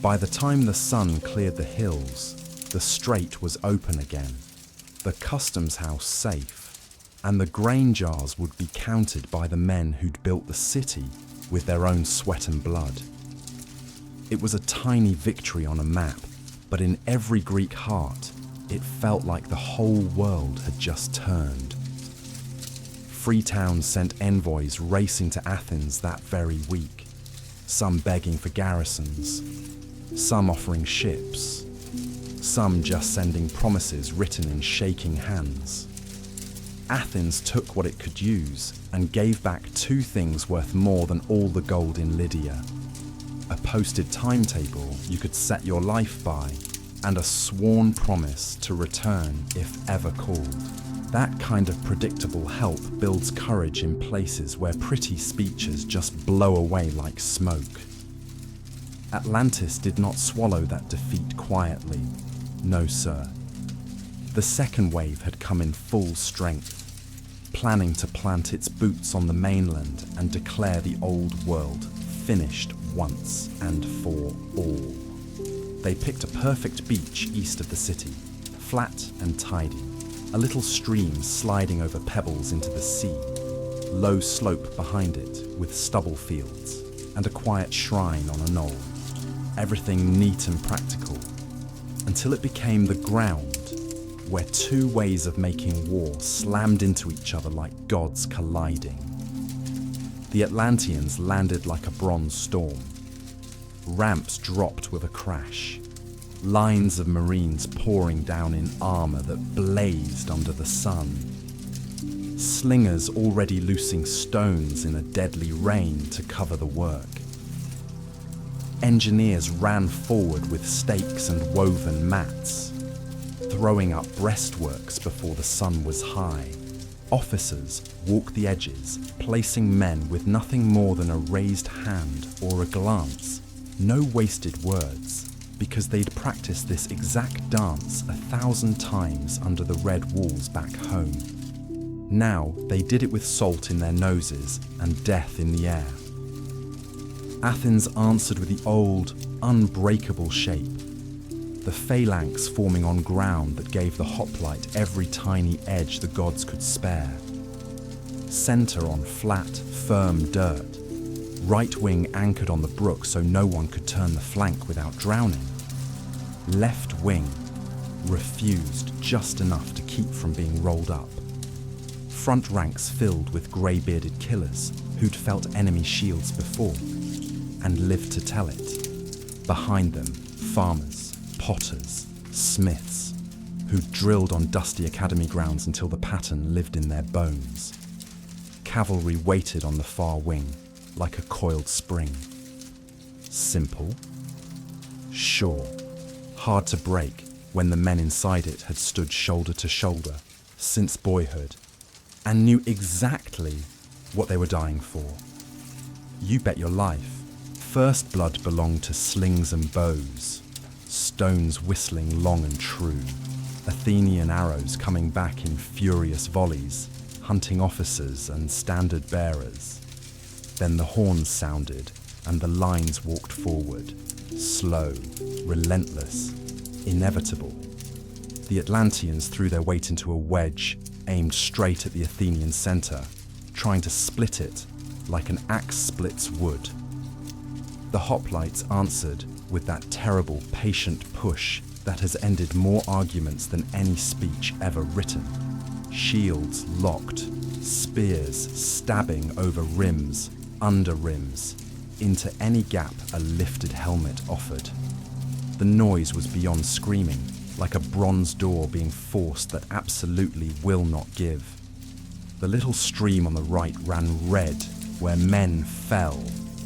By the time the sun cleared the hills, the strait was open again, the customs house safe, and the grain jars would be counted by the men who'd built the city with their own sweat and blood. It was a tiny victory on a map, but in every Greek heart, it felt like the whole world had just turned. Free towns sent envoys racing to Athens that very week, some begging for garrisons, some offering ships, some just sending promises written in shaking hands. Athens took what it could use and gave back 2 things worth more than all the gold in Lydia: a posted timetable you could set your life by, and a sworn promise to return if ever called. That kind of predictable help builds courage in places where pretty speeches just blow away like smoke. Atlantis did not swallow that defeat quietly. No, sir. The second wave had come in full strength, planning to plant its boots on the mainland and declare the old world finished once and for all. They picked a perfect beach east of the city, flat and tidy, a little stream sliding over pebbles into the sea. low slope behind it with stubble fields, and a quiet shrine on a knoll. Everything neat and practical, until it became the ground where two ways of making war slammed into each other like gods colliding. The Atlanteans landed like a bronze storm. Ramps dropped with a crash. Lines of Marines pouring down in armor that blazed under the sun. Slingers already loosing stones in a deadly rain to cover the work. Engineers ran forward with stakes and woven mats, throwing up breastworks before the sun was high. Officers walked the edges, placing men with nothing more than a raised hand or a glance. No wasted words, because they'd practiced this exact dance 1,000 times under the red walls back home. Now they did it with salt in their noses and death in the air. Athens answered with the old, unbreakable shape, the phalanx forming on ground that gave the hoplite every tiny edge the gods could spare. Center on flat, firm dirt, right wing anchored on the brook so no one could turn the flank without drowning. Left wing refused just enough to keep from being rolled up. Front ranks filled with grey-bearded killers who'd felt enemy shields before and lived to tell it. Behind them, farmers, potters, smiths, who'd drilled on dusty academy grounds until the pattern lived in their bones. Cavalry waited on the far wing, like a coiled spring. Simple? Sure. Hard to break when the men inside it had stood shoulder to shoulder since boyhood and knew exactly what they were dying for. You bet your life. First blood belonged to slings and bows, stones whistling long and true, Athenian arrows coming back in furious volleys, hunting officers and standard bearers. Then the horns sounded and the lines walked forward, slow, relentless, inevitable. The Atlanteans threw their weight into a wedge aimed straight at the Athenian center, trying to split it like an axe splits wood. The hoplites answered with that terrible, patient push that has ended more arguments than any speech ever written. Shields locked, spears stabbing over rims, under rims, into any gap a lifted helmet offered. The noise was beyond screaming, like a bronze door being forced that absolutely will not give. The little stream on the right ran red, where men fell,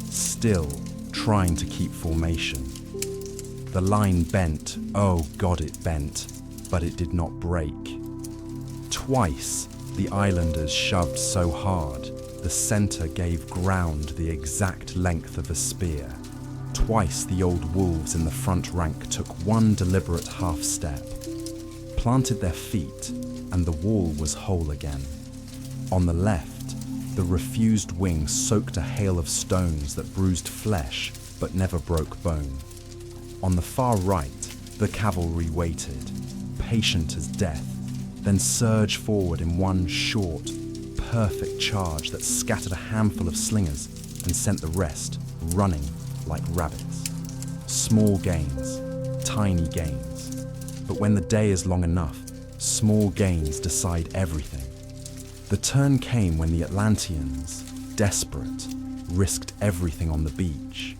still trying to keep formation. The line bent, oh God it bent, but it did not break. Twice the islanders shoved so hard, the center gave ground the exact length of a spear. Twice the old wolves in the front rank took one deliberate half step, planted their feet, and the wall was whole again. On the left, the refused wing soaked a hail of stones that bruised flesh but never broke bone. On the far right, the cavalry waited, patient as death, then surged forward in one short, perfect charge that scattered a handful of slingers and sent the rest running like rabbits. Small gains, tiny gains. But when the day is long enough, small gains decide everything. The turn came when the Atlanteans, desperate, risked everything on the beach.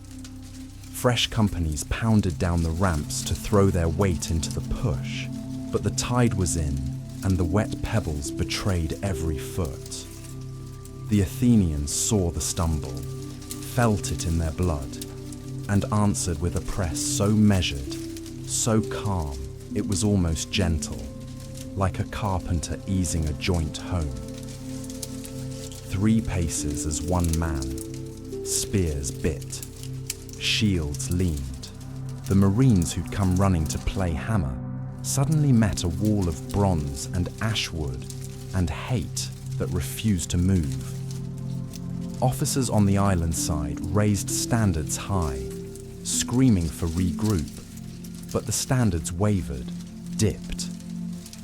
Fresh companies pounded down the ramps to throw their weight into the push, but the tide was in, and the wet pebbles betrayed every foot. The Athenians saw the stumble, felt it in their blood, and answered with a press so measured, so calm, it was almost gentle, like a carpenter easing a joint home. 3 paces as one man, spears bit, shields leaned. The Marines who'd come running to play hammer suddenly met a wall of bronze and ash wood and hate that refused to move. Officers on the island side raised standards high, screaming for regroup, but the standards wavered, dipped.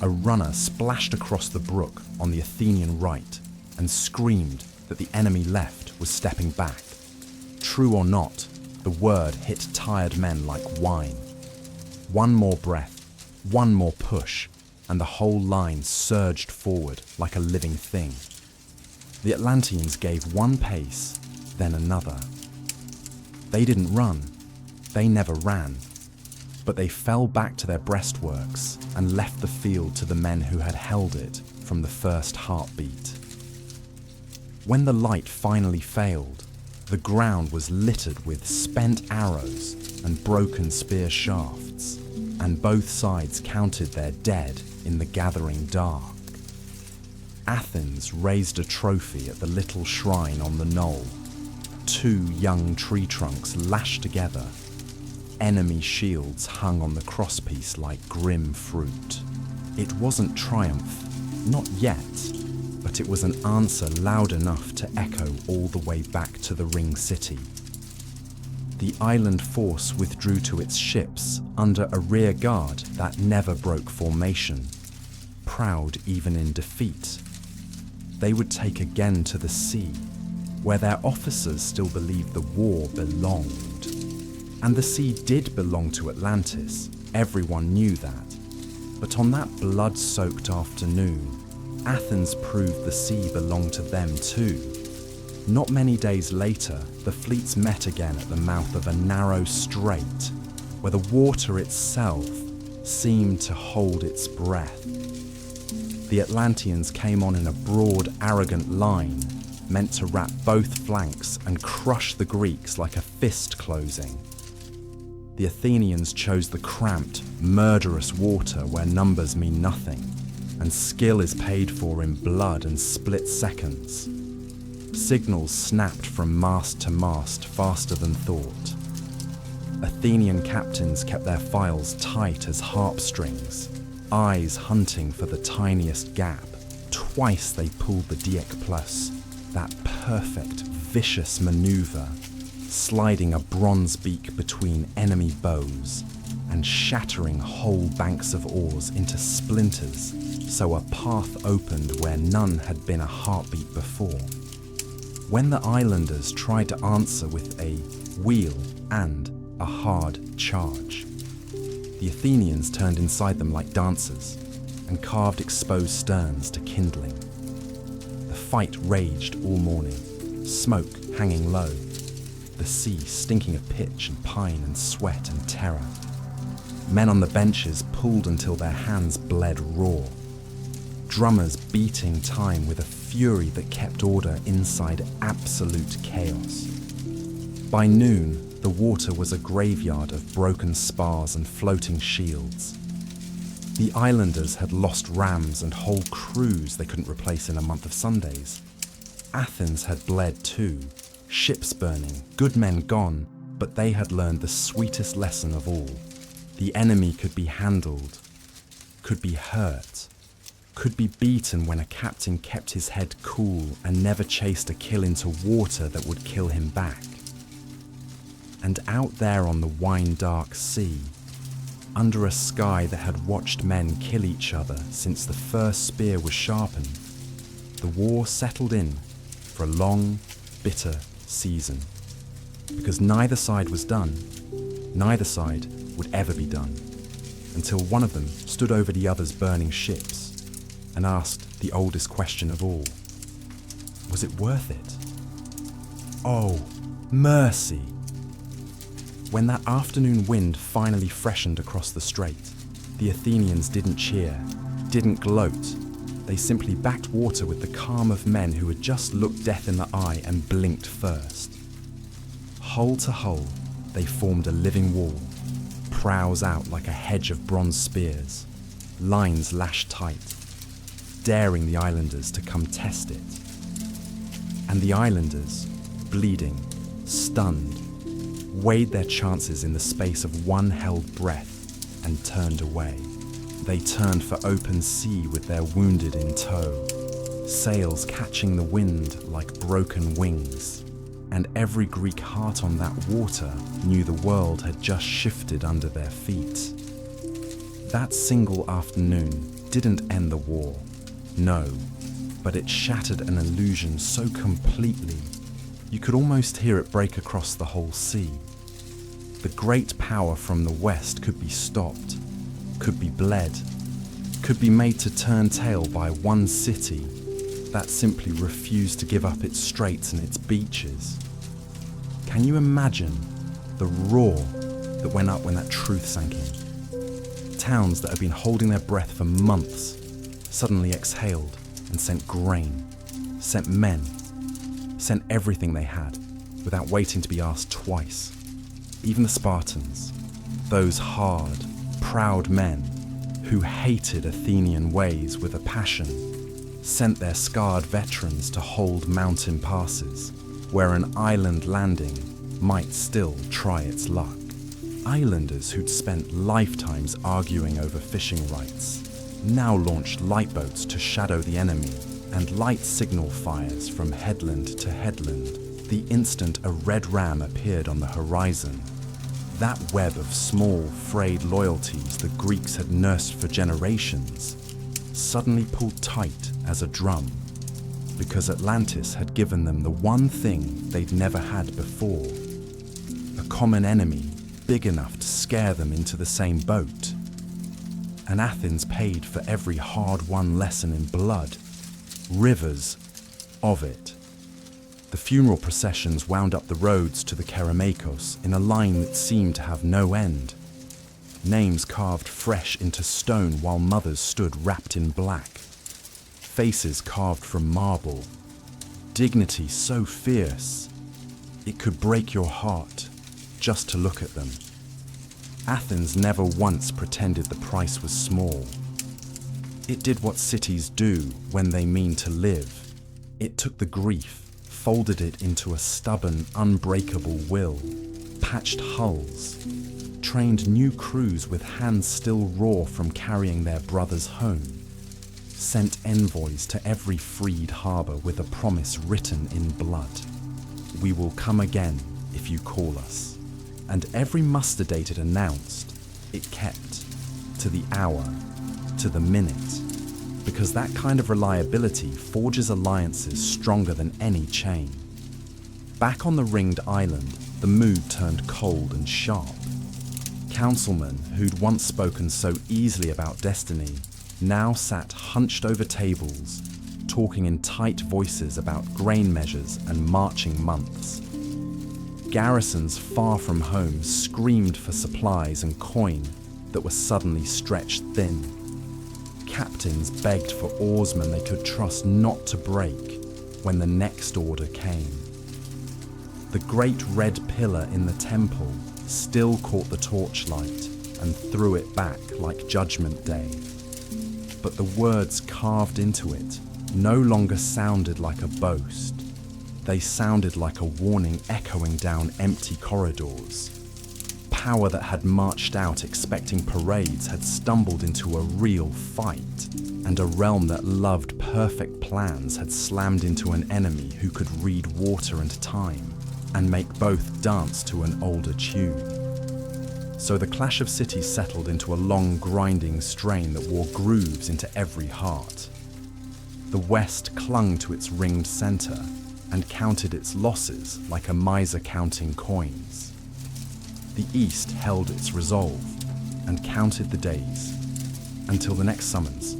A runner splashed across the brook on the Athenian right and screamed that the enemy left was stepping back. True or not, the word hit tired men like wine. One more breath, one more push, and the whole line surged forward like a living thing. The Atlanteans gave one pace, then another. They didn't run, they never ran, but they fell back to their breastworks and left the field to the men who had held it from the first heartbeat. When the light finally failed, the ground was littered with spent arrows and broken spear shafts, and both sides counted their dead in the gathering dark. Athens raised a trophy at the little shrine on the knoll. 2 young tree trunks lashed together. Enemy shields hung on the crosspiece like grim fruit. It wasn't triumph, not yet, but it was an answer loud enough to echo all the way back to the ring city. The island force withdrew to its ships under a rear guard that never broke formation, proud even in defeat. They would take again to the sea, where their officers still believed the war belonged. And the sea did belong to Atlantis, everyone knew that. But on that blood-soaked afternoon, Athens proved the sea belonged to them too. Not many days later, the fleets met again at the mouth of a narrow strait, where the water itself seemed to hold its breath. The Atlanteans came on in a broad, arrogant line, meant to wrap both flanks and crush the Greeks like a fist closing. The Athenians chose the cramped, murderous water where numbers mean nothing, and skill is paid for in blood and split seconds. Signals snapped from mast to mast faster than thought. Athenian captains kept their files tight as harp strings, eyes hunting for the tiniest gap. Twice they pulled the Diek+, that perfect, vicious maneuver, sliding a bronze beak between enemy bows and shattering whole banks of oars into splinters so a path opened where none had been a heartbeat before. When the islanders tried to answer with a wheel and a hard charge, the Athenians turned inside them like dancers and carved exposed sterns to kindling. The fight raged all morning, smoke hanging low, the sea stinking of pitch and pine and sweat and terror. Men on the benches pulled until their hands bled raw. Drummers beating time with a fury that kept order inside absolute chaos. By noon, the water was a graveyard of broken spars and floating shields. The islanders had lost rams and whole crews they couldn't replace in a month of Sundays. Athens had bled too, ships burning, good men gone, but they had learned the sweetest lesson of all. The enemy could be handled, could be hurt, could be beaten when a captain kept his head cool and never chased a kill into water that would kill him back. And out there on the wine-dark sea, under a sky that had watched men kill each other since the first spear was sharpened, the war settled in for a long, bitter season. Because neither side was done, neither side would ever be done, until one of them stood over the other's burning ships and asked the oldest question of all. Was it worth it? Oh, mercy! When that afternoon wind finally freshened across the strait, the Athenians didn't cheer, didn't gloat. They simply backed water with the calm of men who had just looked death in the eye and blinked first. Hull to hull, they formed a living wall, prows out like a hedge of bronze spears, lines lashed tight, daring the islanders to come test it. And the islanders, bleeding, stunned, weighed their chances in the space of one held breath and turned away. They turned for open sea with their wounded in tow, sails catching the wind like broken wings. And every Greek heart on that water knew the world had just shifted under their feet. That single afternoon didn't end the war. No, but it shattered an illusion so completely you could almost hear it break across the whole sea. The great power from the west could be stopped, could be bled, could be made to turn tail by one city that simply refused to give up its straits and its beaches. Can you imagine the roar that went up when that truth sank in? Towns that had been holding their breath for months suddenly exhaled and sent grain, sent men, sent everything they had without waiting to be asked twice. Even the Spartans, those hard, proud men who hated Athenian ways with a passion, sent their scarred veterans to hold mountain passes where an island landing might still try its luck. Islanders who'd spent lifetimes arguing over fishing rights now launched lightboats to shadow the enemy and light signal fires from headland to headland the instant a red ram appeared on the horizon. That web of small, frayed loyalties the Greeks had nursed for generations suddenly pulled tight as a drum, because Atlantis had given them the one thing they'd never had before: a common enemy big enough to scare them into the same boat. And Athens paid for every hard-won lesson in blood, rivers of it. The funeral processions wound up the roads to the Kerameikos in a line that seemed to have no end. Names carved fresh into stone while mothers stood wrapped in black. Faces carved from marble. Dignity so fierce, it could break your heart just to look at them. Athens never once pretended the price was small. It did what cities do when they mean to live. It took the grief, folded it into a stubborn, unbreakable will, patched hulls, trained new crews with hands still raw from carrying their brothers home, sent envoys to every freed harbour with a promise written in blood. We will come again if you call us. And every muster date it announced, it kept, to the hour, to the minute, because that kind of reliability forges alliances stronger than any chain. Back on the ringed island, the mood turned cold and sharp. Councilmen who'd once spoken so easily about destiny now sat hunched over tables, talking in tight voices about grain measures and marching months. Garrisons far from home screamed for supplies and coin that were suddenly stretched thin. Captains begged for oarsmen they could trust not to break when the next order came. The great red pillar in the temple still caught the torchlight and threw it back like Judgment Day. But the words carved into it no longer sounded like a boast. They sounded like a warning echoing down empty corridors. Power that had marched out expecting parades had stumbled into a real fight, and a realm that loved perfect plans had slammed into an enemy who could read water and time, and make both dance to an older tune. So the clash of cities settled into a long grinding strain that wore grooves into every heart. The West clung to its ringed centre and counted its losses like a miser counting coins. The East held its resolve and counted the days until the next summons,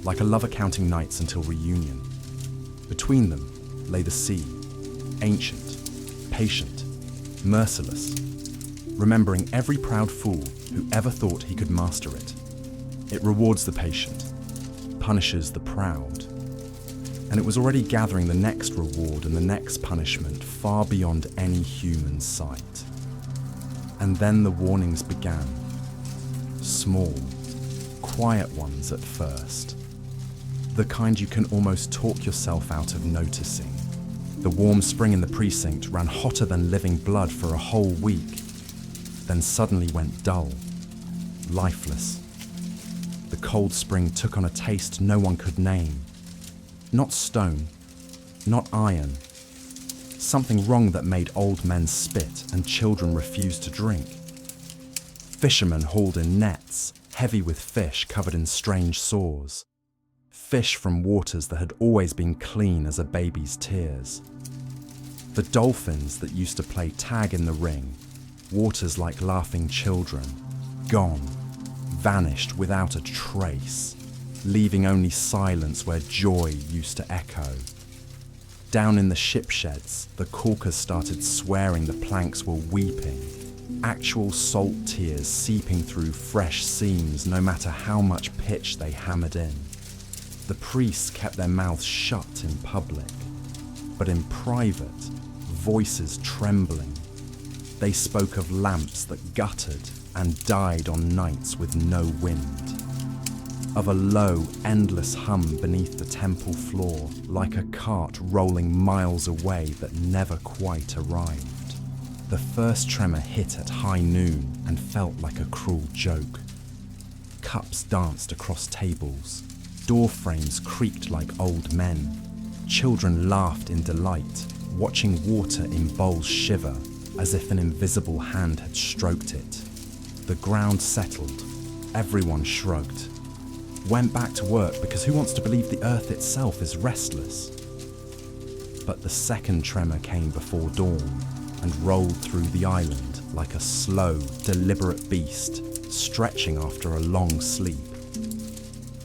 like a lover counting nights until reunion. Between them lay the sea, ancient, patient, merciless, remembering every proud fool who ever thought he could master it. It rewards the patient, punishes the proud, and it was already gathering the next reward and the next punishment far beyond any human sight. And then the warnings began. Small, quiet ones at first. The kind you can almost talk yourself out of noticing. The warm spring in the precinct ran hotter than living blood for a whole week, then suddenly went dull, lifeless. The cold spring took on a taste no one could name. Not stone, not iron. Something wrong that made old men spit and children refuse to drink. Fishermen hauled in nets, heavy with fish covered in strange sores. fish from waters that had always been clean as a baby's tears. The dolphins that used to play tag in the ring, waters like laughing children, gone, vanished without a trace, leaving only silence where joy used to echo. Down in the ship sheds, the caulkers started swearing the planks were weeping, actual salt tears seeping through fresh seams no matter how much pitch they hammered in. The priests kept their mouths shut in public, but in private, voices trembling. They spoke of lamps that guttered and died on nights with no wind, of a low, endless hum beneath the temple floor, like a cart rolling miles away that never quite arrived. The first tremor hit at high noon and felt like a cruel joke. Cups danced across tables, door frames creaked like old men. Children laughed in delight, watching water in bowls shiver as if an invisible hand had stroked it. The ground settled, everyone shrugged, went back to work because who wants to believe the earth itself is restless? But the second tremor came before dawn and rolled through the island like a slow, deliberate beast stretching after a long sleep.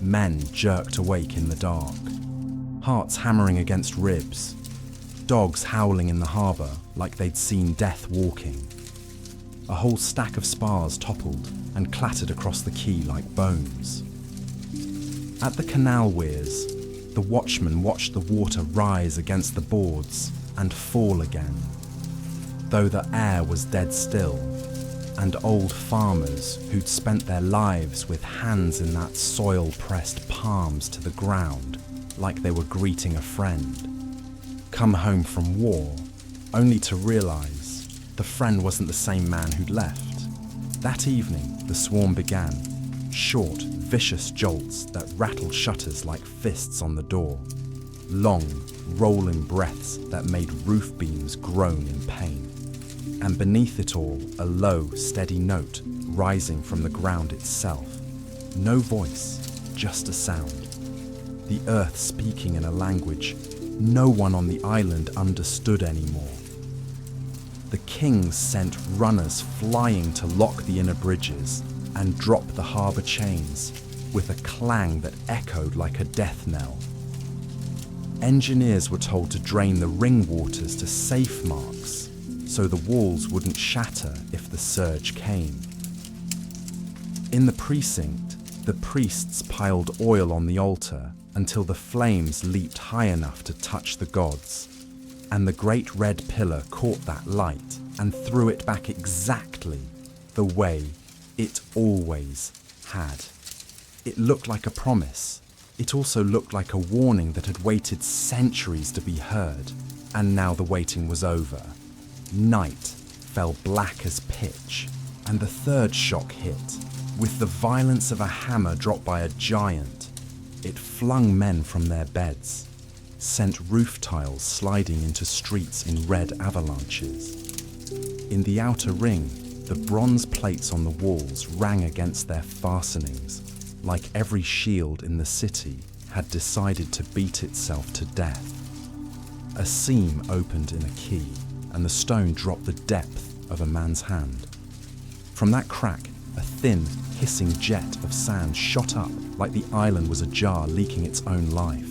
Men jerked awake in the dark, hearts hammering against ribs, dogs howling in the harbour like they'd seen death walking. A whole stack of spars toppled and clattered across the quay like bones. At the canal weirs, the watchman watched the water rise against the boards and fall again, though the air was dead still, and old farmers who'd spent their lives with hands in that soil-pressed palms to the ground like they were greeting a friend, come home from war only to realise the friend wasn't the same man who'd left. That evening, the swarm began, short, vicious jolts that rattled shutters like fists on the door, long, rolling breaths that made roof beams groan in pain. And beneath it all, a low, steady note rising from the ground itself. No voice, just a sound. The earth speaking in a language no one on the island understood anymore. The kings sent runners flying to lock the inner bridges and drop the harbour chains with a clang that echoed like a death knell. Engineers were told to drain the ring waters to safe marks so the walls wouldn't shatter if the surge came. In the precinct, the priests piled oil on the altar until the flames leaped high enough to touch the gods, and the great red pillar caught that light and threw it back exactly the way it always had. It looked like a promise. It also looked like a warning that had waited centuries to be heard, and now the waiting was over. Night fell black as pitch, and the third shock hit, with the violence of a hammer dropped by a giant. It flung men from their beds, sent roof tiles sliding into streets in red avalanches. In the outer ring, the bronze plates on the walls rang against their fastenings, like every shield in the city had decided to beat itself to death. A seam opened in a quay, and the stone dropped the depth of a man's hand. From that crack, a thin, hissing jet of sand shot up like the island was a jar leaking its own life.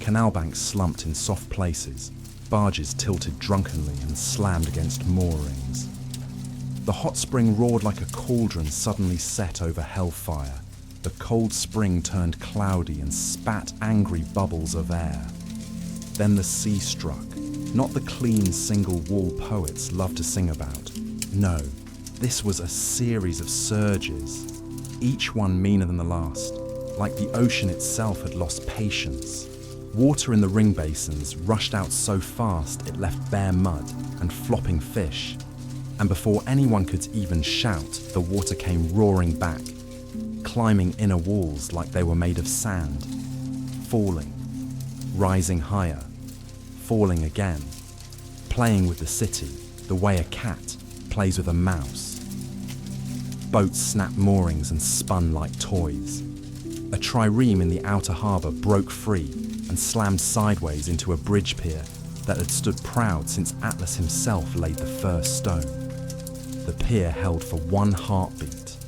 Canal banks slumped in soft places, barges tilted drunkenly and slammed against moorings. The hot spring roared like a cauldron suddenly set over hellfire. The cold spring turned cloudy and spat angry bubbles of air. Then the sea struck, not the clean single-wall poets love to sing about. No, this was a series of surges, each one meaner than the last, like the ocean itself had lost patience. Water in the ring basins rushed out so fast it left bare mud and flopping fish, and before anyone could even shout, the water came roaring back, climbing inner walls like they were made of sand, falling, rising higher, falling again, playing with the city the way a cat plays with a mouse. Boats snapped moorings and spun like toys. A trireme in the outer harbour broke free and slammed sideways into a bridge pier that had stood proud since Atlas himself laid the first stone. The pier held for one heartbeat.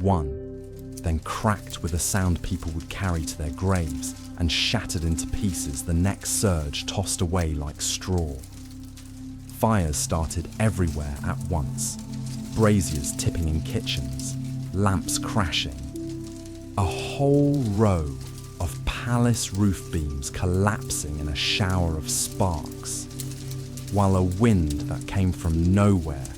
One, then cracked with a sound people would carry to their graves and shattered into pieces the next surge tossed away like straw. Fires started everywhere at once, braziers tipping in kitchens, lamps crashing. A whole row of palace roof beams collapsing in a shower of sparks, while a wind that came from nowhere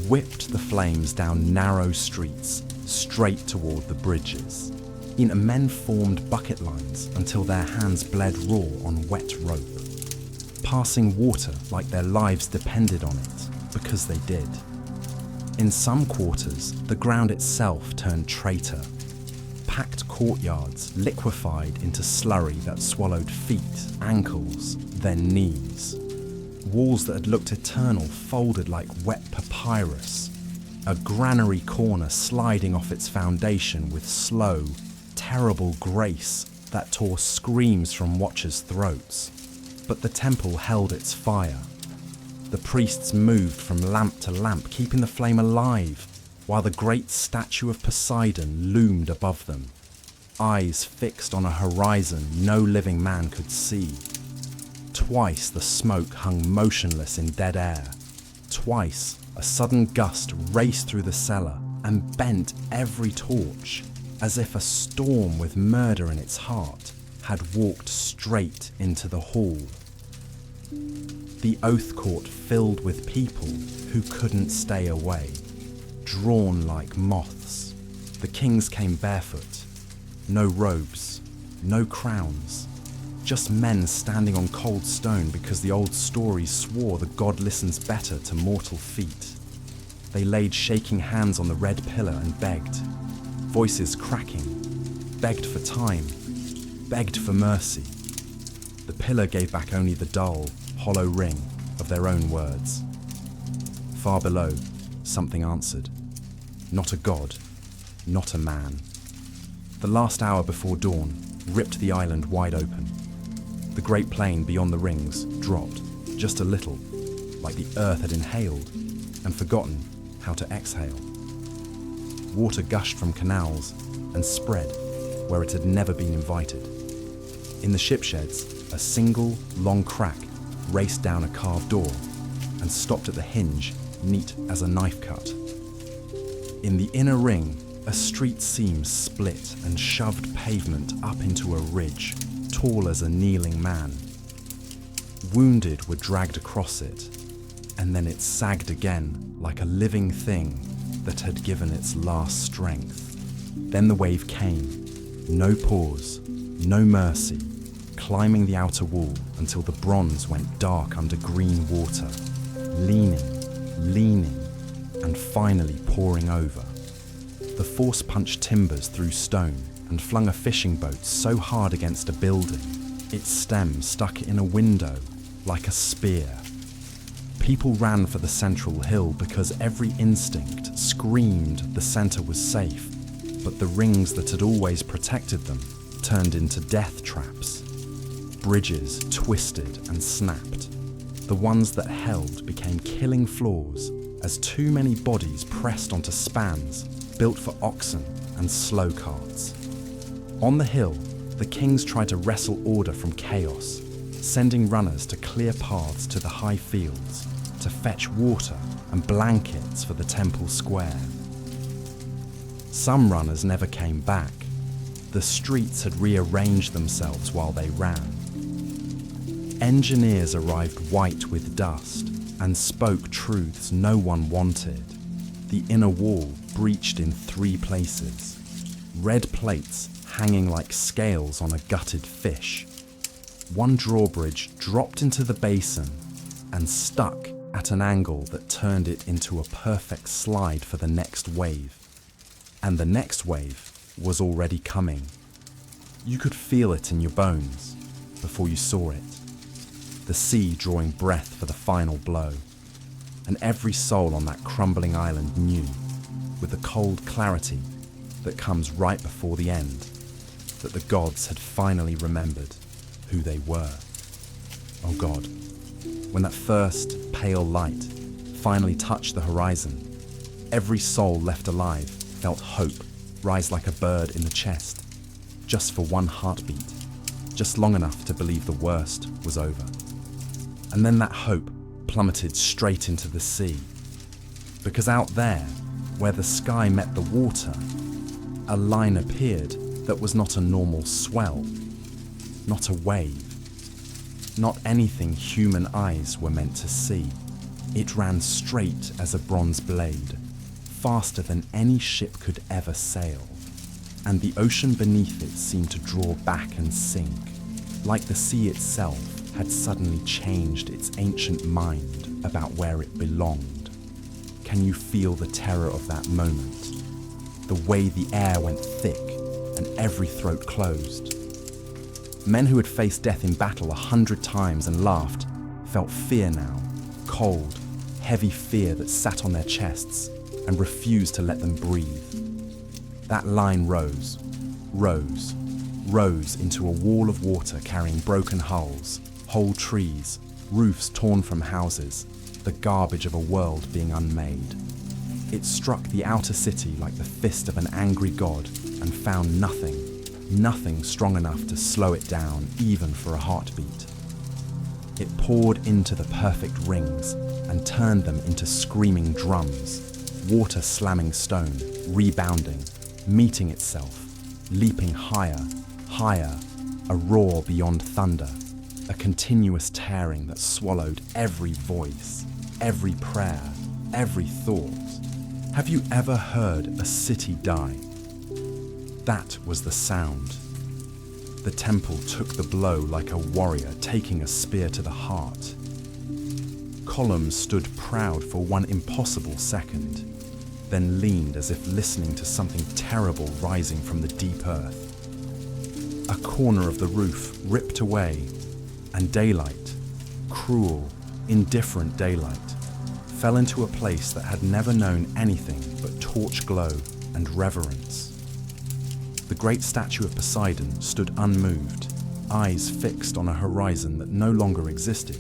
whipped the flames down narrow streets straight toward the bridges. Men formed bucket lines until their hands bled raw on wet rope, passing water like their lives depended on it, because they did. In some quarters, the ground itself turned traitor. Packed courtyards liquefied into slurry that swallowed feet, ankles, then knees. Walls that had looked eternal folded like wet papyrus. A granary corner sliding off its foundation with slow, terrible grace that tore screams from watchers' throats. But the temple held its fire. The priests moved from lamp to lamp, keeping the flame alive, while the great statue of Poseidon loomed above them, eyes fixed on a horizon no living man could see. Twice the smoke hung motionless in dead air. Twice a sudden gust raced through the cellar and bent every torch, as if a storm with murder in its heart had walked straight into the hall. The oath court filled with people who couldn't stay away, drawn like moths. The kings came barefoot, no robes, no crowns, just men standing on cold stone because the old stories swore the god listens better to mortal feet. They laid shaking hands on the red pillar and begged, voices cracking, begged for time, begged for mercy. The pillar gave back only the dull, hollow ring of their own words. Far below, something answered. Not a god, not a man. The last hour before dawn ripped the island wide open. The great plain beyond the rings dropped, just a little, like the earth had inhaled and forgotten how to exhale. Water gushed from canals and spread where it had never been invited. In the ship sheds, a single, long crack raced down a carved door and stopped at the hinge, neat as a knife cut. In the inner ring, a street seam split and shoved pavement up into a ridge, tall as a kneeling man. Wounded were dragged across it, and then it sagged again like a living thing that had given its last strength. Then the wave came, no pause, no mercy, climbing the outer wall until the bronze went dark under green water, leaning, and finally pouring over. The force punched timbers through stone and flung a fishing boat so hard against a building, its stem stuck in a window like a spear. People ran for the central hill because every instinct screamed the center was safe, but the rings that had always protected them turned into death traps. Bridges twisted and snapped. The ones that held became killing floors as too many bodies pressed onto spans built for oxen and slow carts. On the hill, the kings tried to wrestle order from chaos, sending runners to clear paths to the high fields, to fetch water and blankets for the temple square. Some runners never came back. The streets had rearranged themselves while they ran. Engineers arrived white with dust and spoke truths no one wanted. The inner wall breached in 3 places. Red plates hanging like scales on a gutted fish. One drawbridge dropped into the basin and stuck at an angle that turned it into a perfect slide for the next wave. And the next wave was already coming. You could feel it in your bones before you saw it. The sea drawing breath for the final blow. And every soul on that crumbling island knew, with the cold clarity that comes right before the end, that the gods had finally remembered who they were. Oh God, when that first pale light finally touched the horizon, every soul left alive felt hope rise like a bird in the chest, just for one heartbeat, just long enough to believe the worst was over. And then that hope plummeted straight into the sea, because out there, where the sky met the water, a line appeared that was not a normal swell, not a wave, not anything human eyes were meant to see. It ran straight as a bronze blade, faster than any ship could ever sail, and the ocean beneath it seemed to draw back and sink, like the sea itself had suddenly changed its ancient mind about where it belonged. Can you feel the terror of that moment? The way the air went thick and every throat closed. Men who had faced death in battle 100 times and laughed felt fear now, cold, heavy fear that sat on their chests and refused to let them breathe. That line rose into a wall of water carrying broken hulls, whole trees, roofs torn from houses, the garbage of a world being unmade. It struck the outer city like the fist of an angry god and found nothing strong enough to slow it down even for a heartbeat. It poured into the perfect rings and turned them into screaming drums, water slamming stone, rebounding, meeting itself, leaping higher, a roar beyond thunder, a continuous tearing that swallowed every voice, every prayer, every thought. Have you ever heard a city die? That was the sound. The temple took the blow like a warrior taking a spear to the heart. Columns stood proud for one impossible second, then leaned as if listening to something terrible rising from the deep earth. A corner of the roof ripped away, and daylight, cruel, indifferent daylight, fell into a place that had never known anything but torch glow and reverence. The great statue of Poseidon stood unmoved, eyes fixed on a horizon that no longer existed,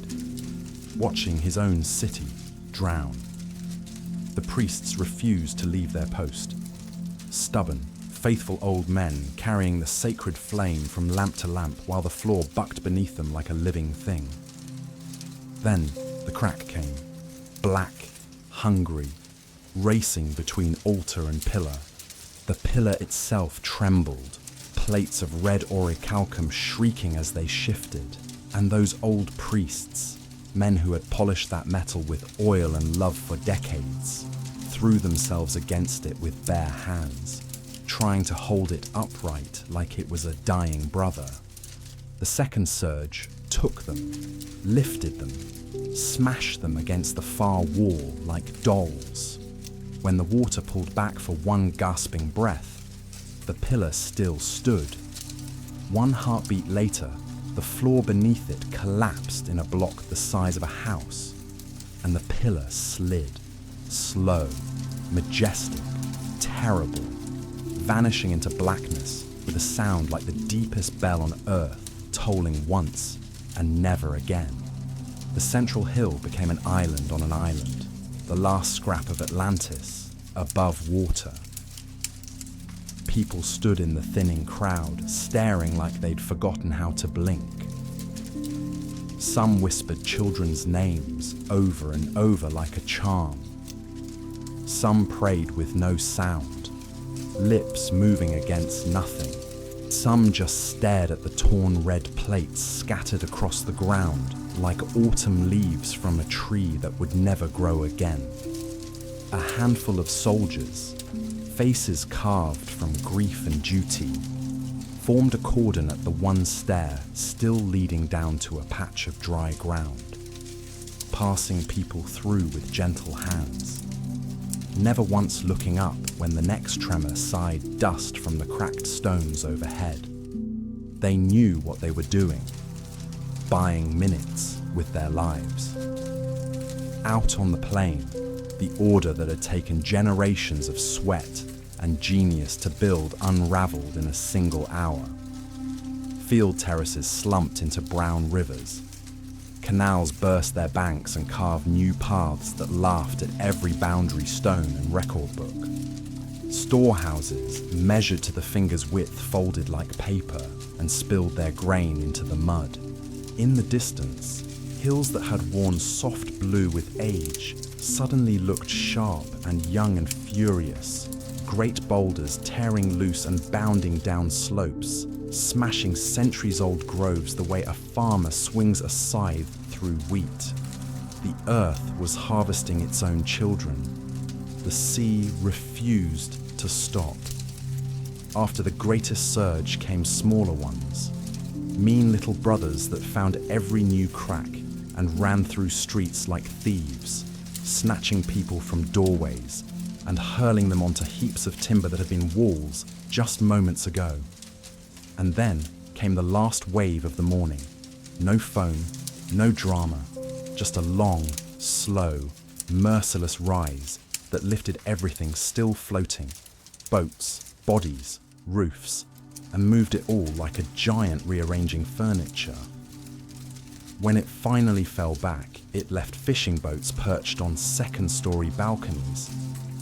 watching his own city drown. The priests refused to leave their post. Stubborn, faithful old men carrying the sacred flame from lamp to lamp while the floor bucked beneath them like a living thing. Then the crack came, black, hungry, racing between altar and pillar. The pillar itself trembled, plates of red orichalcum shrieking as they shifted, and those old priests, men who had polished that metal with oil and love for decades, threw themselves against it with bare hands, trying to hold it upright like it was a dying brother. The second surge took them, lifted them, smashed them against the far wall like dolls. When the water pulled back for one gasping breath, the pillar still stood. One heartbeat later, the floor beneath it collapsed in a block the size of a house, and the pillar slid, slow, majestic, terrible, vanishing into blackness with a sound like the deepest bell on earth, tolling once and never again. The central hill became an island on an island, the last scrap of Atlantis, above water. People stood in the thinning crowd, staring like they'd forgotten how to blink. Some whispered children's names over and over like a charm. Some prayed with no sound, lips moving against nothing. Some just stared at the torn red plates scattered across the ground like autumn leaves from a tree that would never grow again. A handful of soldiers, faces carved from grief and duty, formed a cordon at the one stair still leading down to a patch of dry ground, passing people through with gentle hands, never once looking up when the next tremor sighed dust from the cracked stones overhead. They knew what they were doing, buying minutes with their lives. Out on the plain, the order that had taken generations of sweat and genius to build unraveled in a single hour. Field terraces slumped into brown rivers. Canals burst their banks and carved new paths that laughed at every boundary stone and record book. Storehouses, measured to the finger's width, folded like paper and spilled their grain into the mud. In the distance, hills that had worn soft blue with age suddenly looked sharp and young and furious. Great boulders tearing loose and bounding down slopes, smashing centuries-old groves the way a farmer swings a scythe through wheat. The earth was harvesting its own children. The sea refused to stop. After the greatest surge came smaller ones, mean little brothers that found every new crack and ran through streets like thieves, snatching people from doorways and hurling them onto heaps of timber that had been walls just moments ago. And then came the last wave of the morning. No foam, no drama, just a long, slow, merciless rise that lifted everything still floating, boats, bodies, roofs, and moved it all like a giant rearranging furniture. When it finally fell back, it left fishing boats perched on second-story balconies,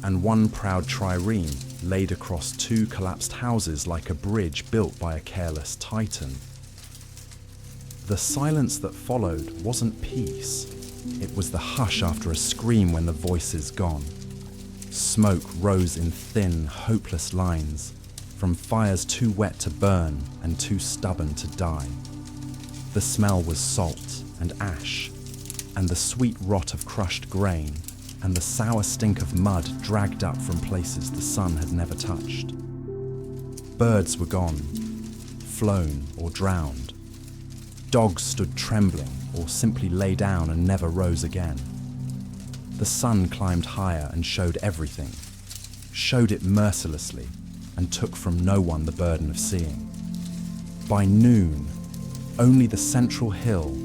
and one proud trireme laid across two collapsed houses like a bridge built by a careless titan. The silence that followed wasn't peace. It was the hush after a scream when the voice is gone. Smoke rose in thin, hopeless lines, from fires too wet to burn and too stubborn to die. The smell was salt and ash, and the sweet rot of crushed grain, and the sour stink of mud dragged up from places the sun had never touched. Birds were gone, flown or drowned. Dogs stood trembling or simply lay down and never rose again. The sun climbed higher and showed everything, showed it mercilessly, and took from no one the burden of seeing. By noon, only the central hill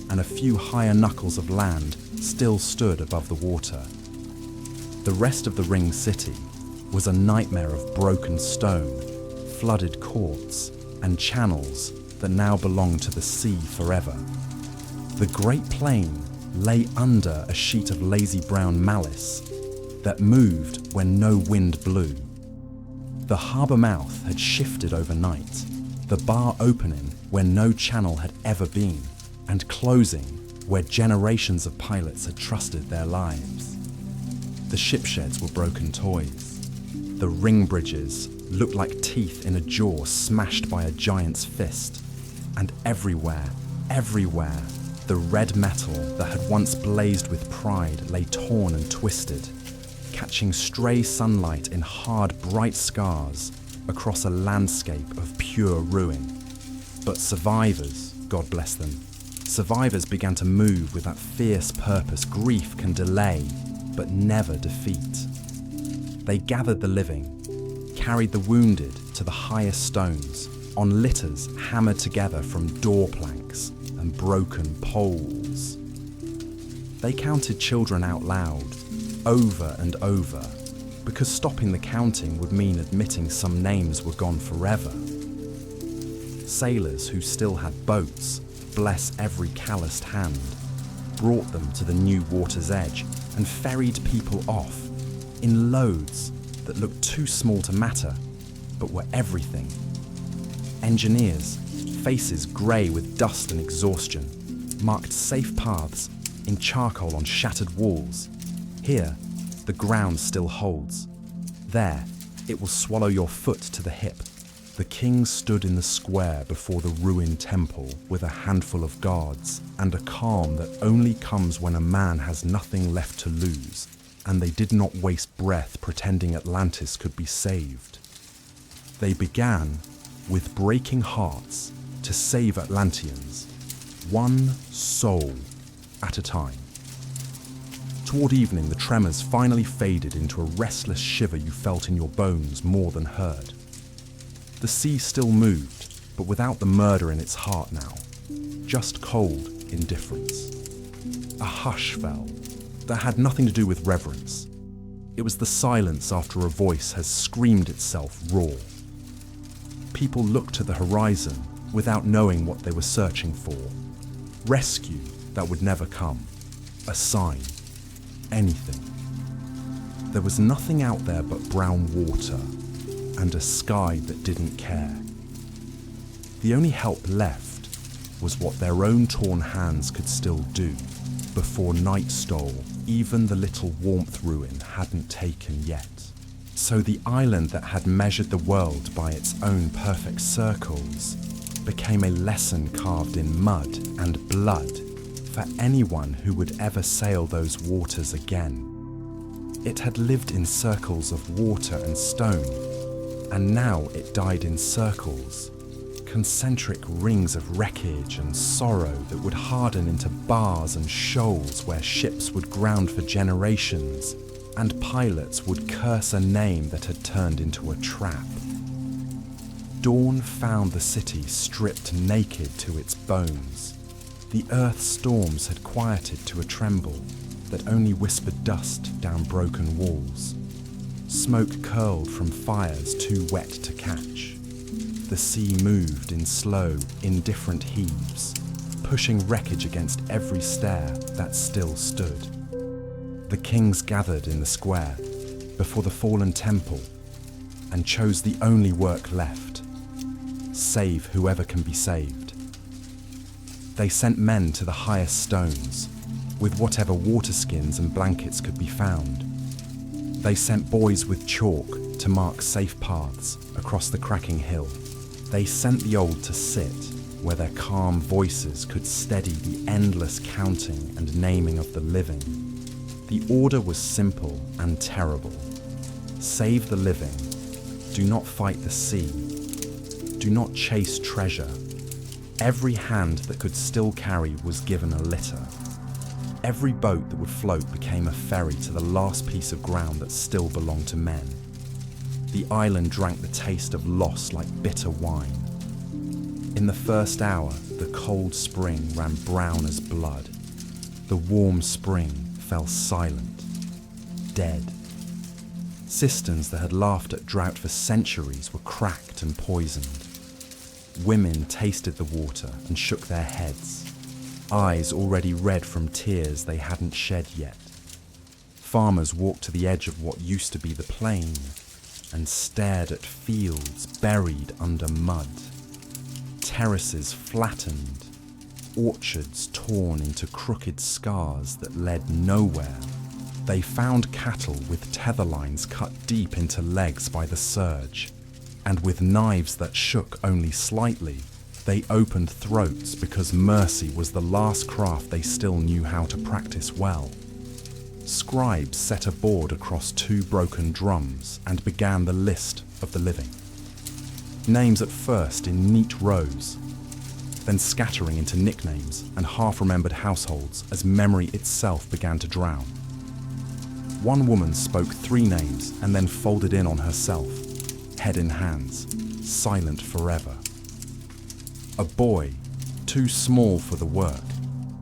and a few higher knuckles of land still stood above the water. The rest of the ring city was a nightmare of broken stone, flooded courts, and channels that now belonged to the sea forever. The Great Plain lay under a sheet of lazy brown malice that moved when no wind blew. The harbour mouth had shifted overnight, the bar opening where no channel had ever been, and closing where generations of pilots had trusted their lives. The ship sheds were broken toys. The ring bridges looked like teeth in a jaw smashed by a giant's fist. And everywhere, the red metal that had once blazed with pride lay torn and twisted, catching stray sunlight in hard, bright scars across a landscape of pure ruin. But survivors, God bless them, survivors began to move with that fierce purpose grief can delay, but never defeat. They gathered the living, carried the wounded to the highest stones, on litters hammered together from door planks and broken poles. They counted children out loud, over and over, because stopping the counting would mean admitting some names were gone forever. Sailors who still had boats, bless every calloused hand, brought them to the new water's edge and ferried people off in loads that looked too small to matter, but were everything. Engineers, faces grey with dust and exhaustion, marked safe paths in charcoal on shattered walls. Here, the ground still holds. There, it will swallow your foot to the hip. The king stood in the square before the ruined temple with a handful of guards and a calm that only comes when a man has nothing left to lose, and they did not waste breath pretending Atlantis could be saved. They began, with breaking hearts, to save Atlanteans, one soul at a time. Toward evening, the tremors finally faded into a restless shiver you felt in your bones more than heard. The sea still moved, but without the murder in its heart now, just cold indifference. A hush fell that had nothing to do with reverence. It was the silence after a voice has screamed itself raw. People looked to the horizon, without knowing what they were searching for. Rescue that would never come. A sign. Anything. There was nothing out there but brown water and a sky that didn't care. The only help left was what their own torn hands could still do before night stole. Even the little warmth ruin hadn't taken yet. So the island that had measured the world by its own perfect circles became a lesson carved in mud and blood for anyone who would ever sail those waters again. It had lived in circles of water and stone, and now it died in circles, concentric rings of wreckage and sorrow that would harden into bars and shoals where ships would ground for generations, and pilots would curse a name that had turned into a trap. Dawn found the city stripped naked to its bones. The earth's storms had quieted to a tremble that only whispered dust down broken walls. Smoke curled from fires too wet to catch. The sea moved in slow, indifferent heaves, pushing wreckage against every stair that still stood. The kings gathered in the square before the fallen temple and chose the only work left: save whoever can be saved. They sent men to the highest stones with whatever water skins and blankets could be found. They sent boys with chalk to mark safe paths across the cracking hill. They sent the old to sit where their calm voices could steady the endless counting and naming of the living. The order was simple and terrible. Save the living. Do not fight the sea. Do not chase treasure. Every hand that could still carry was given a litter. Every boat that would float became a ferry to the last piece of ground that still belonged to men. The island drank the taste of loss like bitter wine. In the first hour, the cold spring ran brown as blood. The warm spring fell silent, dead. Cisterns that had laughed at drought for centuries were cracked and poisoned. Women tasted the water and shook their heads, eyes already red from tears they hadn't shed yet. Farmers walked to the edge of what used to be the plain and stared at fields buried under mud, terraces flattened, orchards torn into crooked scars that led nowhere. They found cattle with tether lines cut deep into legs by the surge, and with knives that shook only slightly, they opened throats because mercy was the last craft they still knew how to practice well. Scribes set a board across two broken drums and began the list of the living. Names at first in neat rows, then scattering into nicknames and half-remembered households as memory itself began to drown. One woman spoke 3 names and then folded in on herself, head in hands, silent forever. A boy, too small for the work,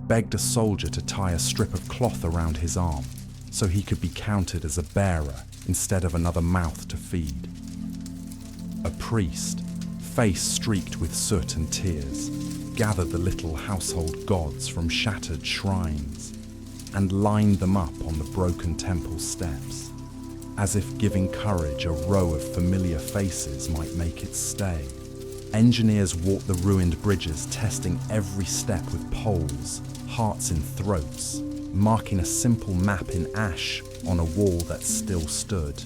begged a soldier to tie a strip of cloth around his arm so he could be counted as a bearer instead of another mouth to feed. A priest, face streaked with soot and tears, gathered the little household gods from shattered shrines and lined them up on the broken temple steps, as if giving courage a row of familiar faces might make it stay. Engineers walked the ruined bridges, testing every step with poles, hearts in throats, marking a simple map in ash on a wall that still stood.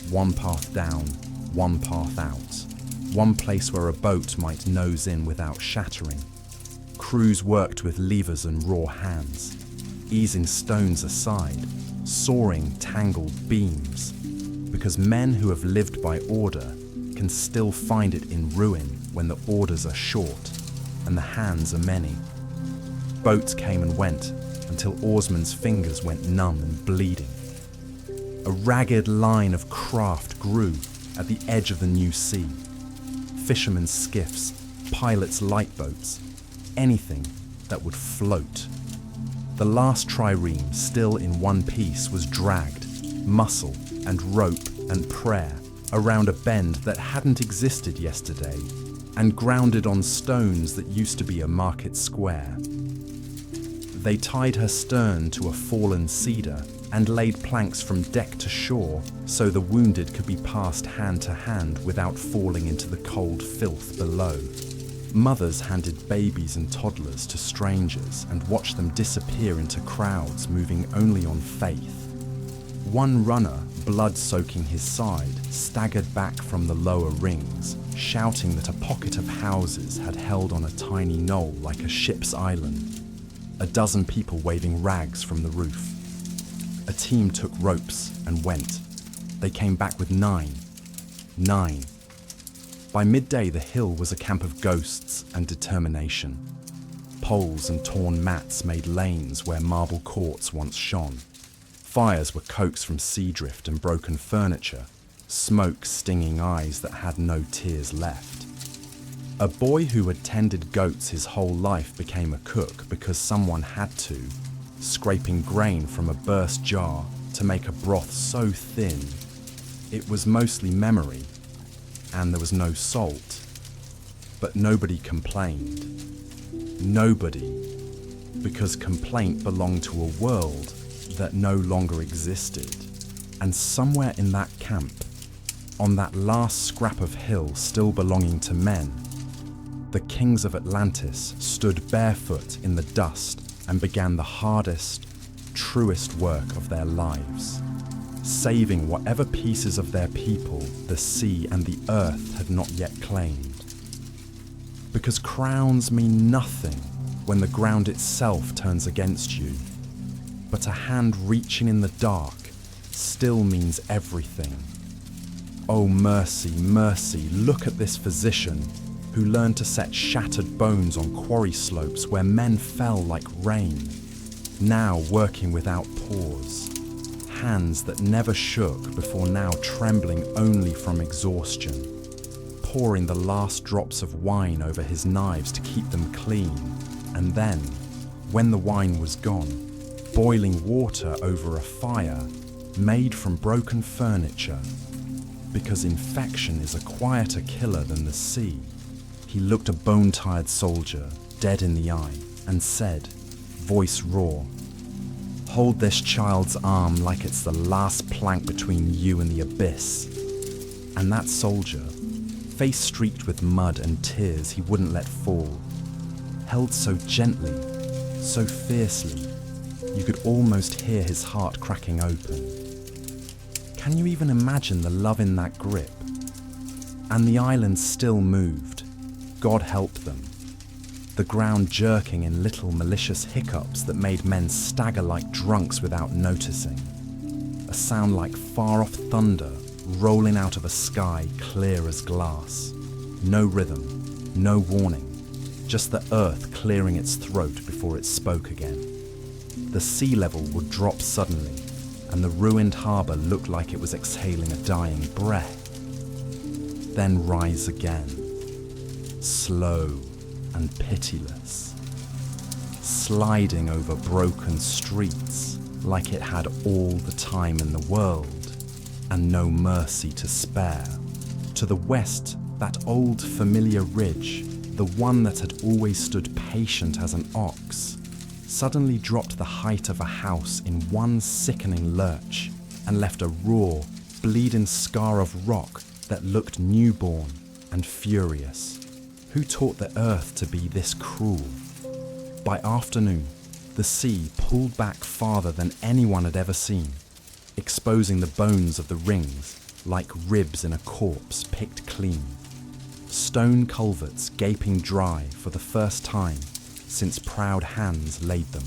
One path down, one path out. One place where a boat might nose in without shattering. Crews worked with levers and raw hands, easing stones aside, sawing tangled beams, because men who have lived by order can still find it in ruin when the orders are short and the hands are many. Boats came and went until oarsmen's fingers went numb and bleeding. A ragged line of craft grew at the edge of the new sea. Fishermen's skiffs, pilots' lightboats, anything that would float. The last trireme, still in one piece, was dragged, muscle and rope and prayer, around a bend that hadn't existed yesterday, and grounded on stones that used to be a market square. They tied her stern to a fallen cedar and laid planks from deck to shore so the wounded could be passed hand to hand without falling into the cold filth below. Mothers handed babies and toddlers to strangers and watched them disappear into crowds moving only on faith. One runner, blood soaking his side, staggered back from the lower rings, shouting that a pocket of houses had held on a tiny knoll like a ship's island. A dozen people waving rags from the roof. A team took ropes and went. They came back with 9. By midday, the hill was a camp of ghosts and determination. Poles and torn mats made lanes where marble courts once shone. Fires were cokes from sea drift and broken furniture, smoke stinging eyes that had no tears left. A boy who had tended goats his whole life became a cook because someone had to, scraping grain from a burst jar to make a broth so thin it was mostly memory, and there was no salt. But nobody complained. Nobody, because complaint belonged to a world that no longer existed. And somewhere in that camp, on that last scrap of hill still belonging to men, the kings of Atlantis stood barefoot in the dust and began the hardest, truest work of their lives, saving whatever pieces of their people the sea and the earth had not yet claimed. Because crowns mean nothing when the ground itself turns against you, but a hand reaching in the dark still means everything. Oh mercy, mercy, look at this physician who learned to set shattered bones on quarry slopes where men fell like rain, now working without pause. Hands that never shook before now trembling only from exhaustion, pouring the last drops of wine over his knives to keep them clean, and then, when the wine was gone, boiling water over a fire made from broken furniture, because infection is a quieter killer than the sea. He looked a bone-tired soldier dead in the eye and said, voice raw, "Hold this child's arm like it's the last plank between you and the abyss." And that soldier, face streaked with mud and tears he wouldn't let fall, held so gently, so fiercely, you could almost hear his heart cracking open. Can you even imagine the love in that grip? And the island still moved. God help them. The ground jerking in little malicious hiccups that made men stagger like drunks without noticing. A sound like far-off thunder rolling out of a sky clear as glass. No rhythm, no warning, just the earth clearing its throat before it spoke again. The sea level would drop suddenly, and the ruined harbour looked like it was exhaling a dying breath. Then rise again, slow and pitiless, sliding over broken streets like it had all the time in the world and no mercy to spare. To the west, that old familiar ridge, the one that had always stood patient as an ox, suddenly dropped the height of a house in one sickening lurch and left a raw, bleeding scar of rock that looked newborn and furious. Who taught the earth to be this cruel? By afternoon, the sea pulled back farther than anyone had ever seen, exposing the bones of the rings like ribs in a corpse picked clean. Stone culverts gaping dry for the first time since proud hands laid them.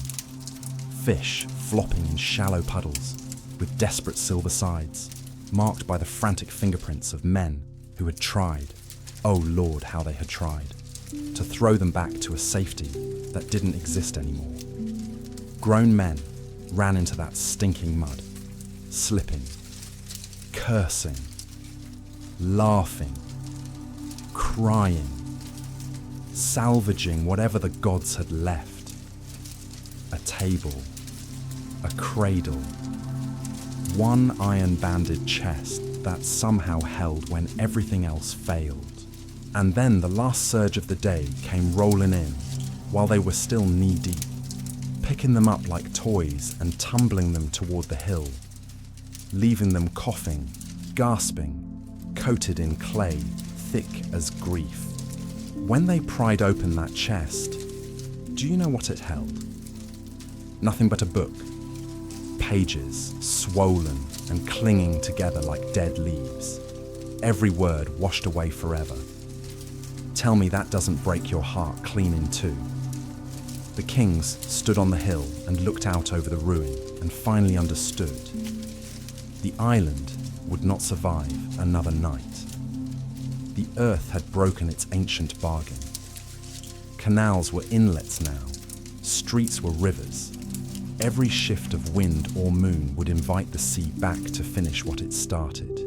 Fish flopping in shallow puddles with desperate silver sides, marked by the frantic fingerprints of men who had tried, oh Lord, how they had tried, to throw them back to a safety that didn't exist anymore. Grown men ran into that stinking mud, slipping, cursing, laughing, crying, salvaging whatever the gods had left. A table, a cradle, one iron-banded chest that somehow held when everything else failed, And then the last surge of the day came rolling in, while they were still knee-deep, picking them up like toys and tumbling them toward the hill, leaving them coughing, gasping, coated in clay, thick as grief. When they pried open that chest, do you know what it held? Nothing but a book. Pages, swollen and clinging together like dead leaves. Every word washed away forever. Tell me that doesn't break your heart clean in two. The kings stood on the hill and looked out over the ruin and finally understood. The island would not survive another night. The earth had broken its ancient bargain. Canals were inlets now. Streets were rivers. Every shift of wind or moon would invite the sea back to finish what it started.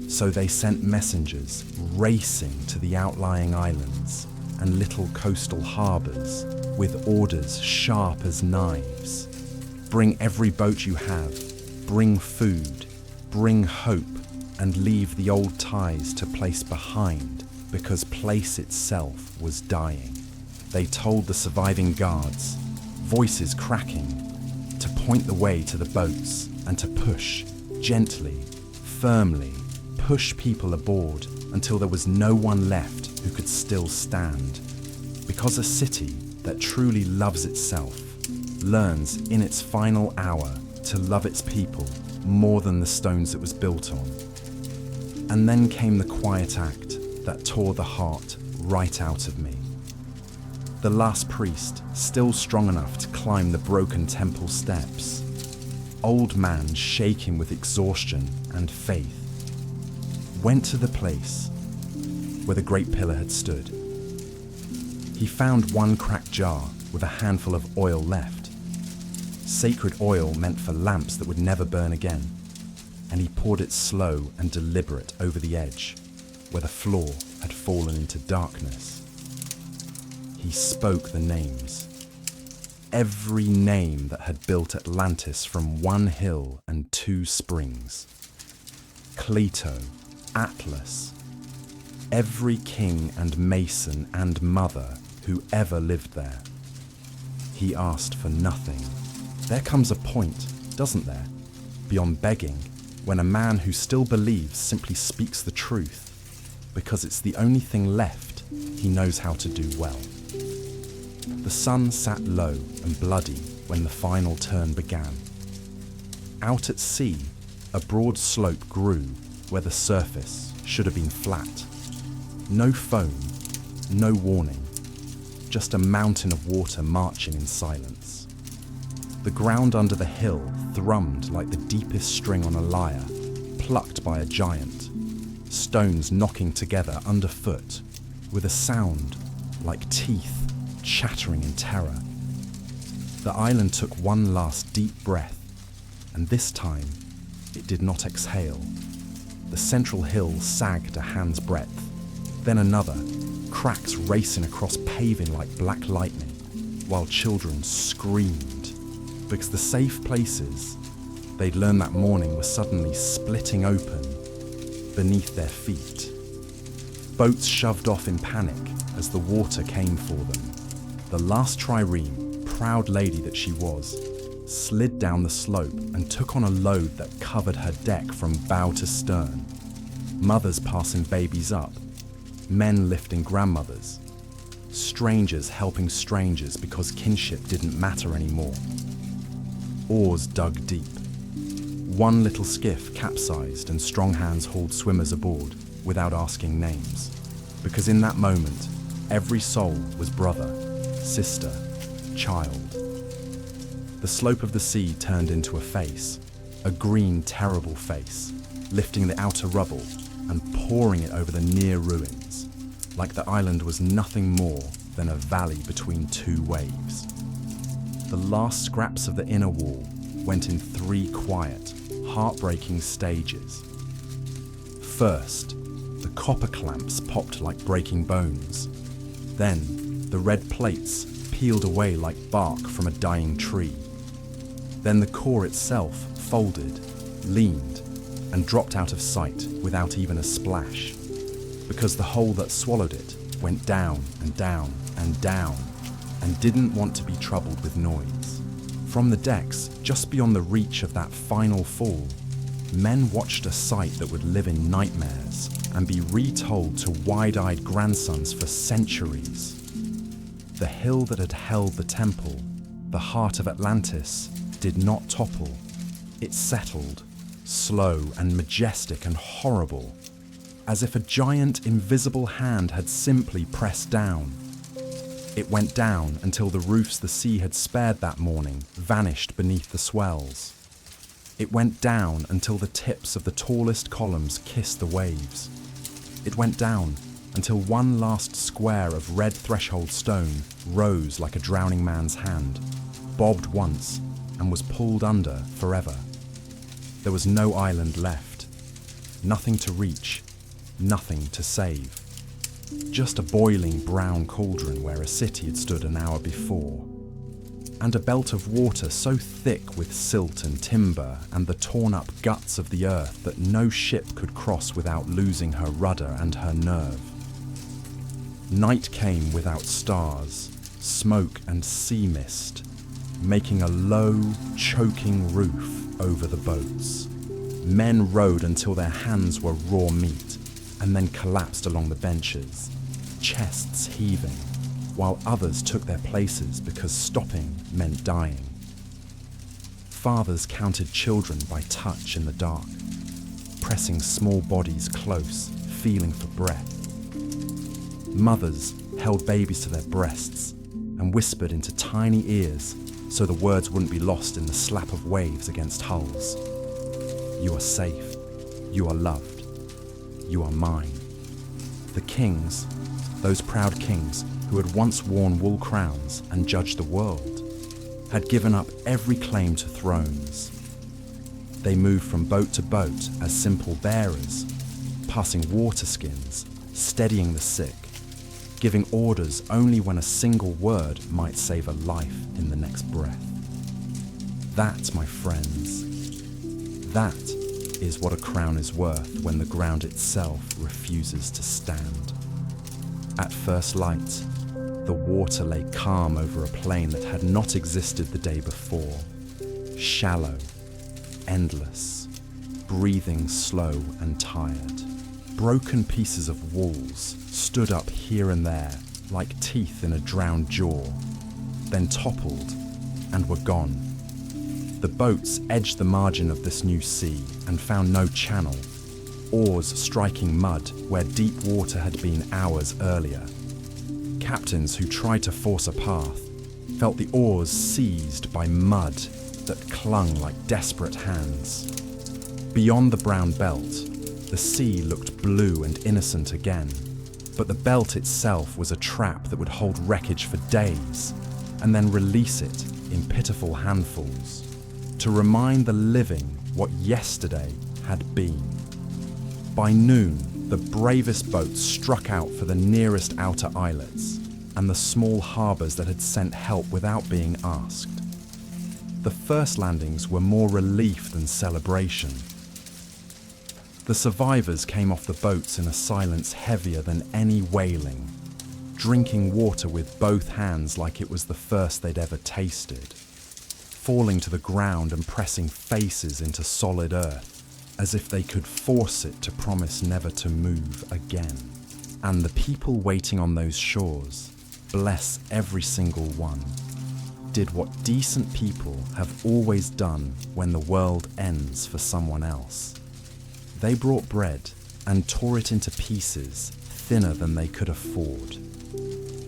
So they sent messengers racing to the outlying islands and little coastal harbours with orders sharp as knives. Bring every boat you have, bring food, bring hope, and leave the old ties to place behind, because place itself was dying. They told the surviving guards, voices cracking, to point the way to the boats and to push, gently, firmly, push people aboard until there was no one left who could still stand. Because a city that truly loves itself learns in its final hour to love its people more than the stones it was built on. And then came the quiet act that tore the heart right out of me. The last priest, still strong enough to climb the broken temple steps, old man shaking with exhaustion and faith, went to the place where the great pillar had stood. He found one cracked jar with a handful of oil left. Sacred oil meant for lamps that would never burn again, and he poured it slow and deliberate over the edge, where the floor had fallen into darkness. He spoke the names. Every name that had built Atlantis from one hill and two springs. Cleto, Atlas, every king and mason and mother who ever lived there. He asked for nothing. There comes a point, doesn't there, beyond begging, when a man who still believes simply speaks the truth, because it's the only thing left he knows how to do well. The sun sat low and bloody when the final turn began. Out at sea, a broad slope grew where the surface should have been flat. No foam, no warning, just a mountain of water marching in silence. The ground under the hill thrummed like the deepest string on a lyre, plucked by a giant, stones knocking together underfoot, with a sound like teeth chattering in terror. The island took one last deep breath, and this time it did not exhale. The central hill sagged a hand's breadth, then another, cracks racing across paving like black lightning, while children screamed, because the safe places they'd learned that morning were suddenly splitting open beneath their feet. Boats shoved off in panic as the water came for them. The last trireme, proud lady that she was, slid down the slope and took on a load that covered her deck from bow to stern. Mothers passing babies up, men lifting grandmothers, strangers helping strangers because kinship didn't matter anymore. Oars dug deep. One little skiff capsized and strong hands hauled swimmers aboard without asking names, because in that moment, every soul was brother, sister, child. The slope of the sea turned into a face, a green, terrible face, lifting the outer rubble and pouring it over the near ruins, like the island was nothing more than a valley between two waves. The last scraps of the inner wall went in 3 quiet, heartbreaking stages. First, the copper clamps popped like breaking bones. Then, the red plates peeled away like bark from a dying tree. Then the core itself folded, leaned, and dropped out of sight without even a splash. because the hole that swallowed it went down and down and down and didn't want to be troubled with noise. From the decks, just beyond the reach of that final fall, men watched a sight that would live in nightmares and be retold to wide-eyed grandsons for centuries. The hill that had held the temple, the heart of Atlantis, did not topple. It settled, slow and majestic and horrible, as if a giant invisible hand had simply pressed down. It went down until the roofs the sea had spared that morning vanished beneath the swells. It went down until the tips of the tallest columns kissed the waves. It went down until one last square of red threshold stone rose like a drowning man's hand, bobbed once, and was pulled under forever. There was no island left, nothing to reach, nothing to save. Just a boiling brown cauldron where a city had stood an hour before, and a belt of water so thick with silt and timber and the torn-up guts of the earth that no ship could cross without losing her rudder and her nerve. Night came without stars, smoke and sea mist, making a low, choking roof over the boats. Men rowed until their hands were raw meat, and then collapsed along the benches, chests heaving, while others took their places because stopping meant dying. Fathers counted children by touch in the dark, pressing small bodies close, feeling for breath. Mothers held babies to their breasts and whispered into tiny ears so the words wouldn't be lost in the slap of waves against hulls. You are safe. You are loved. You are mine. The kings, those proud kings who had once worn wool crowns and judged the world, had given up every claim to thrones. They moved from boat to boat as simple bearers, passing water skins, steadying the sick, giving orders only when a single word might save a life in the next breath. That, my friends, that is what a crown is worth when the ground itself refuses to stand. At first light, the water lay calm over a plain that had not existed the day before, shallow, endless, breathing slow and tired. Broken pieces of walls stood up here and there like teeth in a drowned jaw, then toppled and were gone. The boats edged the margin of this new sea and found no channel, oars striking mud where deep water had been hours earlier. Captains who tried to force a path felt the oars seized by mud that clung like desperate hands. Beyond the brown belt, the sea looked blue and innocent again, but the belt itself was a trap that would hold wreckage for days and then release it in pitiful handfuls to remind the living what yesterday had been. By noon, the bravest boats struck out for the nearest outer islets and the small harbours that had sent help without being asked. The first landings were more relief than celebration. The survivors came off the boats in a silence heavier than any wailing, drinking water with both hands like it was the first they'd ever tasted, falling to the ground and pressing faces into solid earth, as if they could force it to promise never to move again. And the people waiting on those shores, bless every single one, did what decent people have always done when the world ends for someone else. They brought bread and tore it into pieces thinner than they could afford.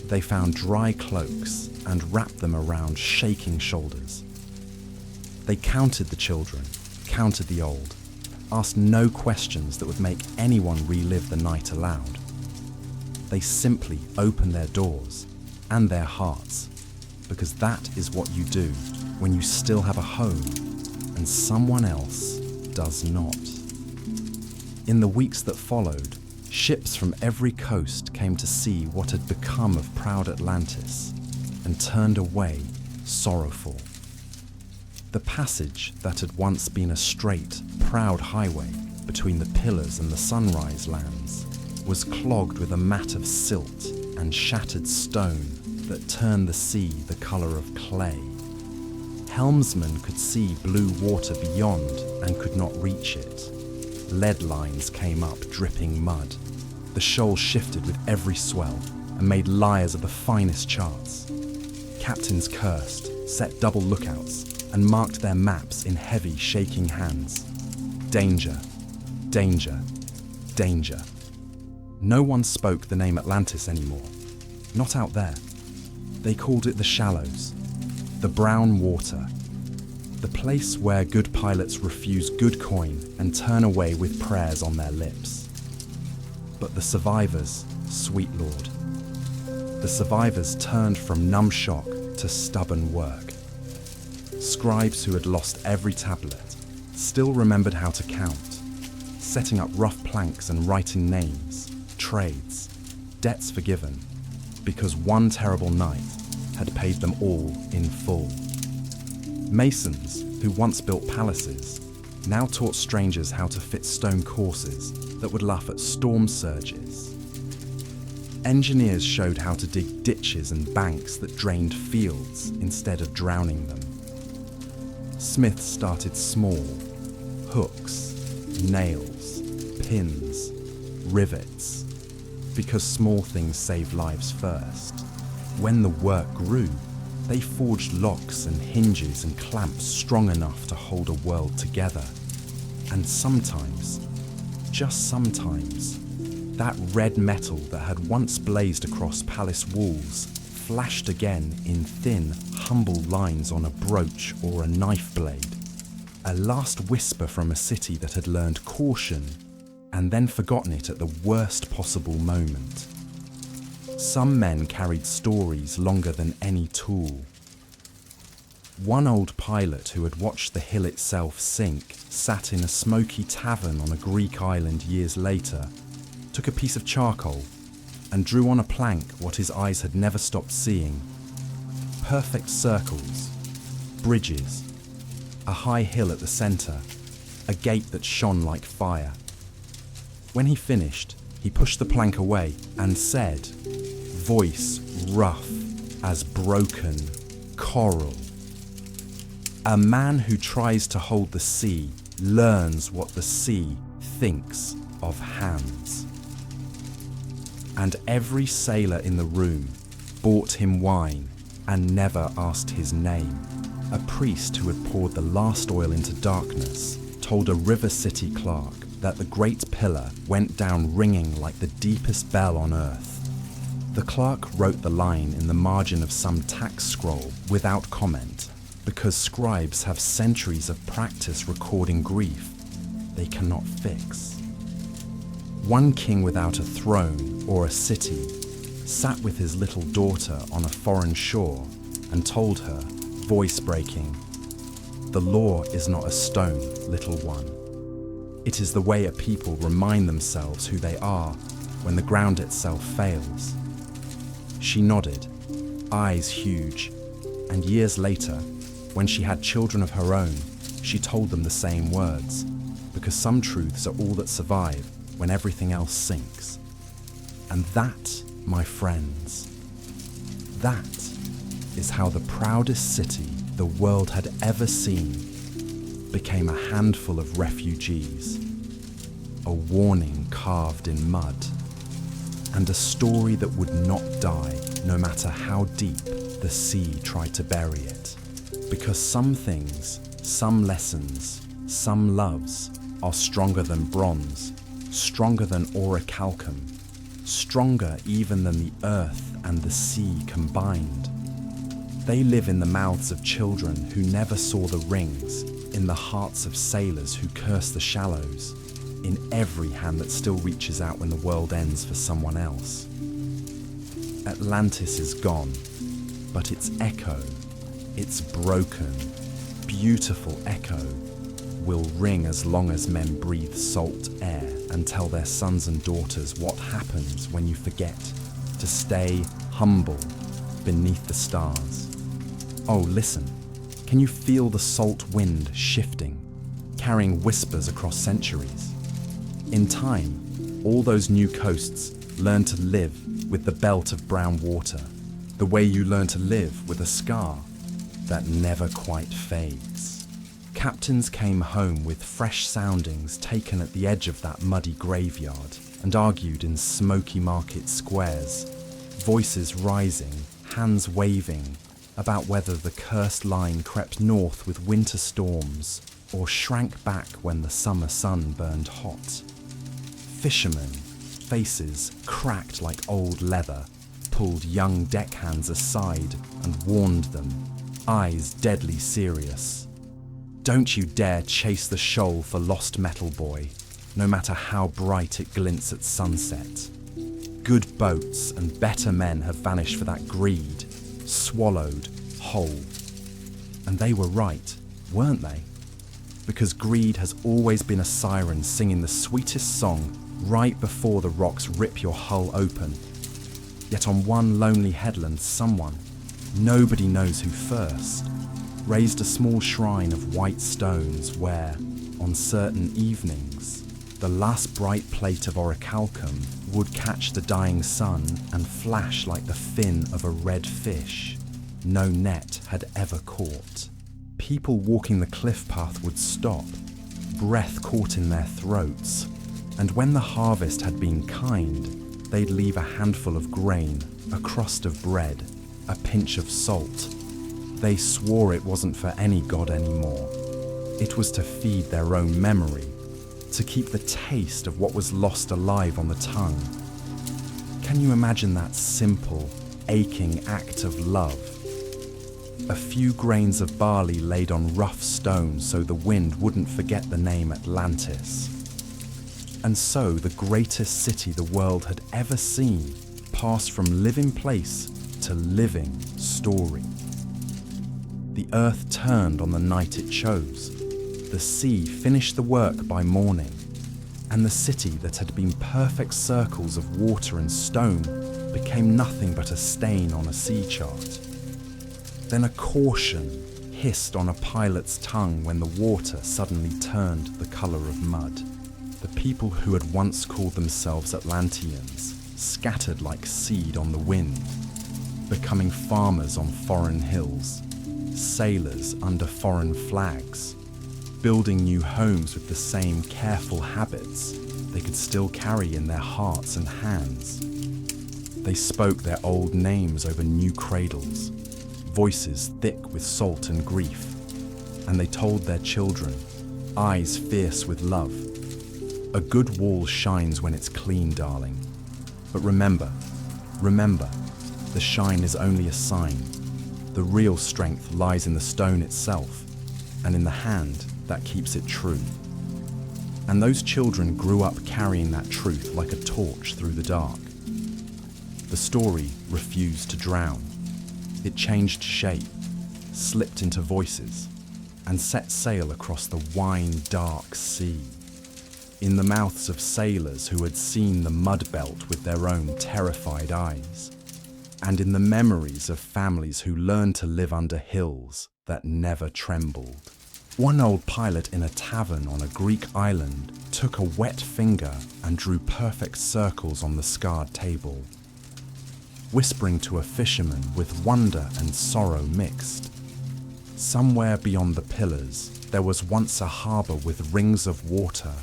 They found dry cloaks and wrapped them around shaking shoulders. They counted the children, counted the old, asked no questions that would make anyone relive the night aloud. They simply opened their doors and their hearts, because that is what you do when you still have a home and someone else does not. In the weeks that followed, ships from every coast came to see what had become of proud Atlantis and turned away sorrowful. The passage that had once been a straight, proud highway between the Pillars and the Sunrise lands was clogged with a mat of silt and shattered stone that turned the sea the colour of clay. Helmsmen could see blue water beyond and could not reach it. Lead lines came up dripping mud. The shoal shifted with every swell and made liars of the finest charts. Captains cursed, set double lookouts, and marked their maps in heavy, shaking hands. Danger, danger, danger. No one spoke the name Atlantis anymore. Not out there. They called it the Shallows, the brown water, the place where good pilots refuse good coin and turn away with prayers on their lips. But the survivors, sweet Lord, the survivors turned from numb shock to stubborn work. Scribes who had lost every tablet still remembered how to count, setting up rough planks and writing names, trades, debts forgiven, because one terrible night had paid them all in full. Masons, who once built palaces, now taught strangers how to fit stone courses that would laugh at storm surges. Engineers showed how to dig ditches and banks that drained fields instead of drowning them. Smiths started small: hooks, nails, pins, rivets, because small things save lives first. When the work grew, they forged locks and hinges and clamps strong enough to hold a world together. And sometimes, just sometimes, that red metal that had once blazed across palace walls flashed again in thin, humble lines on a brooch or a knife blade. A last whisper from a city that had learned caution and then forgotten it at the worst possible moment. Some men carried stories longer than any tool. One old pilot who had watched the hill itself sink sat in a smoky tavern on a Greek island years later, took a piece of charcoal and drew on a plank what his eyes had never stopped seeing. Perfect circles, bridges, a high hill at the centre, a gate that shone like fire. When he finished, he pushed the plank away and said, voice rough as broken coral, "A man who tries to hold the sea learns what the sea thinks of hands." And every sailor in the room bought him wine and never asked his name. A priest who had poured the last oil into darkness told a River City clerk that the great pillar went down ringing like the deepest bell on earth. The clerk wrote the line in the margin of some tax scroll without comment, because scribes have centuries of practice recording grief they cannot fix. One king without a throne or a city sat with his little daughter on a foreign shore and told her, voice breaking, "The law is not a stone, little one. It is the way a people remind themselves who they are when the ground itself fails." She nodded, eyes huge, and years later, when she had children of her own, she told them the same words, because some truths are all that survive when everything else sinks. And that, my friends, that is how the proudest city the world had ever seen became a handful of refugees, a warning carved in mud, and a story that would not die no matter how deep the sea tried to bury it. Because some things, some lessons, some loves are stronger than bronze, stronger than orichalcum, stronger even than the earth and the sea combined. They live in the mouths of children who never saw the rings, in the hearts of sailors who curse the shallows, in every hand that still reaches out when the world ends for someone else. Atlantis is gone, but its echo, its broken, beautiful echo, will ring as long as men breathe salt air and tell their sons and daughters what happens when you forget to stay humble beneath the stars. Oh, listen, can you feel the salt wind shifting, carrying whispers across centuries? In time, all those new coasts learn to live with the belt of brown water, the way you learn to live with a scar that never quite fades. Captains came home with fresh soundings taken at the edge of that muddy graveyard and argued in smoky market squares, voices rising, hands waving, about whether the cursed line crept north with winter storms or shrank back when the summer sun burned hot. Fishermen, faces cracked like old leather, pulled young deckhands aside and warned them, eyes deadly serious. Don't you dare chase the shoal for lost metal, boy, no matter how bright it glints at sunset. Good boats and better men have vanished for that greed, swallowed whole. And they were right, weren't they? Because greed has always been a siren singing the sweetest song right before the rocks rip your hull open. Yet on one lonely headland, someone, nobody knows who first, raised a small shrine of white stones where, on certain evenings, the last bright plate of orichalcum would catch the dying sun and flash like the fin of a red fish no net had ever caught. People walking the cliff path would stop, breath caught in their throats, and when the harvest had been kind, they'd leave a handful of grain, a crust of bread, a pinch of salt. They swore it wasn't for any god anymore. It was to feed their own memory, to keep the taste of what was lost alive on the tongue. Can you imagine that simple, aching act of love? A few grains of barley laid on rough stone so the wind wouldn't forget the name Atlantis. And so the greatest city the world had ever seen passed from living place to living story. The earth turned on the night it chose. The sea finished the work by morning, and the city that had been perfect circles of water and stone became nothing but a stain on a sea chart. Then a caution hissed on a pilot's tongue when the water suddenly turned the colour of mud. The people who had once called themselves Atlanteans scattered like seed on the wind, becoming farmers on foreign hills, sailors under foreign flags, building new homes with the same careful habits they could still carry in their hearts and hands. They spoke their old names over new cradles, voices thick with salt and grief, and they told their children, eyes fierce with love, a good wall shines when it's clean, darling. But remember, the shine is only a sign. The real strength lies in the stone itself, and in the hand that keeps it true. And those children grew up carrying that truth like a torch through the dark. The story refused to drown. It changed shape, slipped into voices, and set sail across the wine-dark sea. In the mouths of sailors who had seen the mud belt with their own terrified eyes, and in the memories of families who learned to live under hills that never trembled. One old pilot in a tavern on a Greek island took a wet finger and drew perfect circles on the scarred table, whispering to a fisherman with wonder and sorrow mixed. Somewhere beyond the pillars, there was once a harbour with rings of water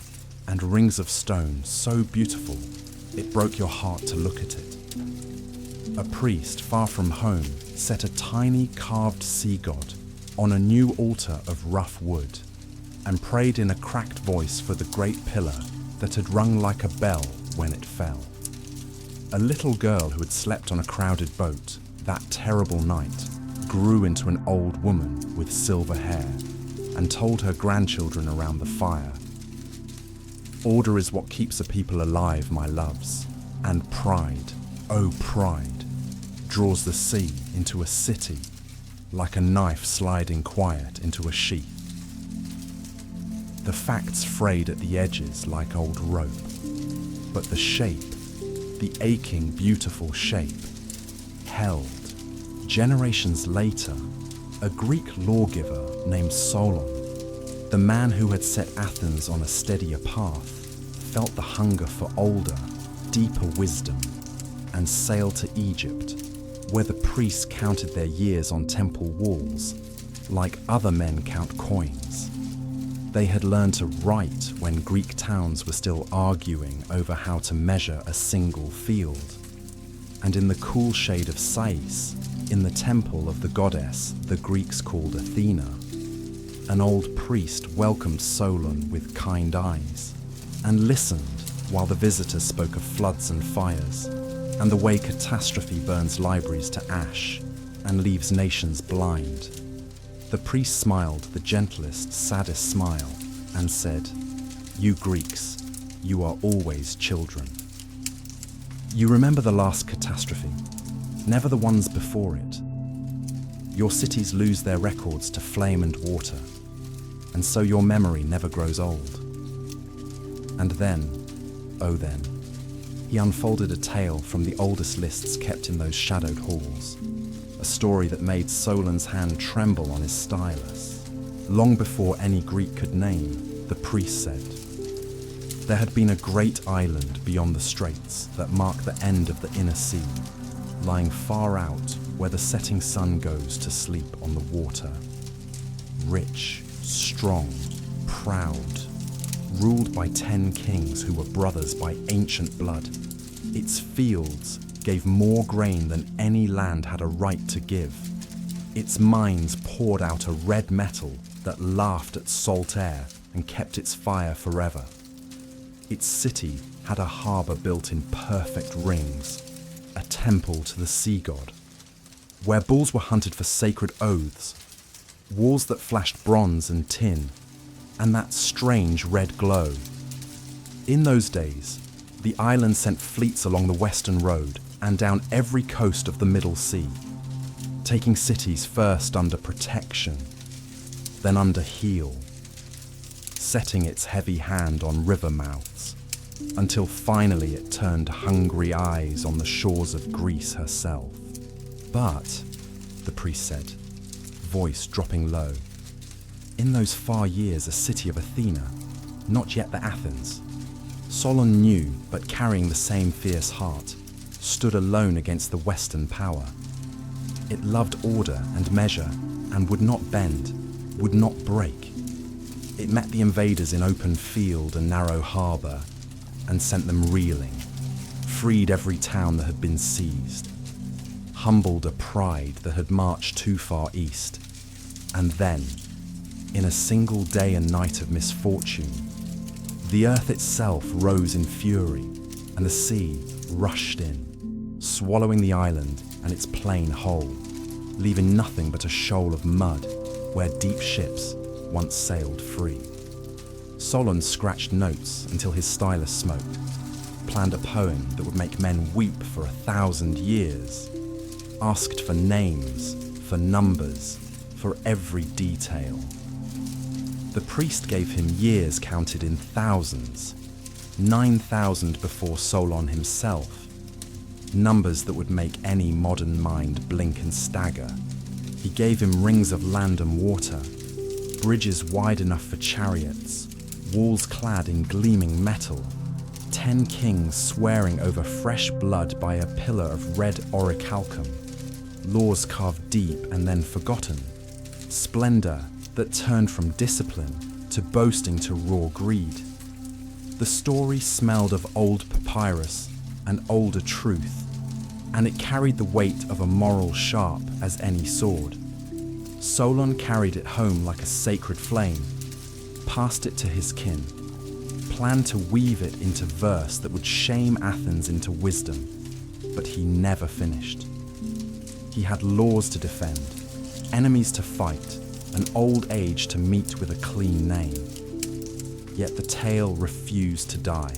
and rings of stone so beautiful it broke your heart to look at it. A priest far from home set a tiny carved sea god on a new altar of rough wood and prayed in a cracked voice for the great pillar that had rung like a bell when it fell. A little girl who had slept on a crowded boat that terrible night grew into an old woman with silver hair and told her grandchildren around the fire, "Order is what keeps a people alive, my loves, and pride, oh pride, draws the sea into a city like a knife sliding quiet into a sheath. The facts frayed at the edges like old rope, but the shape, the aching, beautiful shape, held. Generations later, a Greek lawgiver named Solon, the man who had set Athens on a steadier path, felt the hunger for older, deeper wisdom and sailed to Egypt, where the priests counted their years on temple walls, like other men count coins. They had learned to write when Greek towns were still arguing over how to measure a single field. And in the cool shade of Sais, in the temple of the goddess the Greeks called Athena, an old priest welcomed Solon with kind eyes and listened while the visitor spoke of floods and fires and the way catastrophe burns libraries to ash and leaves nations blind. The priest smiled the gentlest, saddest smile and said, "You Greeks, you are always children. You remember the last catastrophe, never the ones before it. Your cities lose their records to flame and water, and so your memory never grows old." And then, oh then, he unfolded a tale from the oldest lists kept in those shadowed halls, a story that made Solon's hand tremble on his stylus. Long before any Greek could name, the priest said, there had been a great island beyond the straits that marked the end of the inner sea, lying far out where the setting sun goes to sleep on the water. Rich, strong, proud, ruled by 10 kings who were brothers by ancient blood, its fields gave more grain than any land had a right to give. Its mines poured out a red metal that laughed at salt air and kept its fire forever. Its city had a harbour built in perfect rings, a temple to the sea god, where bulls were hunted for sacred oaths, walls that flashed bronze and tin, and that strange red glow. In those days, the island sent fleets along the western road and down every coast of the Middle Sea, taking cities first under protection, then under heel, setting its heavy hand on river mouths, until finally it turned hungry eyes on the shores of Greece herself. But, the priest said, voice dropping low, in those far years a city of Athena, not yet the Athens, Solon knew, but carrying the same fierce heart, stood alone against the Western power. It loved order and measure and would not bend, would not break. It met the invaders in open field and narrow harbour and sent them reeling, freed every town that had been seized, humbled a pride that had marched too far east, and then, in a single day and night of misfortune, the earth itself rose in fury and the sea rushed in, swallowing the island and its plain whole, leaving nothing but a shoal of mud where deep ships once sailed free. Solon scratched notes until his stylus smoked, planned a poem that would make men weep for 1,000 years, asked for names, for numbers, for every detail. The priest gave him years counted in thousands, 9,000 before Solon himself, numbers that would make any modern mind blink and stagger. He gave him rings of land and water, bridges wide enough for chariots, walls clad in gleaming metal, 10 kings swearing over fresh blood by a pillar of red orichalcum, laws carved deep and then forgotten, splendor that turned from discipline to boasting to raw greed. The story smelled of old papyrus and older truth, and it carried the weight of a moral sharp as any sword. Solon carried it home like a sacred flame, passed it to his kin, planned to weave it into verse that would shame Athens into wisdom, but he never finished. He had laws to defend, enemies to fight, an old age to meet with a clean name. Yet the tale refused to die.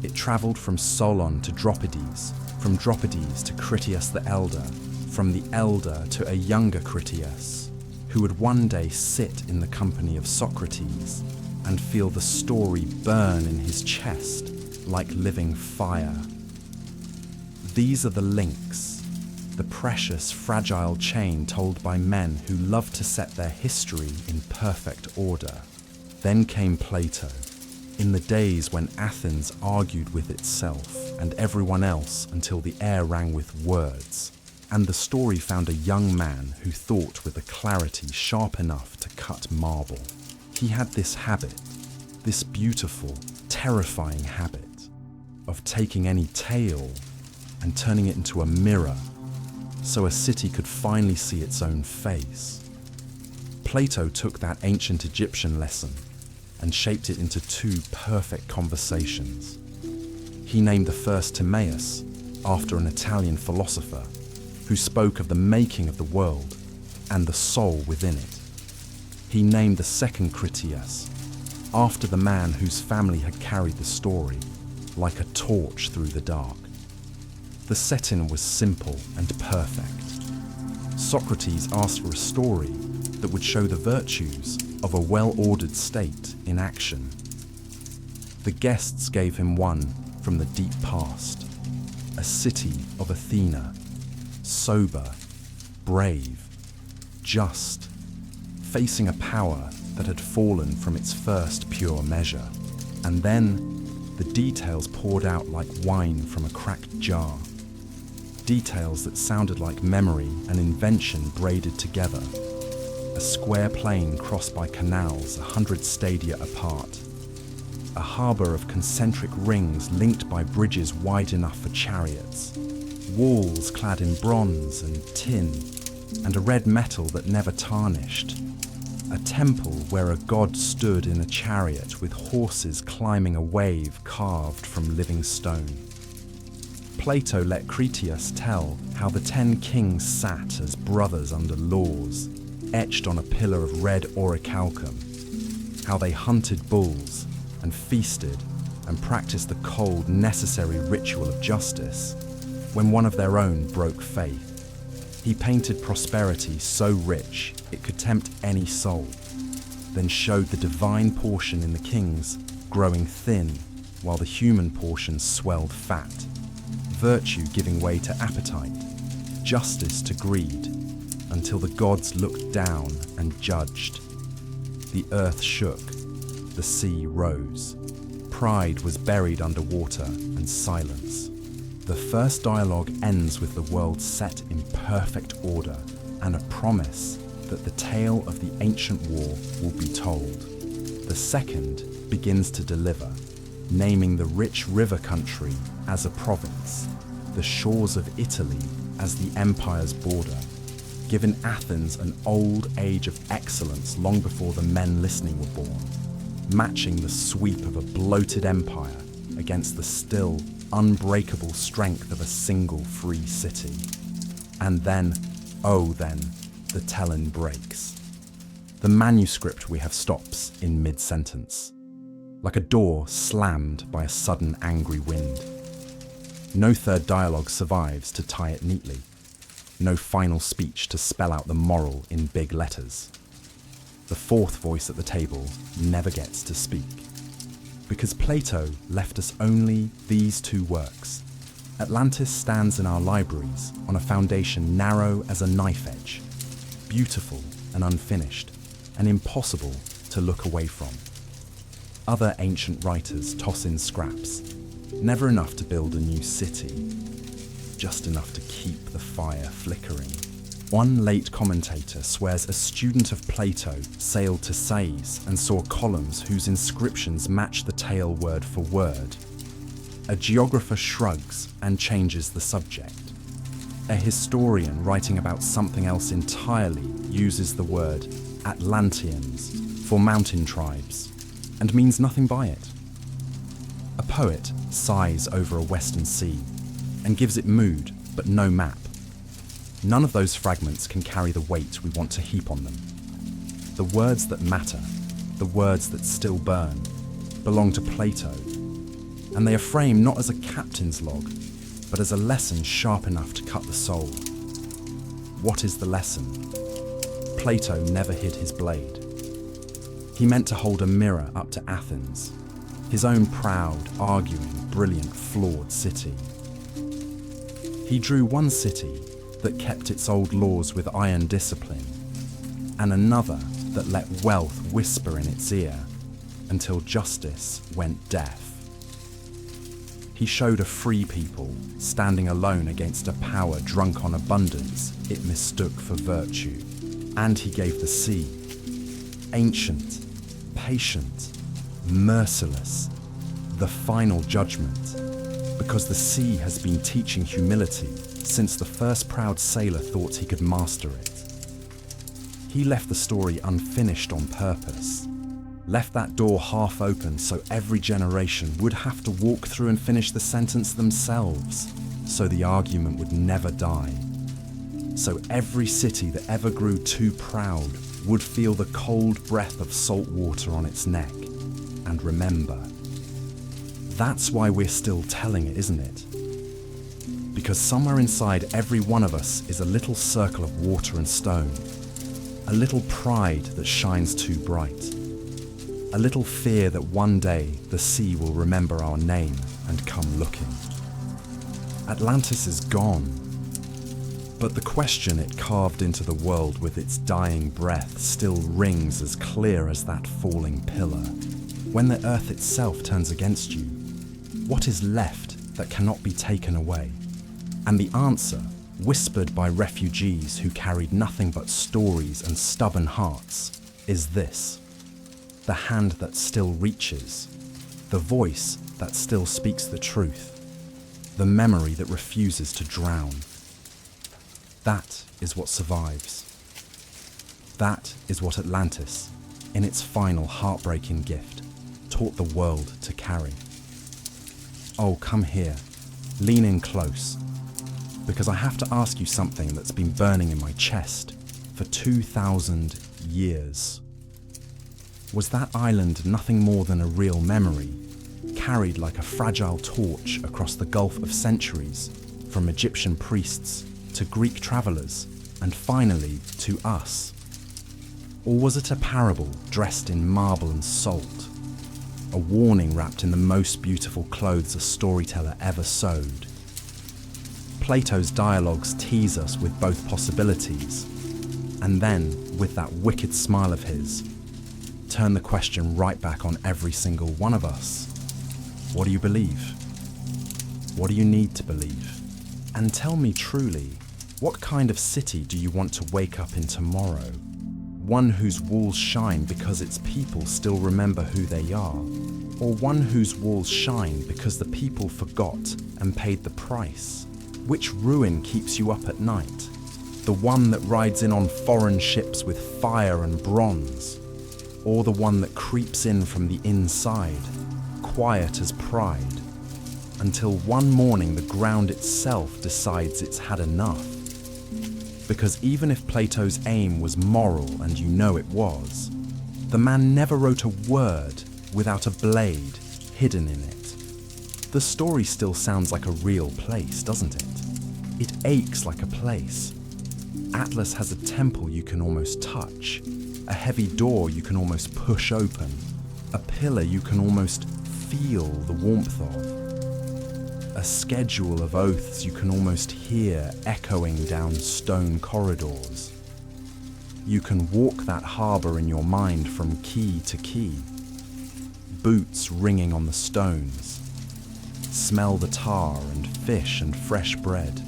It travelled from Solon to Dropides, from Dropides to Critias the Elder, from the elder to a younger Critias, who would one day sit in the company of Socrates and feel the story burn in his chest like living fire. These are the links, the precious, fragile chain told by men who loved to set their history in perfect order. Then came Plato, in the days when Athens argued with itself and everyone else until the air rang with words, and the story found a young man who thought with a clarity sharp enough to cut marble. He had this habit, this beautiful, terrifying habit, of taking any tale and turning it into a mirror so a city could finally see its own face. Plato took that ancient Egyptian lesson and shaped it into two perfect conversations. He named the first Timaeus, after an Italian philosopher, who spoke of the making of the world and the soul within it. He named the second Critias, after the man whose family had carried the story, like a torch through the dark. The setting was simple and perfect. Socrates asked for a story that would show the virtues of a well-ordered state in action. The guests gave him one from the deep past, a city of Athena, sober, brave, just, facing a power that had fallen from its first pure measure. And then the details poured out like wine from a cracked jar. Details that sounded like memory and invention braided together. A square plain crossed by canals 100 stadia apart. A harbour of concentric rings linked by bridges wide enough for chariots. Walls clad in bronze and tin, and a red metal that never tarnished. A temple where a god stood in a chariot with horses climbing a wave carved from living stone. Plato let Critias tell how the 10 kings sat as brothers under laws, etched on a pillar of red orichalcum, how they hunted bulls and feasted and practiced the cold, necessary ritual of justice when one of their own broke faith. He painted prosperity so rich it could tempt any soul, then showed the divine portion in the kings growing thin while the human portion swelled fat, virtue giving way to appetite, justice to greed, until the gods looked down and judged. The earth shook, the sea rose. Pride was buried under water and silence. The first dialogue ends with the world set in perfect order and a promise that the tale of the ancient war will be told. The second begins to deliver, naming the rich river country as a province, the shores of Italy as the empire's border, giving Athens an old age of excellence long before the men listening were born, matching the sweep of a bloated empire against the still, unbreakable strength of a single free city. And then, oh then, the telling breaks. The manuscript we have stops in mid-sentence, like a door slammed by a sudden angry wind. No third dialogue survives to tie it neatly. No final speech to spell out the moral in big letters. The fourth voice at the table never gets to speak. Because Plato left us only these two works. Atlantis stands in our libraries on a foundation narrow as a knife edge, beautiful and unfinished, and impossible to look away from. Other ancient writers toss in scraps, never enough to build a new city, just enough to keep the fire flickering. One late commentator swears a student of Plato sailed to Sais and saw columns whose inscriptions match the tale word for word. A geographer shrugs and changes the subject. A historian writing about something else entirely uses the word Atlanteans for mountain tribes and means nothing by it. A poet sighs over a western sea and gives it mood but no map. None of those fragments can carry the weight we want to heap on them. The words that matter, the words that still burn, belong to Plato, and they are framed not as a captain's log, but as a lesson sharp enough to cut the soul. What is the lesson? Plato never hid his blade. He meant to hold a mirror up to Athens, his own proud, arguing, brilliant, flawed city. He drew one city that kept its old laws with iron discipline, and another that let wealth whisper in its ear, until justice went deaf. He showed a free people standing alone against a power drunk on abundance it mistook for virtue. And he gave the sea, ancient, patient, merciless, the final judgment, because the sea has been teaching humility since the first proud sailor thought he could master it. He left the story unfinished on purpose, left that door half open so every generation would have to walk through and finish the sentence themselves, so the argument would never die. So every city that ever grew too proud would feel the cold breath of salt water on its neck and remember. That's why we're still telling it, isn't it? Because somewhere inside every one of us is a little circle of water and stone, a little pride that shines too bright, a little fear that one day the sea will remember our name and come looking. Atlantis is gone, but the question it carved into the world with its dying breath still rings as clear as that falling pillar. When the earth itself turns against you, what is left that cannot be taken away? And the answer, whispered by refugees who carried nothing but stories and stubborn hearts, is this: the hand that still reaches, the voice that still speaks the truth, the memory that refuses to drown. That is what survives. That is what Atlantis, in its final heartbreaking gift, taught the world to carry. Oh, come here, lean in close, because I have to ask you something that's been burning in my chest for 2,000 years. Was that island nothing more than a real memory, carried like a fragile torch across the gulf of centuries, from Egyptian priests to Greek travelers, and finally to us? Or was it a parable dressed in marble and salt, a warning wrapped in the most beautiful clothes a storyteller ever sewed? Plato's dialogues tease us with both possibilities, and then, with that wicked smile of his, turn the question right back on every single one of us. What do you believe? What do you need to believe? And tell me truly, what kind of city do you want to wake up in tomorrow? One whose walls shine because its people still remember who they are? Or one whose walls shine because the people forgot and paid the price? Which ruin keeps you up at night? The one that rides in on foreign ships with fire and bronze? Or the one that creeps in from the inside, quiet as pride, until one morning the ground itself decides it's had enough? Because even if Plato's aim was moral, and you know it was, the man never wrote a word without a blade hidden in it. The story still sounds like a real place, doesn't it? It aches like a place. Atlas has a temple you can almost touch, a heavy door you can almost push open, a pillar you can almost feel the warmth of, a schedule of oaths you can almost hear echoing down stone corridors. You can walk that harbour in your mind from key to key, boots ringing on the stones, smell the tar and fish and fresh bread.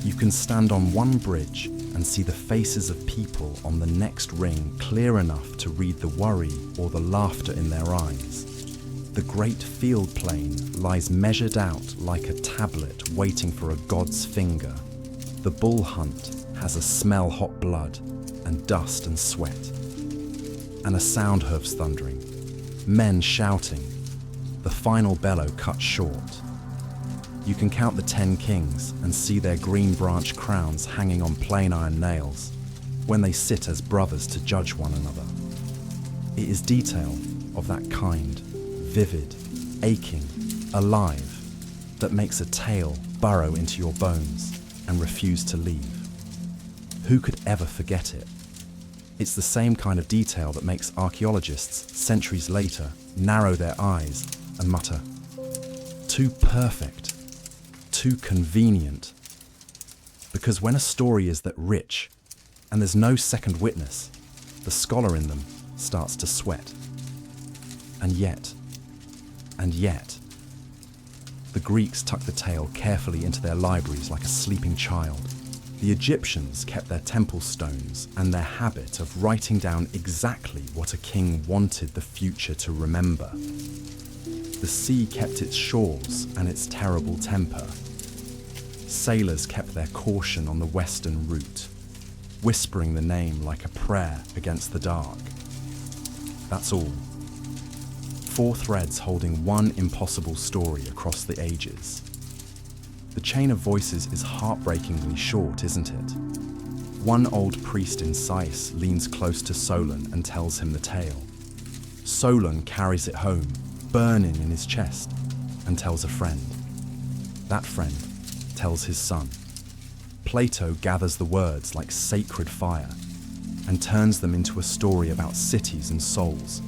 You can stand on one bridge and see the faces of people on the next ring clear enough to read the worry or the laughter in their eyes. The great field plain lies measured out like a tablet waiting for a god's finger. The bull hunt has a smell hot blood and dust and sweat, and a sound hoofs thundering, men shouting, the final bellow cut short. You can count the 10 kings and see their green branch crowns hanging on plain iron nails when they sit as brothers to judge one another. It is detail of that kind, vivid, aching, alive, that makes a tale burrow into your bones and refuse to leave. Who could ever forget it? It's the same kind of detail that makes archaeologists, centuries later, narrow their eyes and mutter, "Too perfect, too convenient." Because when a story is that rich, and there's no second witness, the scholar in them starts to sweat. And yet, the Greeks tucked the tale carefully into their libraries like a sleeping child. The Egyptians kept their temple stones and their habit of writing down exactly what a king wanted the future to remember. The sea kept its shores and its terrible temper. Sailors kept their caution on the western route, whispering the name like a prayer against the dark. That's all. 4 threads holding one impossible story across the ages. The chain of voices is heartbreakingly short, isn't it? One old priest in Sais leans close to Solon and tells him the tale. Solon carries it home, burning in his chest, and tells a friend. That friend tells his son. Plato gathers the words like sacred fire and turns them into a story about cities and souls,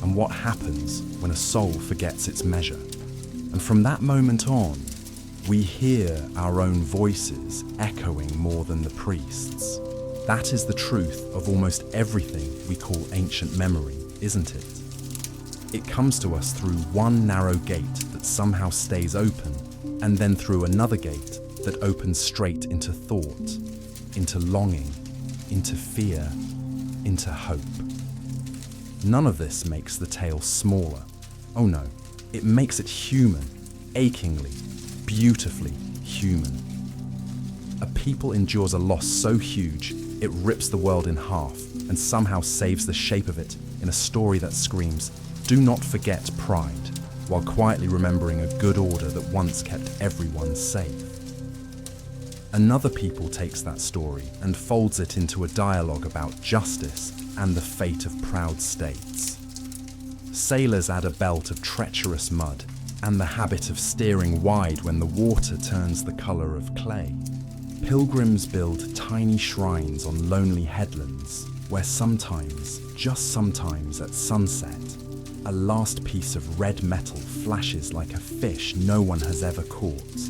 and what happens when a soul forgets its measure. And from that moment on, we hear our own voices echoing more than the priests. That is the truth of almost everything we call ancient memory, isn't it? It comes to us through one narrow gate that somehow stays open, and then through another gate that opens straight into thought, into longing, into fear, into hope. None of this makes the tale smaller. Oh no, it makes it human, achingly, beautifully human. A people endures a loss so huge, it rips the world in half and somehow saves the shape of it in a story that screams, "Do not forget pride," while quietly remembering a good order that once kept everyone safe. Another people takes that story and folds it into a dialogue about justice and the fate of proud states. Sailors add a belt of treacherous mud and the habit of steering wide when the water turns the colour of clay. Pilgrims build tiny shrines on lonely headlands where sometimes, just sometimes at sunset, a last piece of red metal flashes like a fish no one has ever caught.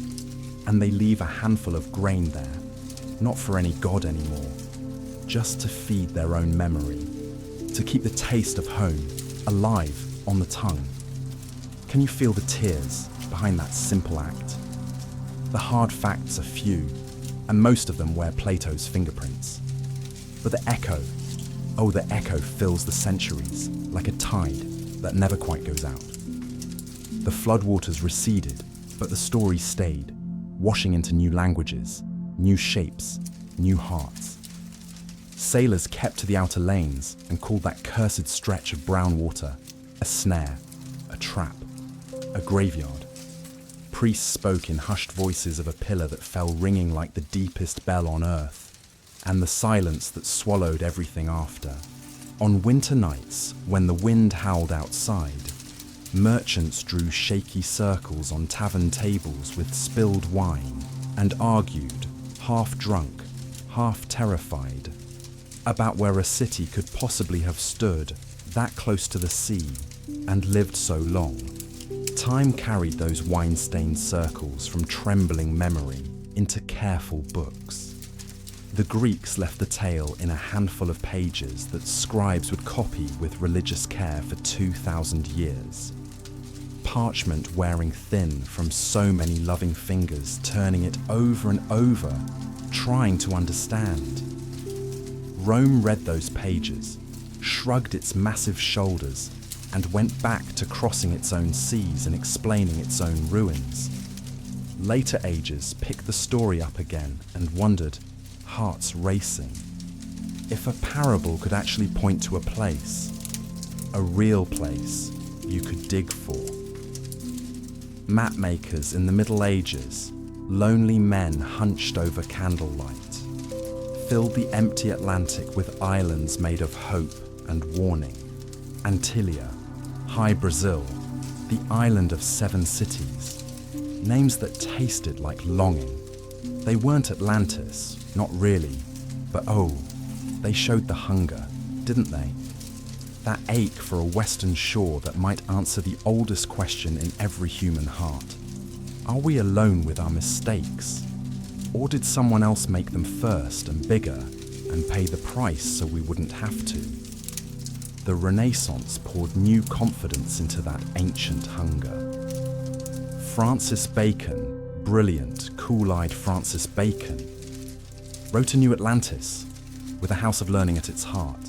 And they leave a handful of grain there, not for any god anymore, just to feed their own memory, to keep the taste of home alive on the tongue. Can you feel the tears behind that simple act? The hard facts are few, and most of them wear Plato's fingerprints. But the echo fills the centuries like a tide that never quite goes out. The floodwaters receded, but the story stayed, washing into new languages, new shapes, new hearts. Sailors kept to the outer lanes and called that cursed stretch of brown water a snare, a trap, a graveyard. Priests spoke in hushed voices of a pillar that fell ringing like the deepest bell on earth, and the silence that swallowed everything after. On winter nights, when the wind howled outside, merchants drew shaky circles on tavern tables with spilled wine and argued, half drunk, half terrified, about where a city could possibly have stood that close to the sea and lived so long. Time carried those wine-stained circles from trembling memory into careful books. The Greeks left the tale in a handful of pages that scribes would copy with religious care for 2,000 years. Parchment wearing thin from so many loving fingers, turning it over and over, trying to understand. Rome read those pages, shrugged its massive shoulders, and went back to crossing its own seas and explaining its own ruins. Later ages picked the story up again and wondered, hearts racing, if a parable could actually point to a place, a real place you could dig for. Map makers in the Middle Ages, lonely men hunched over candlelight, filled the empty Atlantic with islands made of hope and warning. Antillia, High Brazil, the island of 7 cities, names that tasted like longing. They weren't Atlantis, not really, but oh, they showed the hunger, didn't they? That ache for a western shore that might answer the oldest question in every human heart. Are we alone with our mistakes? Or did someone else make them first and bigger and pay the price so we wouldn't have to? the Renaissance poured new confidence into that ancient hunger. Francis Bacon, brilliant, cool-eyed Francis Bacon, wrote a new Atlantis with a house of learning at its heart.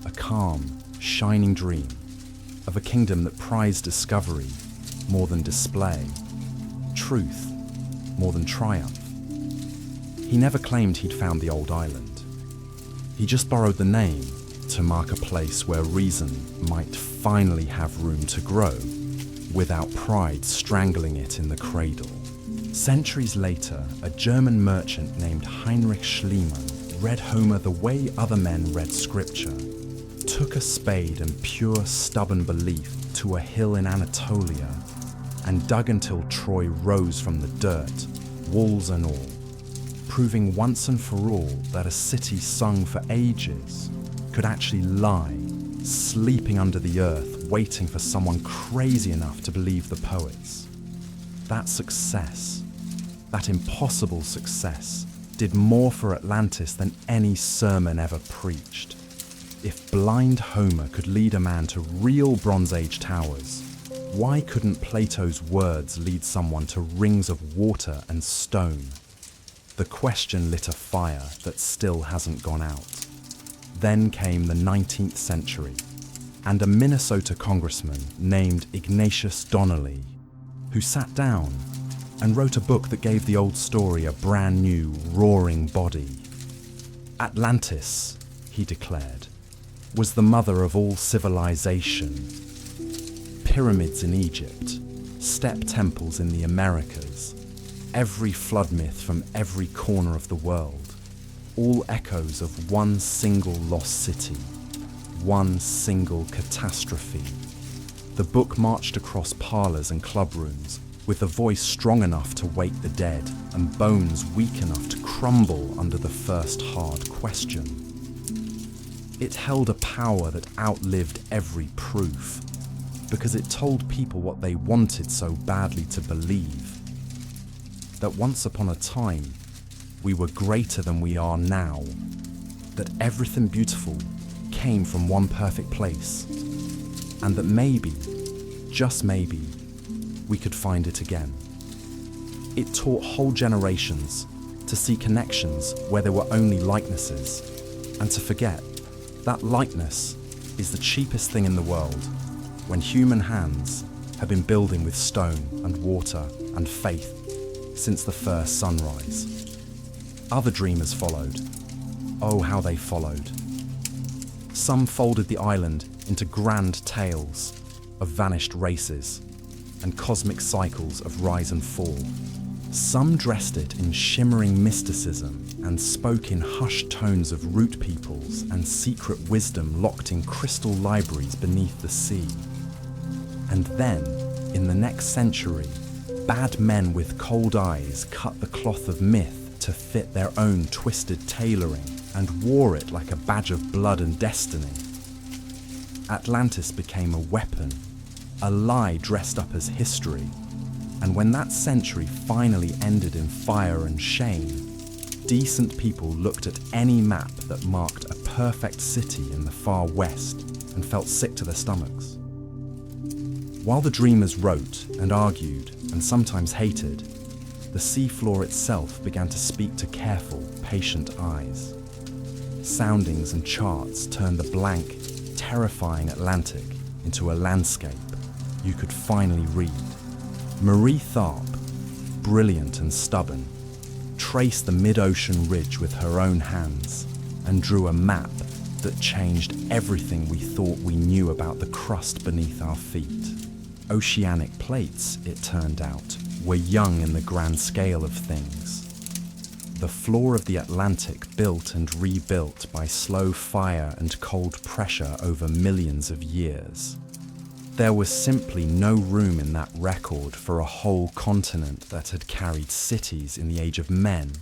A calm, shining dream of a kingdom that prized discovery more than display, truth more than triumph. He never claimed he'd found the old island. He just borrowed the name to mark a place where reason might finally have room to grow without pride strangling it in the cradle. Centuries later, a German merchant named Heinrich Schliemann read Homer the way other men read scripture, took a spade and pure stubborn belief to a hill in Anatolia, and dug until Troy rose from the dirt, walls and all, proving once and for all that a city sung for ages could actually lie, sleeping under the earth, waiting for someone crazy enough to believe the poets. That success, that impossible success, did more for Atlantis than any sermon ever preached. If blind Homer could lead a man to real Bronze Age towers, why couldn't Plato's words lead someone to rings of water and stone? The question lit a fire that still hasn't gone out. Then came the 19th century, and a Minnesota congressman named Ignatius Donnelly, who sat down and wrote a book that gave the old story a brand new, roaring body. Atlantis, he declared, was the mother of all civilization. Pyramids in Egypt, step temples in the Americas, every flood myth from every corner of the world, all echoes of one single lost city, one single catastrophe. The book marched across parlors and club rooms with a voice strong enough to wake the dead and bones weak enough to crumble under the first hard question. It held a power that outlived every proof, because it told people what they wanted so badly to believe. That once upon a time, we were greater than we are now. That everything beautiful came from one perfect place. And that maybe, just maybe, we could find it again. It taught whole generations to see connections where there were only likenesses, and to forget that likeness is the cheapest thing in the world when human hands have been building with stone and water and faith since the first sunrise. Other dreamers followed. Oh, how they followed. Some folded the island into grand tales of vanished races and cosmic cycles of rise and fall. Some dressed it in shimmering mysticism and spoke in hushed tones of root peoples and secret wisdom locked in crystal libraries beneath the sea. And then, in the next century, bad men with cold eyes cut the cloth of myth to fit their own twisted tailoring and wore it like a badge of blood and destiny. Atlantis became a weapon, a lie dressed up as history, and when that century finally ended in fire and shame, decent people looked at any map that marked a perfect city in the far west and felt sick to their stomachs. While the dreamers wrote and argued and sometimes hated, the seafloor itself began to speak to careful, patient eyes. Soundings and charts turned the blank, terrifying Atlantic into a landscape you could finally read. Marie Tharp, brilliant and stubborn, traced the mid-ocean ridge with her own hands and drew a map that changed everything we thought we knew about the crust beneath our feet. Oceanic plates, it turned out, were young in the grand scale of things. The floor of the Atlantic built and rebuilt by slow fire and cold pressure over millions of years. There was simply no room in that record for a whole continent that had carried cities in the age of men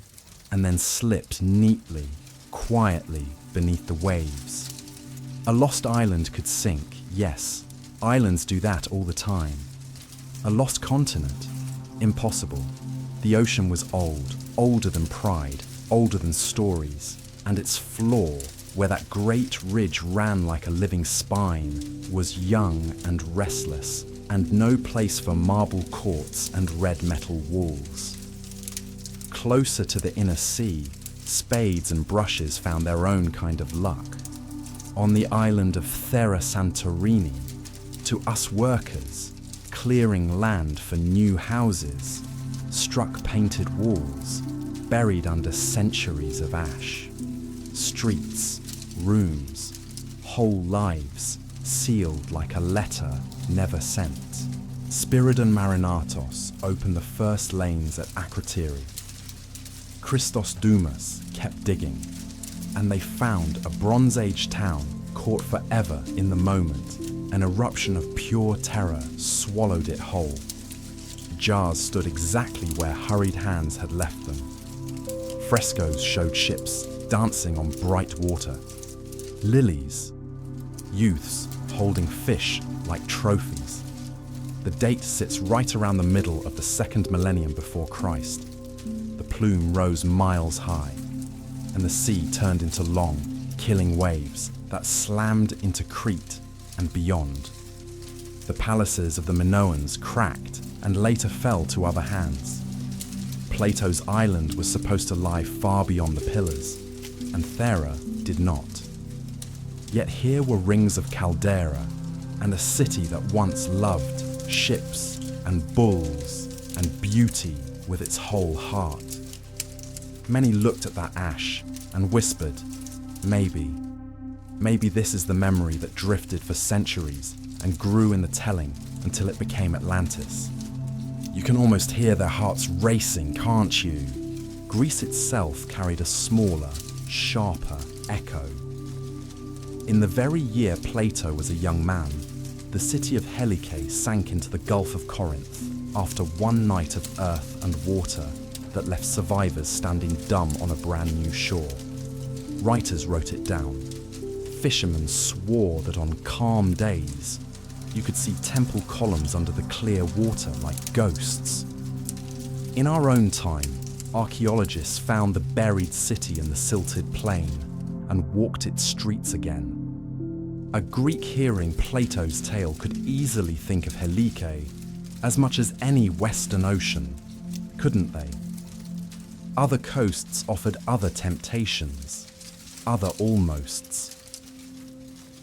and then slipped neatly, quietly beneath the waves. A lost island could sink, yes, islands do that all the time. A lost continent? Impossible. The ocean was old, older than pride, older than stories, and its floor where that great ridge ran like a living spine, was young and restless, and no place for marble courts and red metal walls. Closer to the inner sea, spades and brushes found their own kind of luck. On the island of Thera Santorini, to us workers, clearing land for new houses, struck painted walls, buried under centuries of ash. Streets, rooms, whole lives, sealed like a letter never sent. Spiridon Marinatos opened the first lanes at Akrotiri. Christos Doumas kept digging, and they found a Bronze Age town caught forever in the moment. An eruption of pure terror swallowed it whole. Jars stood exactly where hurried hands had left them. Frescoes showed ships dancing on bright water. Lilies, youths holding fish like trophies. The date sits right around the middle of the 2nd millennium before Christ. The plume rose miles high, and the sea turned into long, killing waves that slammed into Crete and beyond. The palaces of the Minoans cracked and later fell to other hands. Plato's island was supposed to lie far beyond the pillars, and Thera did not. Yet here were rings of Caldera, and a city that once loved ships and bulls and beauty with its whole heart. Many looked at that ash and whispered, maybe this is the memory that drifted for centuries and grew in the telling until it became Atlantis. You can almost hear their hearts racing, can't you? Greece itself carried a smaller, sharper echo. In the very year Plato was a young man, the city of Helike sank into the Gulf of Corinth after one night of earth and water that left survivors standing dumb on a brand new shore. Writers wrote it down. Fishermen swore that on calm days, you could see temple columns under the clear water like ghosts. In our own time, archaeologists found the buried city in the silted plain and walked its streets again. A Greek hearing Plato's tale could easily think of Helike as much as any Western ocean, couldn't they? Other coasts offered other temptations, other almosts.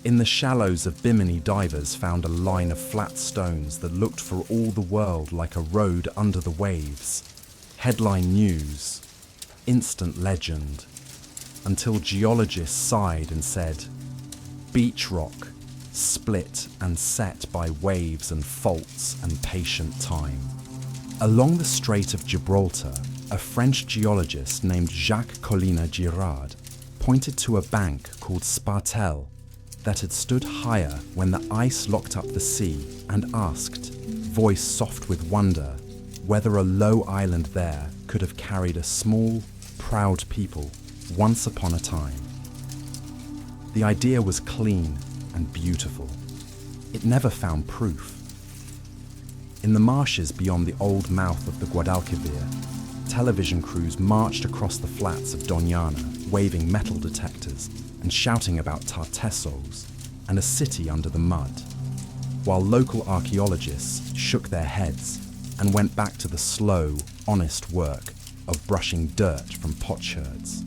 In the shallows of Bimini, divers found a line of flat stones that looked for all the world like a road under the waves. Headline news, instant legend, until geologists sighed and said, beach rock, split and set by waves and faults and patient time. Along the Strait of Gibraltar, a French geologist named Jacques Collina Girard pointed to a bank called Spartel that had stood higher when the ice locked up the sea, and asked, voice soft with wonder, whether a low island there could have carried a small, proud people once upon a time. The idea was clean and beautiful. It never found proof. In the marshes beyond the old mouth of the Guadalquivir, television crews marched across the flats of Doñana, waving metal detectors and shouting about Tartessos and a city under the mud, while local archaeologists shook their heads and went back to the slow, honest work of brushing dirt from potsherds.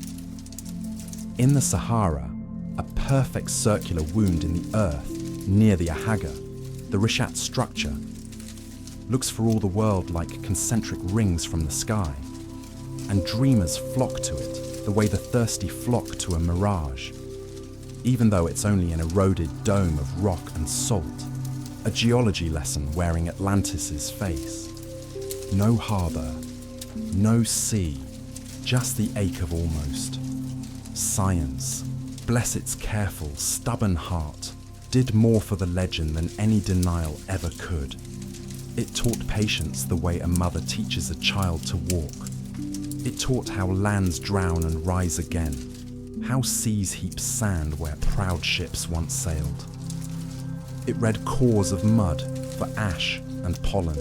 In the Sahara, a perfect circular wound in the earth near the Ahaga, the Rishat structure, looks for all the world like concentric rings from the sky, and dreamers flock to it the way the thirsty flock to a mirage, even though it's only an eroded dome of rock and salt, a geology lesson wearing Atlantis' face. No harbour, no sea, just the ache of almost. Science, bless its careful, stubborn heart, did more for the legend than any denial ever could. It taught patience the way a mother teaches a child to walk. It taught how lands drown and rise again, how seas heap sand where proud ships once sailed. It read cores of mud for ash and pollen,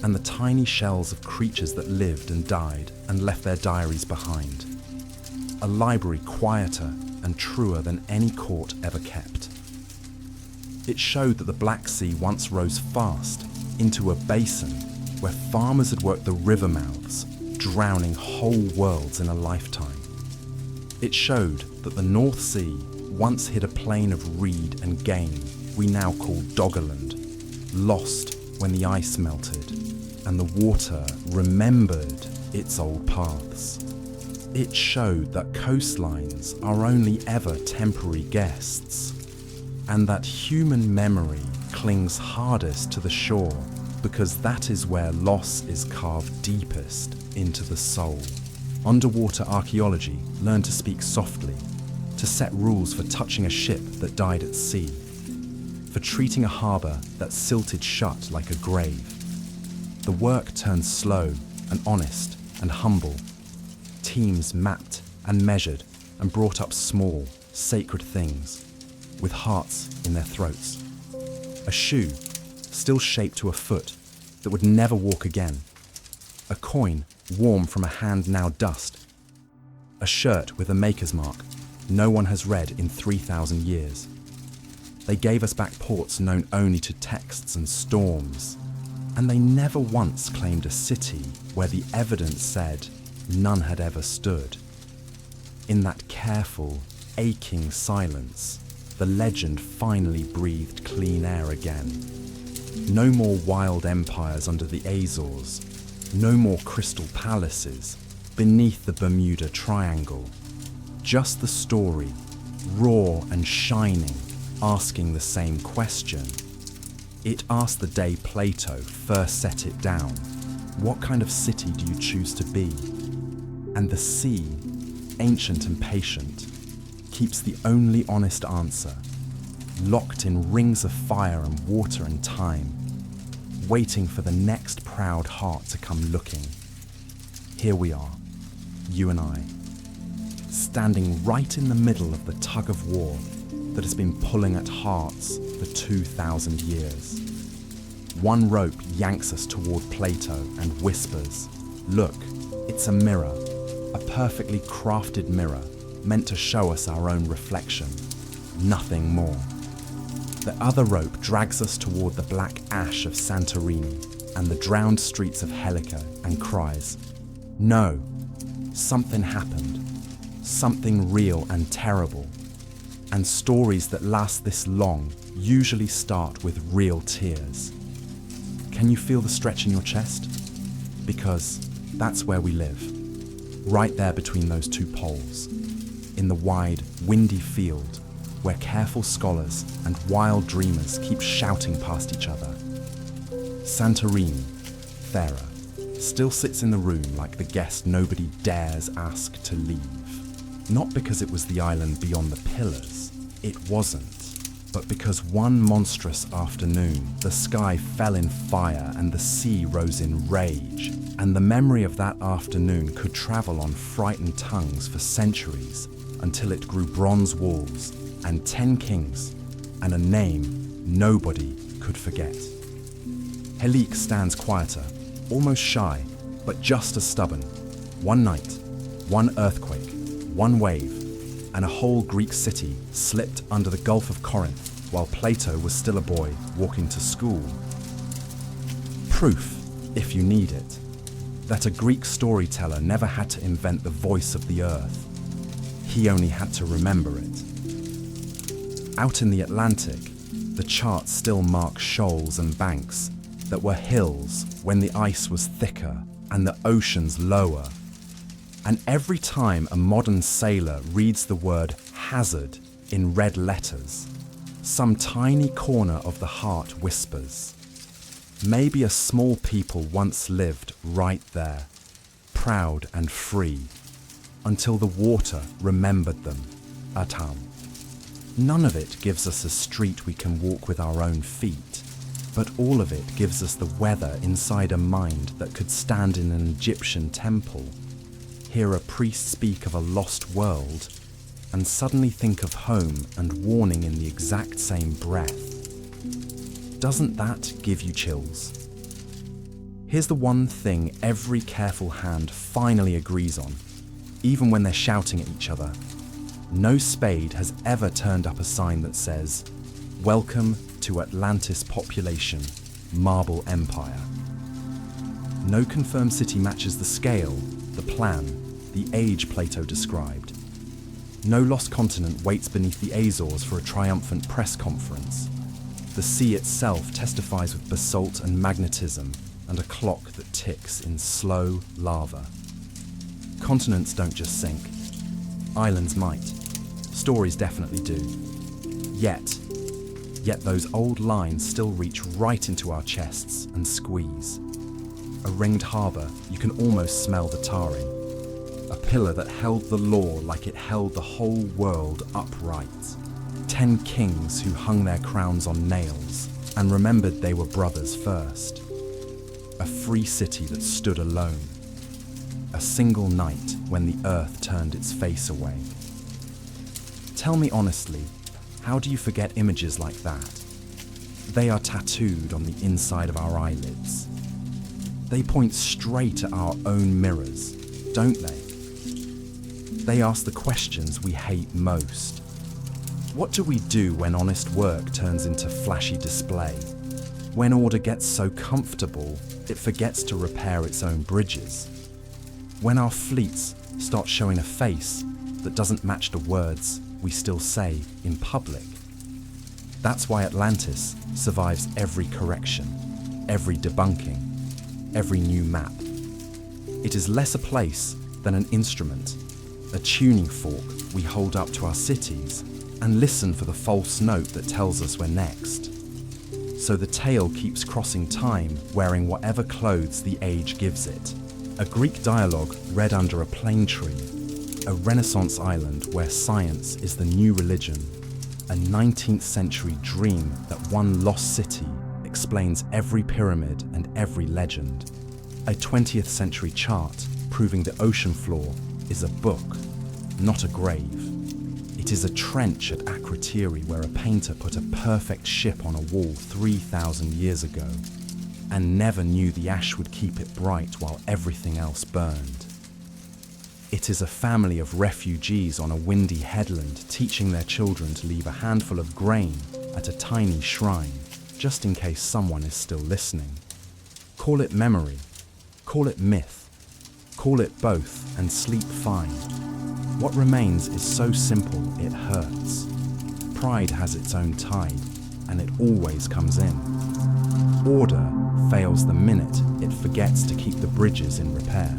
and the tiny shells of creatures that lived and died and left their diaries behind. A library quieter and truer than any court ever kept. It showed that the Black Sea once rose fast into a basin where farmers had worked the river mouths, drowning whole worlds in a lifetime. It showed that the North Sea once hid a plain of reed and game we now call Doggerland, lost when the ice melted and the water remembered its old paths. It showed that coastlines are only ever temporary guests, and that human memory clings hardest to the shore because that is where loss is carved deepest into the soul. Underwater archaeology learned to speak softly, to set rules for touching a ship that died at sea, for treating a harbour that silted shut like a grave. The work turned slow and honest and humble. Teams mapped and measured and brought up small, sacred things, with hearts in their throats. A shoe, still shaped to a foot, that would never walk again. A coin, warm from a hand now dust. A shirt with a maker's mark no one has read in 3,000 years. They gave us back ports known only to texts and storms, and they never once claimed a city where the evidence said none had ever stood. In that careful, aching silence, the legend finally breathed clean air again. No more wild empires under the Azores, no more crystal palaces beneath the Bermuda Triangle. Just the story, raw and shining, asking the same question. It asked the day Plato first set it down, what kind of city do you choose to be? And the sea, ancient and patient, keeps the only honest answer, locked in rings of fire and water and time, waiting for the next proud heart to come looking. Here we are, you and I, standing right in the middle of the tug of war that has been pulling at hearts for 2,000 years. One rope yanks us toward Plato and whispers, look, it's a mirror, a perfectly crafted mirror meant to show us our own reflection, nothing more. The other rope drags us toward the black ash of Santorini and the drowned streets of Helica and cries, no, something happened, something real and terrible. And stories that last this long usually start with real tears. Can you feel the stretch in your chest? Because that's where we live, right there between those two poles, in the wide, windy field where careful scholars and wild dreamers keep shouting past each other. Santorini, Thera, still sits in the room like the guest nobody dares ask to leave. Not because it was the island beyond the pillars, it wasn't, but because one monstrous afternoon the sky fell in fire and the sea rose in rage, and the memory of that afternoon could travel on frightened tongues for centuries until it grew bronze walls and 10 kings and a name nobody could forget. Helique stands quieter, almost shy, but just as stubborn. One night, one earthquake, one wave, and a whole Greek city slipped under the Gulf of Corinth while Plato was still a boy walking to school. Proof, if you need it, that a Greek storyteller never had to invent the voice of the earth. He only had to remember it. Out in the Atlantic, the charts still mark shoals and banks that were hills when the ice was thicker and the oceans lower. And every time a modern sailor reads the word hazard in red letters, some tiny corner of the heart whispers, maybe a small people once lived right there, proud and free, until the water remembered them, Atam. None of it gives us a street we can walk with our own feet, but all of it gives us the weather inside a mind that could stand in an Egyptian temple, hear a priest speak of a lost world, and suddenly think of home and warning in the exact same breath. Doesn't that give you chills? Here's the one thing every careful hand finally agrees on, even when they're shouting at each other. No spade has ever turned up a sign that says, "Welcome to Atlantis population, Marble Empire." No confirmed city matches the scale, the plan, the age Plato described. No lost continent waits beneath the Azores for a triumphant press conference. The sea itself testifies with basalt and magnetism and a clock that ticks in slow lava. Continents don't just sink. Islands might. Stories definitely do. Yet those old lines still reach right into our chests and squeeze. A ringed harbour, you can almost smell the tarring. A pillar that held the law like it held the whole world upright. 10 kings who hung their crowns on nails and remembered they were brothers first. A free city that stood alone. A single night when the earth turned its face away. Tell me honestly, how do you forget images like that? They are tattooed on the inside of our eyelids. They point straight at our own mirrors, don't they? They ask the questions we hate most. What do we do when honest work turns into flashy display? When order gets so comfortable, it forgets to repair its own bridges? When our fleets start showing a face that doesn't match the words we still say in public? That's why Atlantis survives every correction, every debunking, every new map. It is less a place than an instrument, a tuning fork we hold up to our cities and listen for the false note that tells us we're next. So the tale keeps crossing time, wearing whatever clothes the age gives it. A Greek dialogue read under a plane tree, a Renaissance island where science is the new religion, a 19th century dream that one lost city explains every pyramid and every legend, a 20th century chart proving the ocean floor is a book, not a grave. It is a trench at Akrotiri where a painter put a perfect ship on a wall 3,000 years ago and never knew the ash would keep it bright while everything else burned. It is a family of refugees on a windy headland teaching their children to leave a handful of grain at a tiny shrine, just in case someone is still listening. Call it memory, call it myth, call it both and sleep fine. What remains is so simple it hurts. Pride has its own tide, and it always comes in. Order fails the minute it forgets to keep the bridges in repair.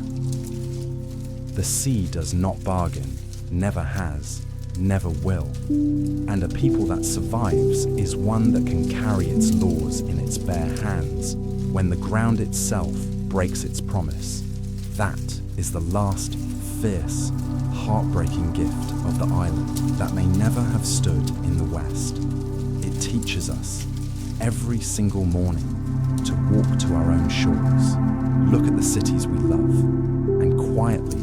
The sea does not bargain, never has, never will. And a people that survives is one that can carry its laws in its bare hands when the ground itself breaks its promise. That is the last, fierce, heartbreaking gift of the island that may never have stood in the West. It teaches us, every single morning, to walk to our own shores, look at the cities we love, and quietly,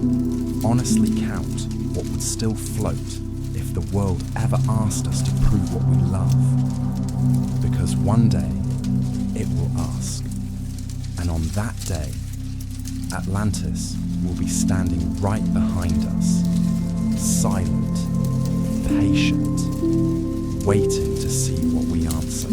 honestly count what would still float if the world ever asked us to prove what we love. Because one day, it will ask. And on that day, Atlantis will be standing right behind us, silent, patient, waiting to see what we answer.